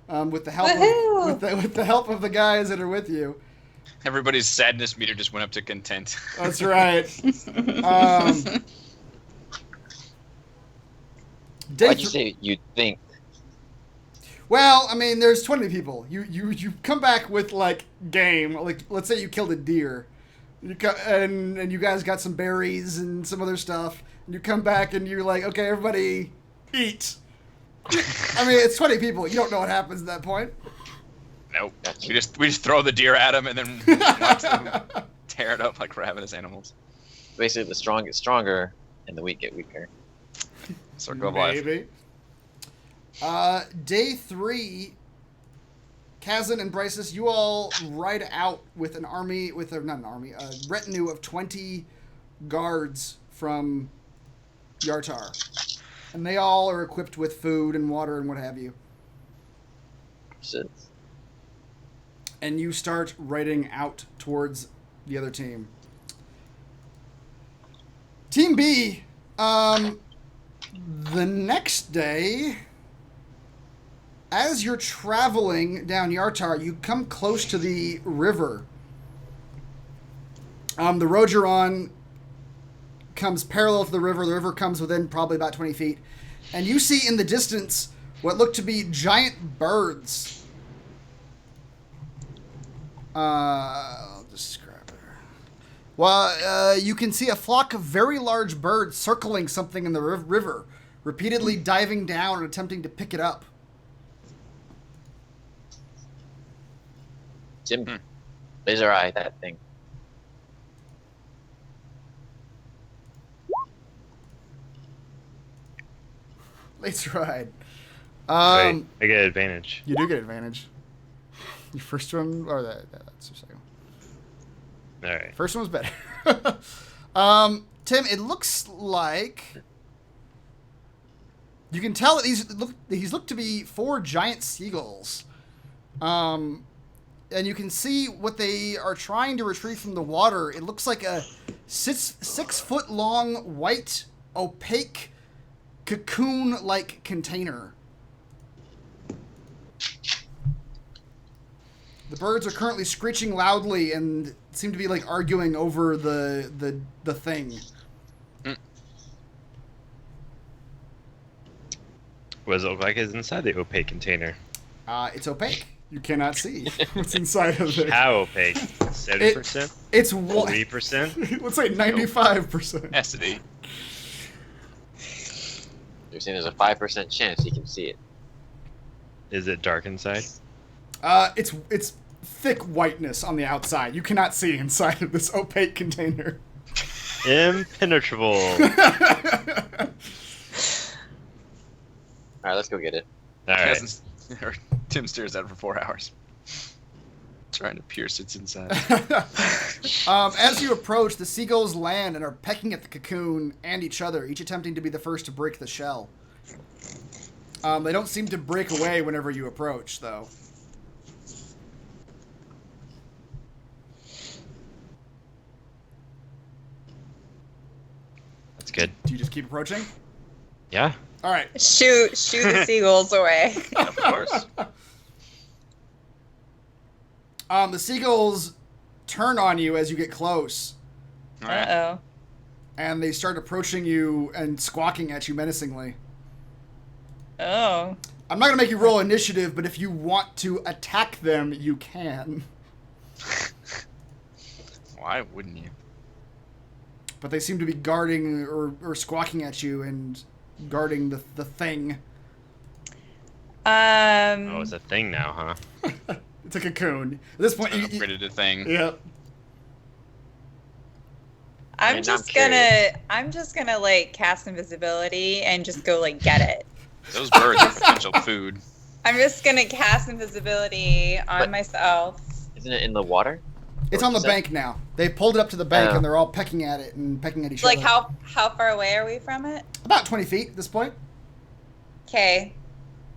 with the help with the help of the guys that are with you. Everybody's sadness meter just went up to content. That's right. Why'd you say you think? Well, I mean, there's 20 people. You come back with like game. Like, let's say you killed a deer, and you guys got some berries and some other stuff. And you come back and you're like, okay, everybody, eat. I mean, it's 20 people. You don't know what happens at that point. Nope. We just throw the deer at them and then watch them tear it up like ravenous animals. Basically, the strong get stronger and the weak get weaker. Circle of life. Maybe. Day 3, Kazan and Bryces, you all ride out with a retinue of 20 guards from Yartar. And they all are equipped with food and water and what have you. Shit. And you start riding out towards the other team. Team B, the next day, as you're traveling down Yartar, you come close to the river. The road you're on comes parallel to the river. The river comes within probably about 20 feet. And you see in the distance what look to be giant birds. I'll describe it. Well, you can see a flock of very large birds circling something in the river, repeatedly diving down and attempting to pick it up. Jim, laser eye that thing. Let's ride. Wait, I get advantage. You do get advantage. Your first one, or that's your second one. All right. First one was better. Tim, it looks like you can tell that these look to be 4 giant seagulls. And you can see what they are trying to retrieve from the water. It looks like a 6 foot long white opaque cocoon-like container. The birds are currently screeching loudly and seem to be like arguing over the thing. What does it look like is inside the opaque container? It's opaque. You cannot see what's inside of it. How opaque? 70%? It's 40%? Let's say 95%. Cassidy. You're saying there's a 5% chance you can see it. Is it dark inside? It's thick whiteness on the outside. You cannot see inside of this opaque container. Impenetrable. Alright, let's go get it. Alright. Tim stares at it for 4 hours. Trying to pierce its inside. As you approach, the seagulls land and are pecking at the cocoon and each other, each attempting to be the first to break the shell. They don't seem to break away whenever you approach, though. That's good. Do you just keep approaching? Yeah. All right. Shoot the seagulls away. Of course. The seagulls turn on you as you get close. All right. Uh-oh. And they start approaching you and squawking at you menacingly. Oh. I'm not going to make you roll initiative, but if you want to attack them, you can. Why wouldn't you? But they seem to be guarding or squawking at you and guarding the thing. Oh, it's a thing now, huh? It's a cocoon. At this point, Upgraded a thing. Yep. I'm just gonna like cast invisibility and just go like get it. Those birds are potential food. I'm just gonna cast invisibility on myself. Isn't it in the water? It's on the bank now. They pulled it up to the bank and they're all pecking at it and pecking at each other. Like how far away are we from it? About 20 feet at this point. Okay.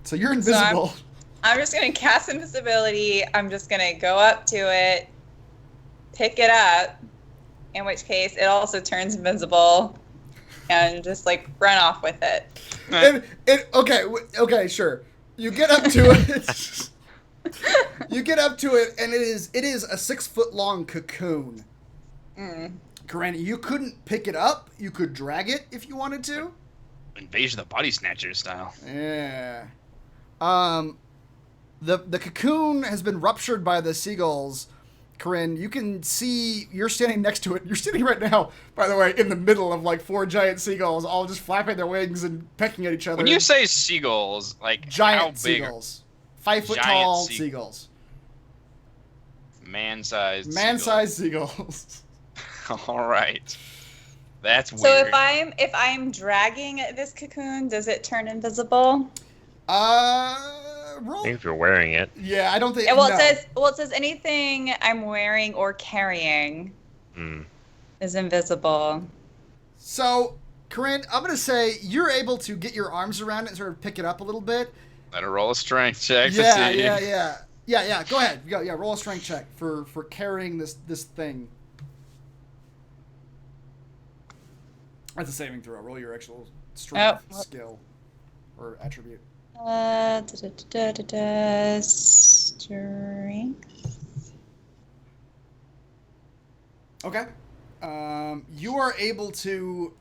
So you're invisible. So I'm just gonna cast invisibility. I'm just gonna go up to it, pick it up, in which case it also turns invisible, and just like run off with it. Okay, sure. You get up to it. You get up to it, and it is a 6 foot long cocoon. Granted, you couldn't pick it up. You could drag it if you wanted to. Invasion of the Body Snatchers style. Yeah. The cocoon has been ruptured by the seagulls, Corinne, you can see you're standing next to it. You're standing right now, by the way, in the middle of like 4 giant seagulls, all just flapping their wings and pecking at each other. When you say seagulls, like giant how big? Seagulls, 5 foot Giant tall seagulls. Man-sized. Man-sized seagulls. All right. That's weird. So if I'm dragging this cocoon, does it turn invisible? Roll. I think if you're wearing it. Yeah, I don't think. Well, no. it says anything I'm wearing or carrying is invisible. So, Corinne, I'm gonna say you're able to get your arms around it and sort of pick it up a little bit. Let her roll a strength check. Yeah, to see. yeah. Go ahead. Yeah. Roll a strength check for carrying this thing. That's a saving throw. Roll your actual strength skill or attribute. Strength. Okay. You are able to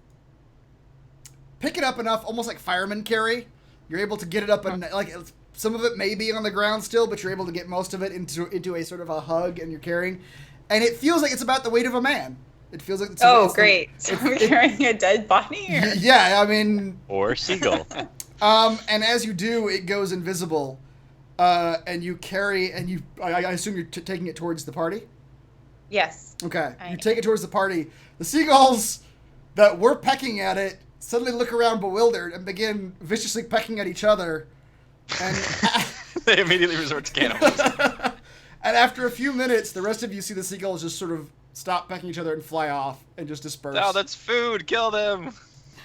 pick it up enough, almost like firemen carry. You're able to get it up and like some of it may be on the ground still, but you're able to get most of it into a sort of a hug, and you're carrying, and it feels like it's about the weight of a man. It feels like it's great! So we're carrying a dead body. Or? Yeah, I mean, or seagull. And as you do, it goes invisible, and you carry, and you. I assume you're taking it towards the party. Yes. Okay, you take it towards the party. The seagulls that were pecking at it suddenly look around bewildered and begin viciously pecking at each other. And They immediately resort to cannibalism. and after a few minutes, the rest of you see the seagulls just sort of stop pecking each other and fly off and just disperse. Oh, that's food. Kill them.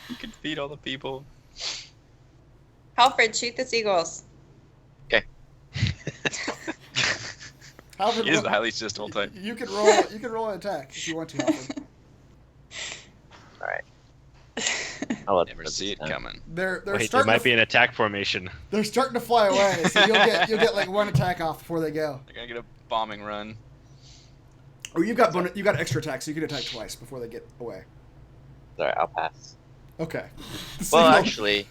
You can feed all the people. Alfred, shoot the seagulls. Okay. Alfred, He is the highly system type. You can roll an attack if you want to. Alfred. All right. I'll let Never see it coming. They're Wait, starting. there might be an attack formation. They're starting to fly away, so you'll get like 1 attack off before they go. They're gonna get a bombing run. Or you got extra attacks, so you can attack twice before they get away. Sorry, I'll pass. Okay. Well, actually,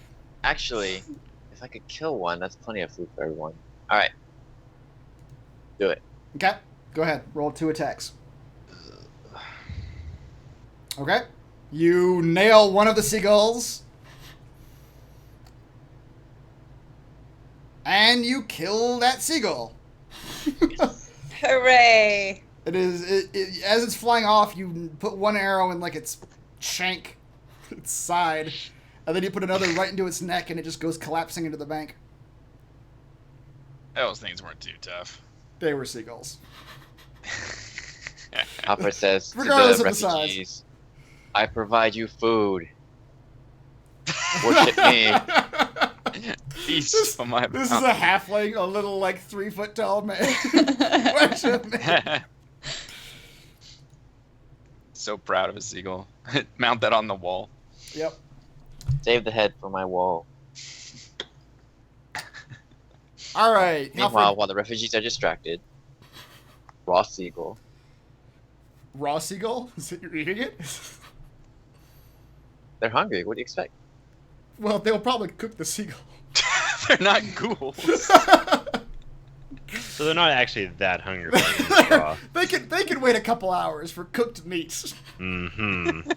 if I could kill one, that's plenty of food for everyone. All right. Do it. Okay. Go ahead. Roll 2 attacks. Okay. You nail one of the seagulls. And you kill that seagull. Hooray! As it's flying off, you put one arrow in like its shank, its side, and then you put another right into its neck, and it just goes collapsing into the bank. Those things weren't too tough. They were seagulls. Hopper says to Regardless the of the size. refugees, I provide you food. Worship me. Feast from my This is mouth. a halfling, a little like 3 foot tall man. Worship me. So proud of a seagull. Mount that on the wall. Yep. Save the head for my wall. All right. Meanwhile, while the refugees are distracted, raw seagull. Raw seagull? Is it you're eating it? They're hungry. What do you expect? Well, they'll probably cook the seagull. They're not ghouls. So they're not actually that hungry for raw. They can wait a couple hours for cooked meats. Mm-hmm.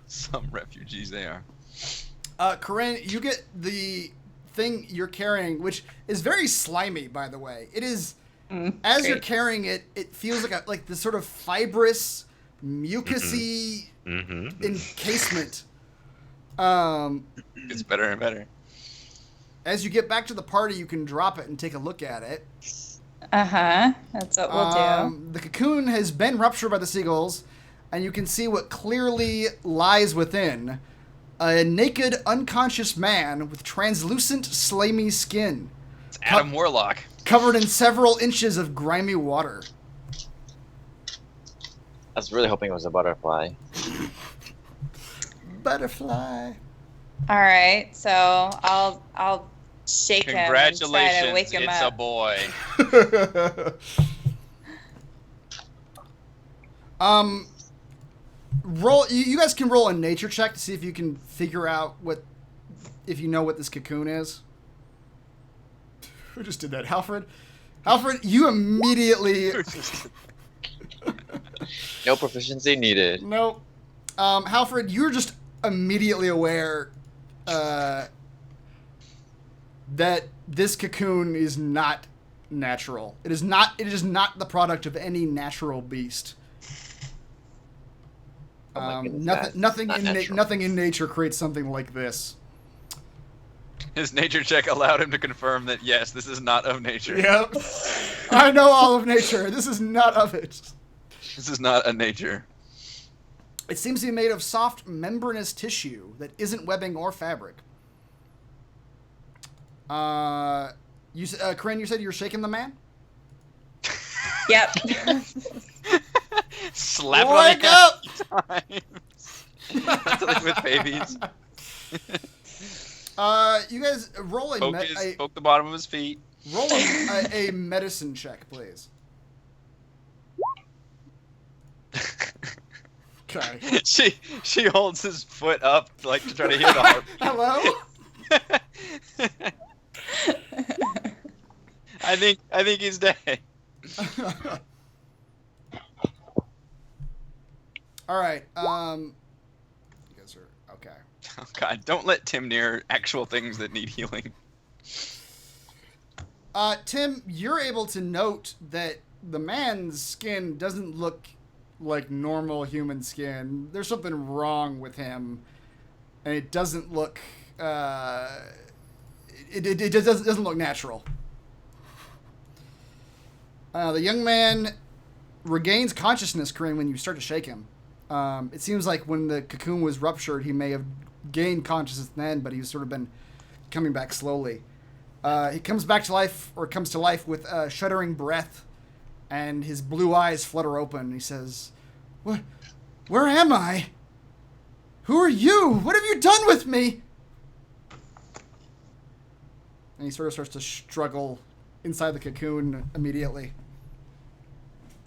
Some refugees they are. Corinne, you get the thing you're carrying, which is very slimy, by the way. It is, as you're carrying it, it feels like this sort of fibrous, mucusy encasement. It's better and better. As you get back to the party, you can drop it and take a look at it. That's what we'll do. The cocoon has been ruptured by the seagulls, and you can see what clearly lies within. A naked, unconscious man with translucent, slimy skin. It's Adam Warlock. Covered in several inches of grimy water. I was really hoping it was a butterfly. Butterfly. All right, so I'll shake him and try to Congratulations, wake him it's up. a boy. Roll. You guys can roll a nature check to see if you can figure out if you know what this cocoon is. Who just did that? Alfred? Halfred, you immediately... No proficiency needed. Nope. Halfred, you're just immediately aware that this cocoon is not natural. It is not the product of any natural beast. Nothing in nature creates something like this. His nature check allowed him to confirm that yes, this is not of nature. Yep. I know all of nature. This is not of it. This is not a nature. It seems to be made of soft, membranous tissue that isn't webbing or fabric. Corinne, you said you were shaking the man? Yep. Slap Wake it on the head times. Like with babies. You guys roll Poke the bottom of his feet. Roll a medicine check, please. Okay. She holds his foot up like to try to heal the heart. Hello? I think he's dead. All right. You guys are okay. Oh God! Don't let Tim near actual things that need healing. Tim, you're able to note that the man's skin doesn't look like normal human skin. There's something wrong with him, and it doesn't look. It doesn't look natural. The young man regains consciousness, Corinne, when you start to shake him. It seems like when the cocoon was ruptured, he may have gained consciousness then, but he's sort of been coming back slowly. He comes to life with a shuddering breath, and his blue eyes flutter open. He says, Where am I? Who are you? What have you done with me? And he sort of starts to struggle inside the cocoon immediately.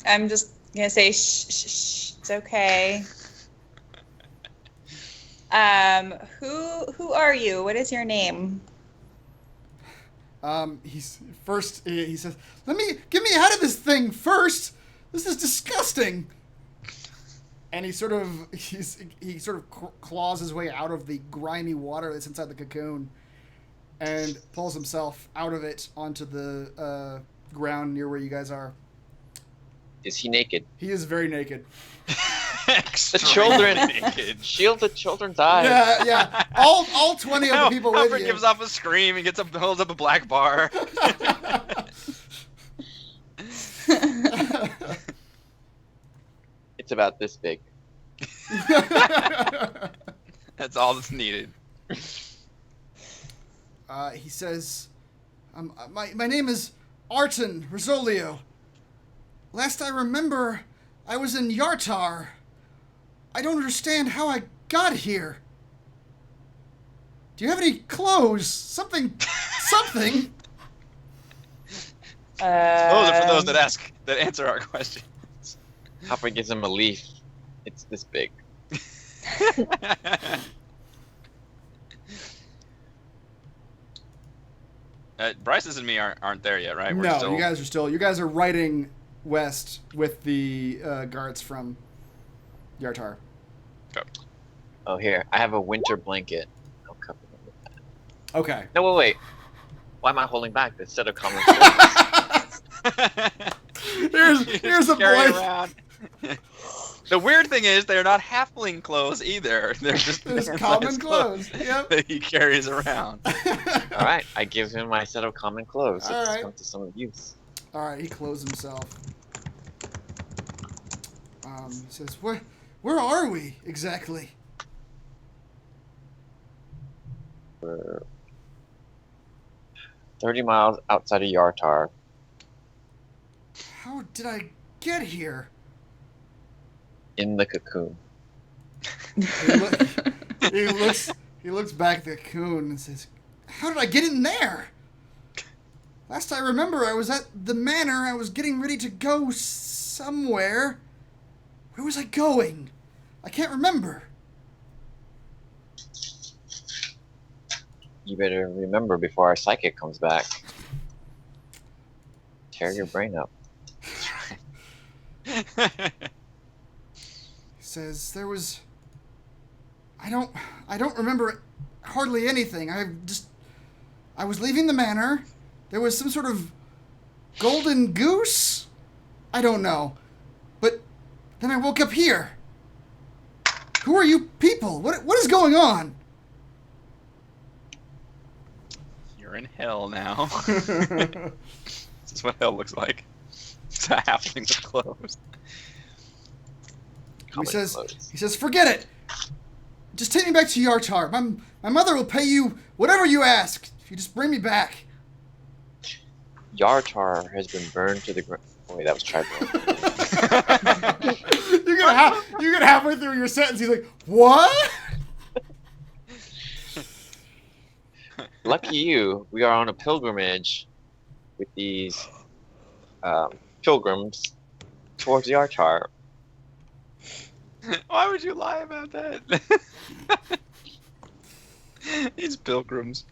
I'm just gonna say shh, it's okay. Who are you? What is your name? He says, get me out of this thing first. This is disgusting. And he sort of claws his way out of the grimy water that's inside the cocoon, and pulls himself out of it onto the ground near where you guys are. Is he naked? He is very naked. The children naked. Shield the children's eyes. Yeah. All 20 of the people with Alfred you. gives off a scream and holds up a black bar. It's about this big. That's all that's needed. He says, my name is Arton Rosolio. Last I remember, I was in Yartar. I don't understand how I got here. Do you have any clothes? Something. Those are for those that answer our questions. Hopper gives him a leaf. It's this big. Bryce's and me aren't there yet, right? No, you guys are riding west with the guards from Yartar. Okay. Oh, here. I have a winter blanket. I'll cover them with that. Okay. No, wait. Why am I holding back this set of common Here's a blanket. The weird thing is they're not halfling clothes either. They're just common clothes. Yep. That he carries around. All right, I give him my set of common clothes. All It's right. come to some use. All right, he clothes himself. He says, "Where are we exactly?" We're 30 miles outside of Yartar. How did I get here? In the cocoon. He looks back at the cocoon and says, "How did I get in there? Last I remember, I was at the manor. I was getting ready to go somewhere. Where was I going? I can't remember." You better remember before our psychic comes back. Tear your brain up. That's right. He says there was. I don't remember hardly anything. I was leaving the manor. There was some sort of golden goose. I don't know, but then I woke up here. Who are you people? What is going on? You're in hell now. This is what hell looks like. It's a halfling with clothes. He says, forget it. Just take me back to Yartar. My mother will pay you whatever you ask if you just bring me back. Yartar has been burned to the ground. Oh, wait, that was Triboar. You get halfway through your sentence. He's like, what? Lucky you, we are on a pilgrimage with these pilgrims towards Yartar. Why would you lie about that? These pilgrims.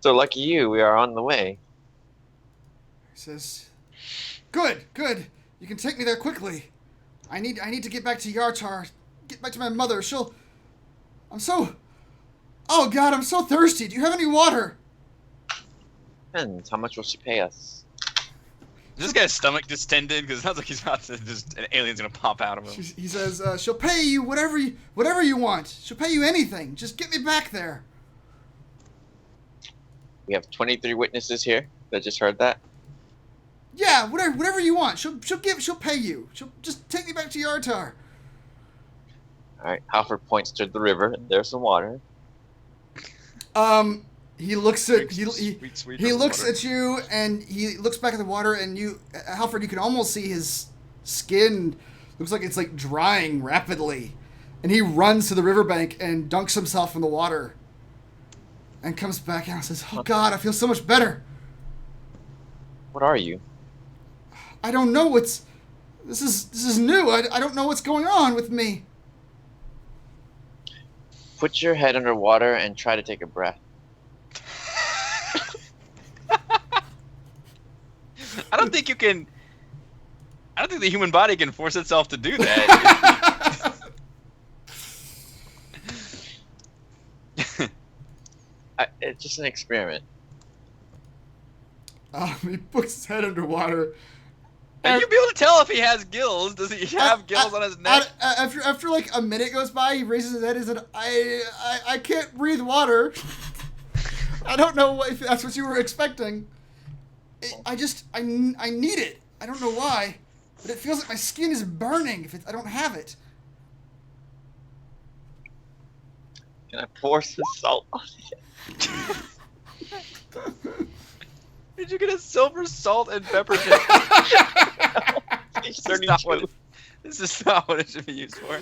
So lucky you, we are on the way. He says, good. You can take me there quickly. I need to get back to Yartar. Get back to my mother. Oh God, I'm so thirsty. Do you have any water? Depends. How much will she pay us? Is this guy's stomach distended? Because it sounds like he's about to an alien's gonna pop out of him. He says, she'll pay you whatever you want. She'll pay you anything. Just get me back there. We have 23 witnesses here that just heard that. Yeah, whatever you want. She'll pay you. She'll just take me back to Yartar. Alright, Halford points to the river. There's some water. He looks at Sweet he looks water. at you, and he looks back at the water, and Halford, you can almost see his skin looks like it's like drying rapidly, and he runs to the riverbank and dunks himself in the water, and comes back out and says, "Oh God, I feel so much better." What are you? I don't know. This is new. I don't know what's going on with me. Put your head under water and try to take a breath. I don't think the human body can force itself to do that. It's just an experiment. He puts his head underwater. And you'll be able to tell if he has gills. Does he have gills on his neck? After like a minute goes by, he raises his head and said, I can't breathe water. I don't know if that's what you were expecting. I need it. I don't know why, but it feels like my skin is burning if I don't have it. Can I pour some salt on it? Did you get a silver salt and pepper tip? This is not what it should be used for.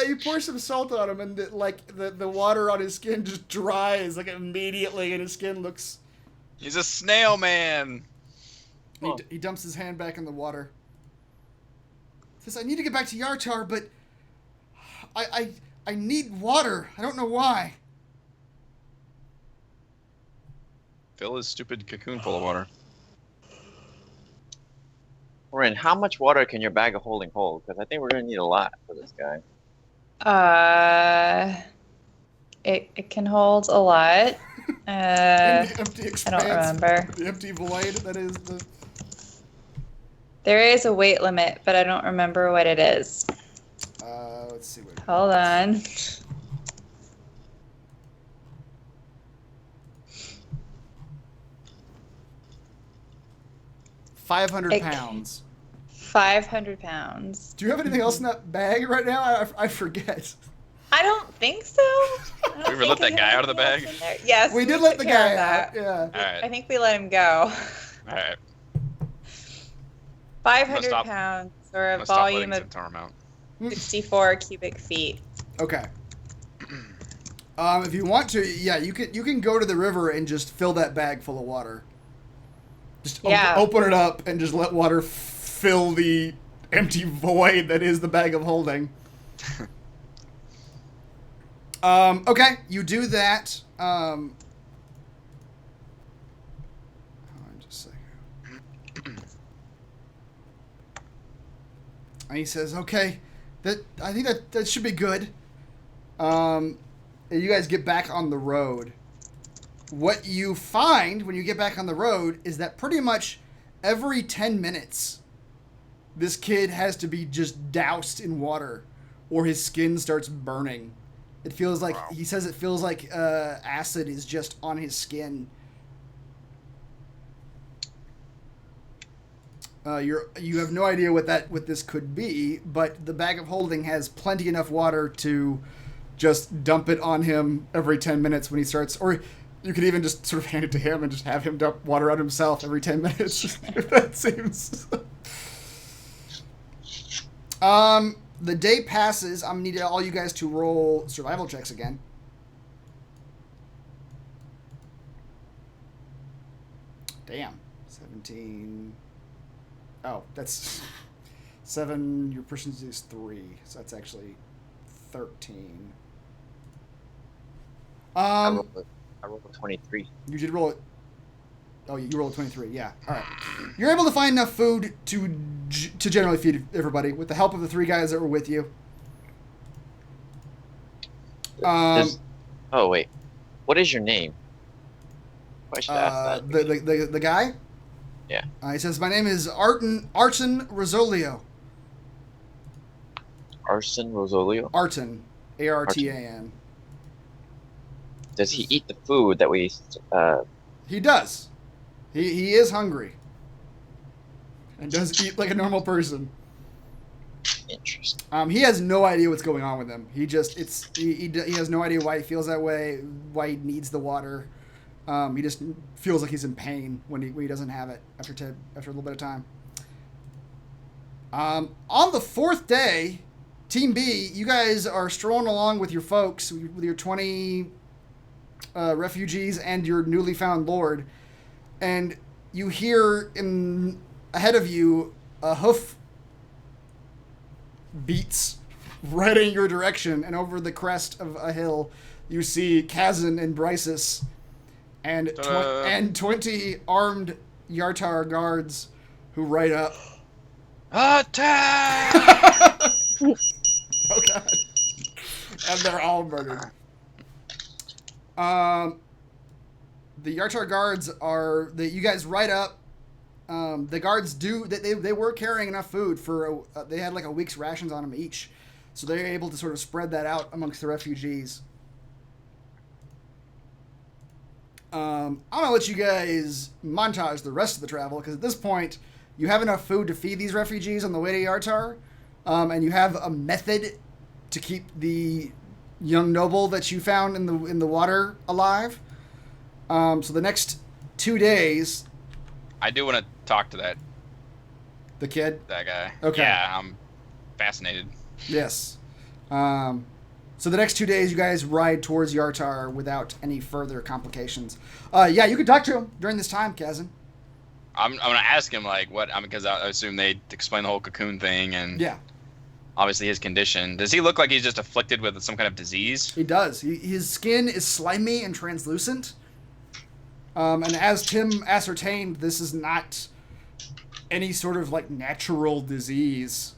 You pour some salt on him, and the water on his skin just dries like immediately, and his skin looks. He's a snail man. He dumps his hand back in the water. Says, "I need to get back to Yartar, but I need water. I don't know why." Fill his stupid cocoon full of water. Ren, how much water can your bag of holding hold? Because I think we're going to need a lot for this guy. It can hold a lot. The empty I expanse, don't remember. The empty void that is the. There is a weight limit, but I don't remember what it is. Let's see what. Hold on. £500. 500 pounds. Do you have anything else in that bag right now? I forget. I don't think so. We ever let that guy out of the bag? Yes. We did let took the care guy of that. out. Yeah. Alright. I think we let him go. Alright. 500 pounds, or a volume of Tom out. 64 cubic feet. Okay. If you want to, yeah, you can go to the river and just fill that bag full of water. Just open it up and just let water fill the empty void that is the bag of holding. Okay, you do that. And he says, "Okay, I think that should be good." And you guys get back on the road. What you find when you get back on the road is that pretty much every 10 minutes, this kid has to be just doused in water, or his skin starts burning. It feels like, he says it feels like acid is just on his skin. You have no idea what this could be, but the bag of holding has plenty enough water to just dump it on him every 10 minutes when he starts, or you could even just sort of hand it to him and just have him dump water on himself every 10 minutes, if that seems... The day passes. I'm going to need all you guys to roll survival checks again. Damn. 17... Oh, that's 7. Your proficiency is 3, so that's actually 13. I rolled a 23. You did roll it. Oh, you rolled a 23. Yeah. All right. You're able to find enough food to generally feed everybody with the help of the 3 guys that were with you. Oh wait, what is your name? I should ask that. The guy. Yeah. He says, "My name is Arton Rosolio." Arson Rosolio? Arton. Artan. Does he eat the food that we... He does. He is hungry. And does eat like a normal person. Interesting. He has no idea what's going on with him. He just... He has no idea why he feels that way, why he needs the water. He just feels like he's in pain when he doesn't have it after a little bit of time. On the 4th day, Team B, you guys are strolling along with your folks, with your 20 refugees and your newly found lord, and you hear ahead of you a hoof beats right in your direction, and over the crest of a hill, you see Kazan and Brysis and 20 armed Yartar guards who ride up. Attack! Oh god. And they're all murdered. The Yartar guards you guys ride up. The guards they were carrying enough food for they had like a week's rations on them each. So they're able to sort of spread that out amongst the refugees. I'm going to let you guys montage the rest of the travel, because at this point, you have enough food to feed these refugees on the way to Yartar, and you have a method to keep the young noble that you found in the water alive. So the next 2 days... I do want to talk to the kid? That guy. Okay. Yeah, I'm fascinated. Yes. So the next 2 days, you guys ride towards Yartar without any further complications. Yeah, you can talk to him during this time, Kazan. I'm gonna ask him like what because I assume they explain the whole cocoon thing and yeah, obviously his condition. Does he look like he's just afflicted with some kind of disease? He does. His skin is slimy and translucent. And as Tim ascertained, this is not any sort of like natural disease.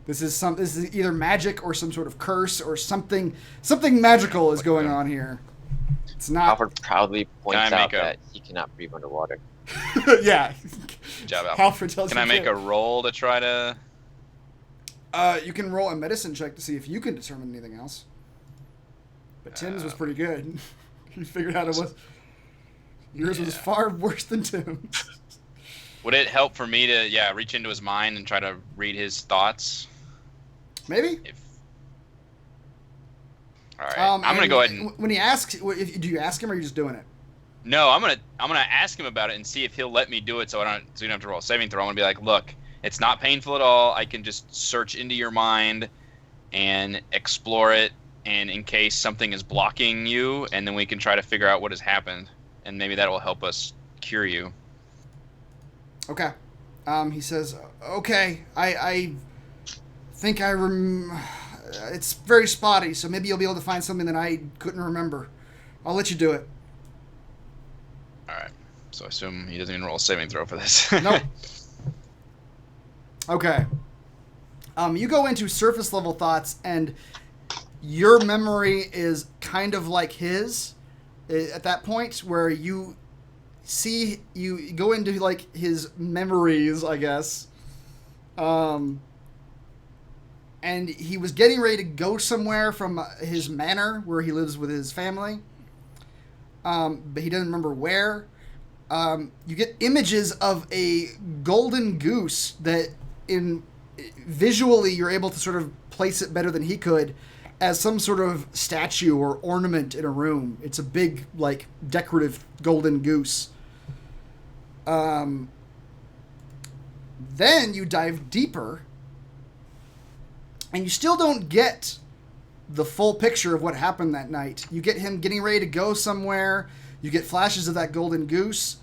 This is either magic or some sort of curse or something magical is going on here. It's not. Alfred proudly points out that he cannot breathe underwater. Yeah. Good job, Alfred. Alfred tells Can I make a roll to try to? You can roll a medicine check to see if you can determine anything else. But Tim's was pretty good. You figured out it was. Yours was far worse than Tim's. Would it help for me to reach into his mind and try to read his thoughts? Maybe. All right. I'm gonna go ahead and. When he asks, do you ask him or are you just doing it? No, I'm gonna ask him about it and see if he'll let me do it, so you don't have to roll a saving throw. I'm gonna be like, look, it's not painful at all. I can just search into your mind and explore it, and in case something is blocking you, and then we can try to figure out what has happened, and maybe that will help us cure you. Okay. He says, okay, I think it's very spotty, so maybe you'll be able to find something that I couldn't remember. I'll let you do it. Alright. So I assume he doesn't even roll a saving throw for this. Nope. Okay. You go into surface level thoughts, and your memory is kind of like his at that point, where you go into like his memories, I guess. And he was getting ready to go somewhere from his manor where he lives with his family. But he doesn't remember where. You get images of a golden goose that visually you're able to sort of place it better than he could as some sort of statue or ornament in a room. It's a big, like, decorative golden goose. Then you dive deeper, and you still don't get the full picture of what happened that night. You get him getting ready to go somewhere. You get flashes of that golden goose.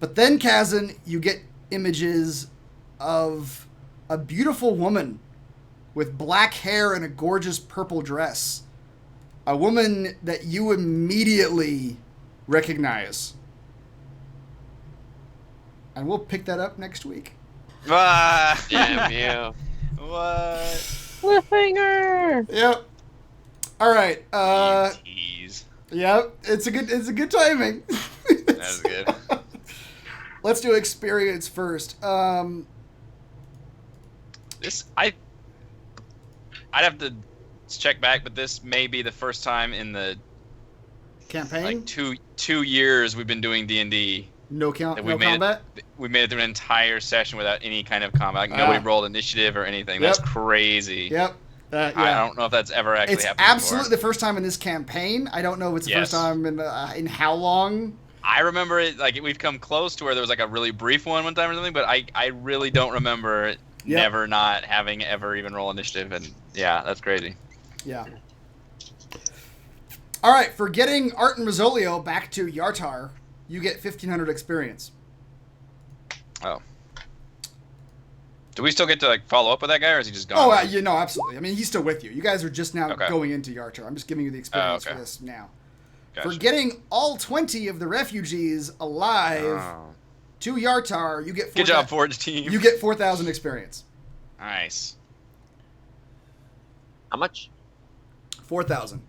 But then, Kazan, you get images of a beautiful woman with black hair and a gorgeous purple dress. A woman that you immediately recognize. And we'll pick that up next week. Ah, Damn you. what? Cliffhanger! Yep. All right. Tease. Yep. It's a good timing. That was good. Let's do experience first. I'd have to check back, but this may be the first time in the Campaign? like two years we've been doing D&D. No We combat? We made it through an entire session without any kind of combat. Like, nobody rolled initiative or anything. That's Yep. crazy. Yep. Yeah. I don't know if that's ever actually It's happened absolutely before. the first time in this campaign. I don't know if it's the first Yes. time in how long. I remember it, like, we've come close to where there was like a really brief one time or something, but I really don't remember never not having ever even roll initiative. And yeah, that's crazy. Yeah. All right, for getting Art and Rizzolio back to Yartar, you get 1,500 experience. Oh. Do we still get to like follow up with that guy, or is he just gone? Oh, absolutely. I mean, he's still with you. You guys are just now Okay. going into Yartar. I'm just giving you the experience okay. for this now. Gotcha. For getting all 20 of the refugees alive Oh. to Yartar, you get Good job, Forge team. You get 4,000 experience. Nice. How much? 4,000.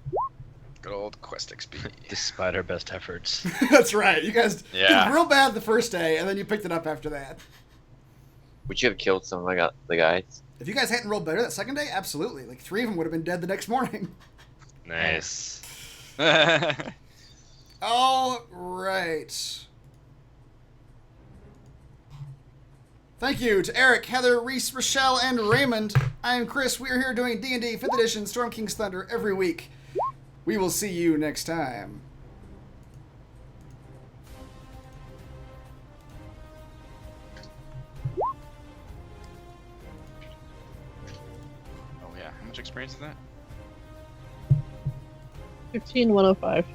Good old Quest XP. Despite our best efforts. That's right. You guys Yeah. did real bad the first day, and then you picked it up after that. Would you have killed some of the guys? If you guys hadn't rolled better that second day, absolutely. Like 3 of them would have been dead the next morning. Nice. All right. Thank you to Eric, Heather, Reese, Rochelle, and Raymond. I am Chris. We are here doing D&D 5th Edition Storm King's Thunder every week. We will see you next time. Oh yeah, how much experience is that? 15105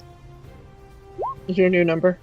is your new number.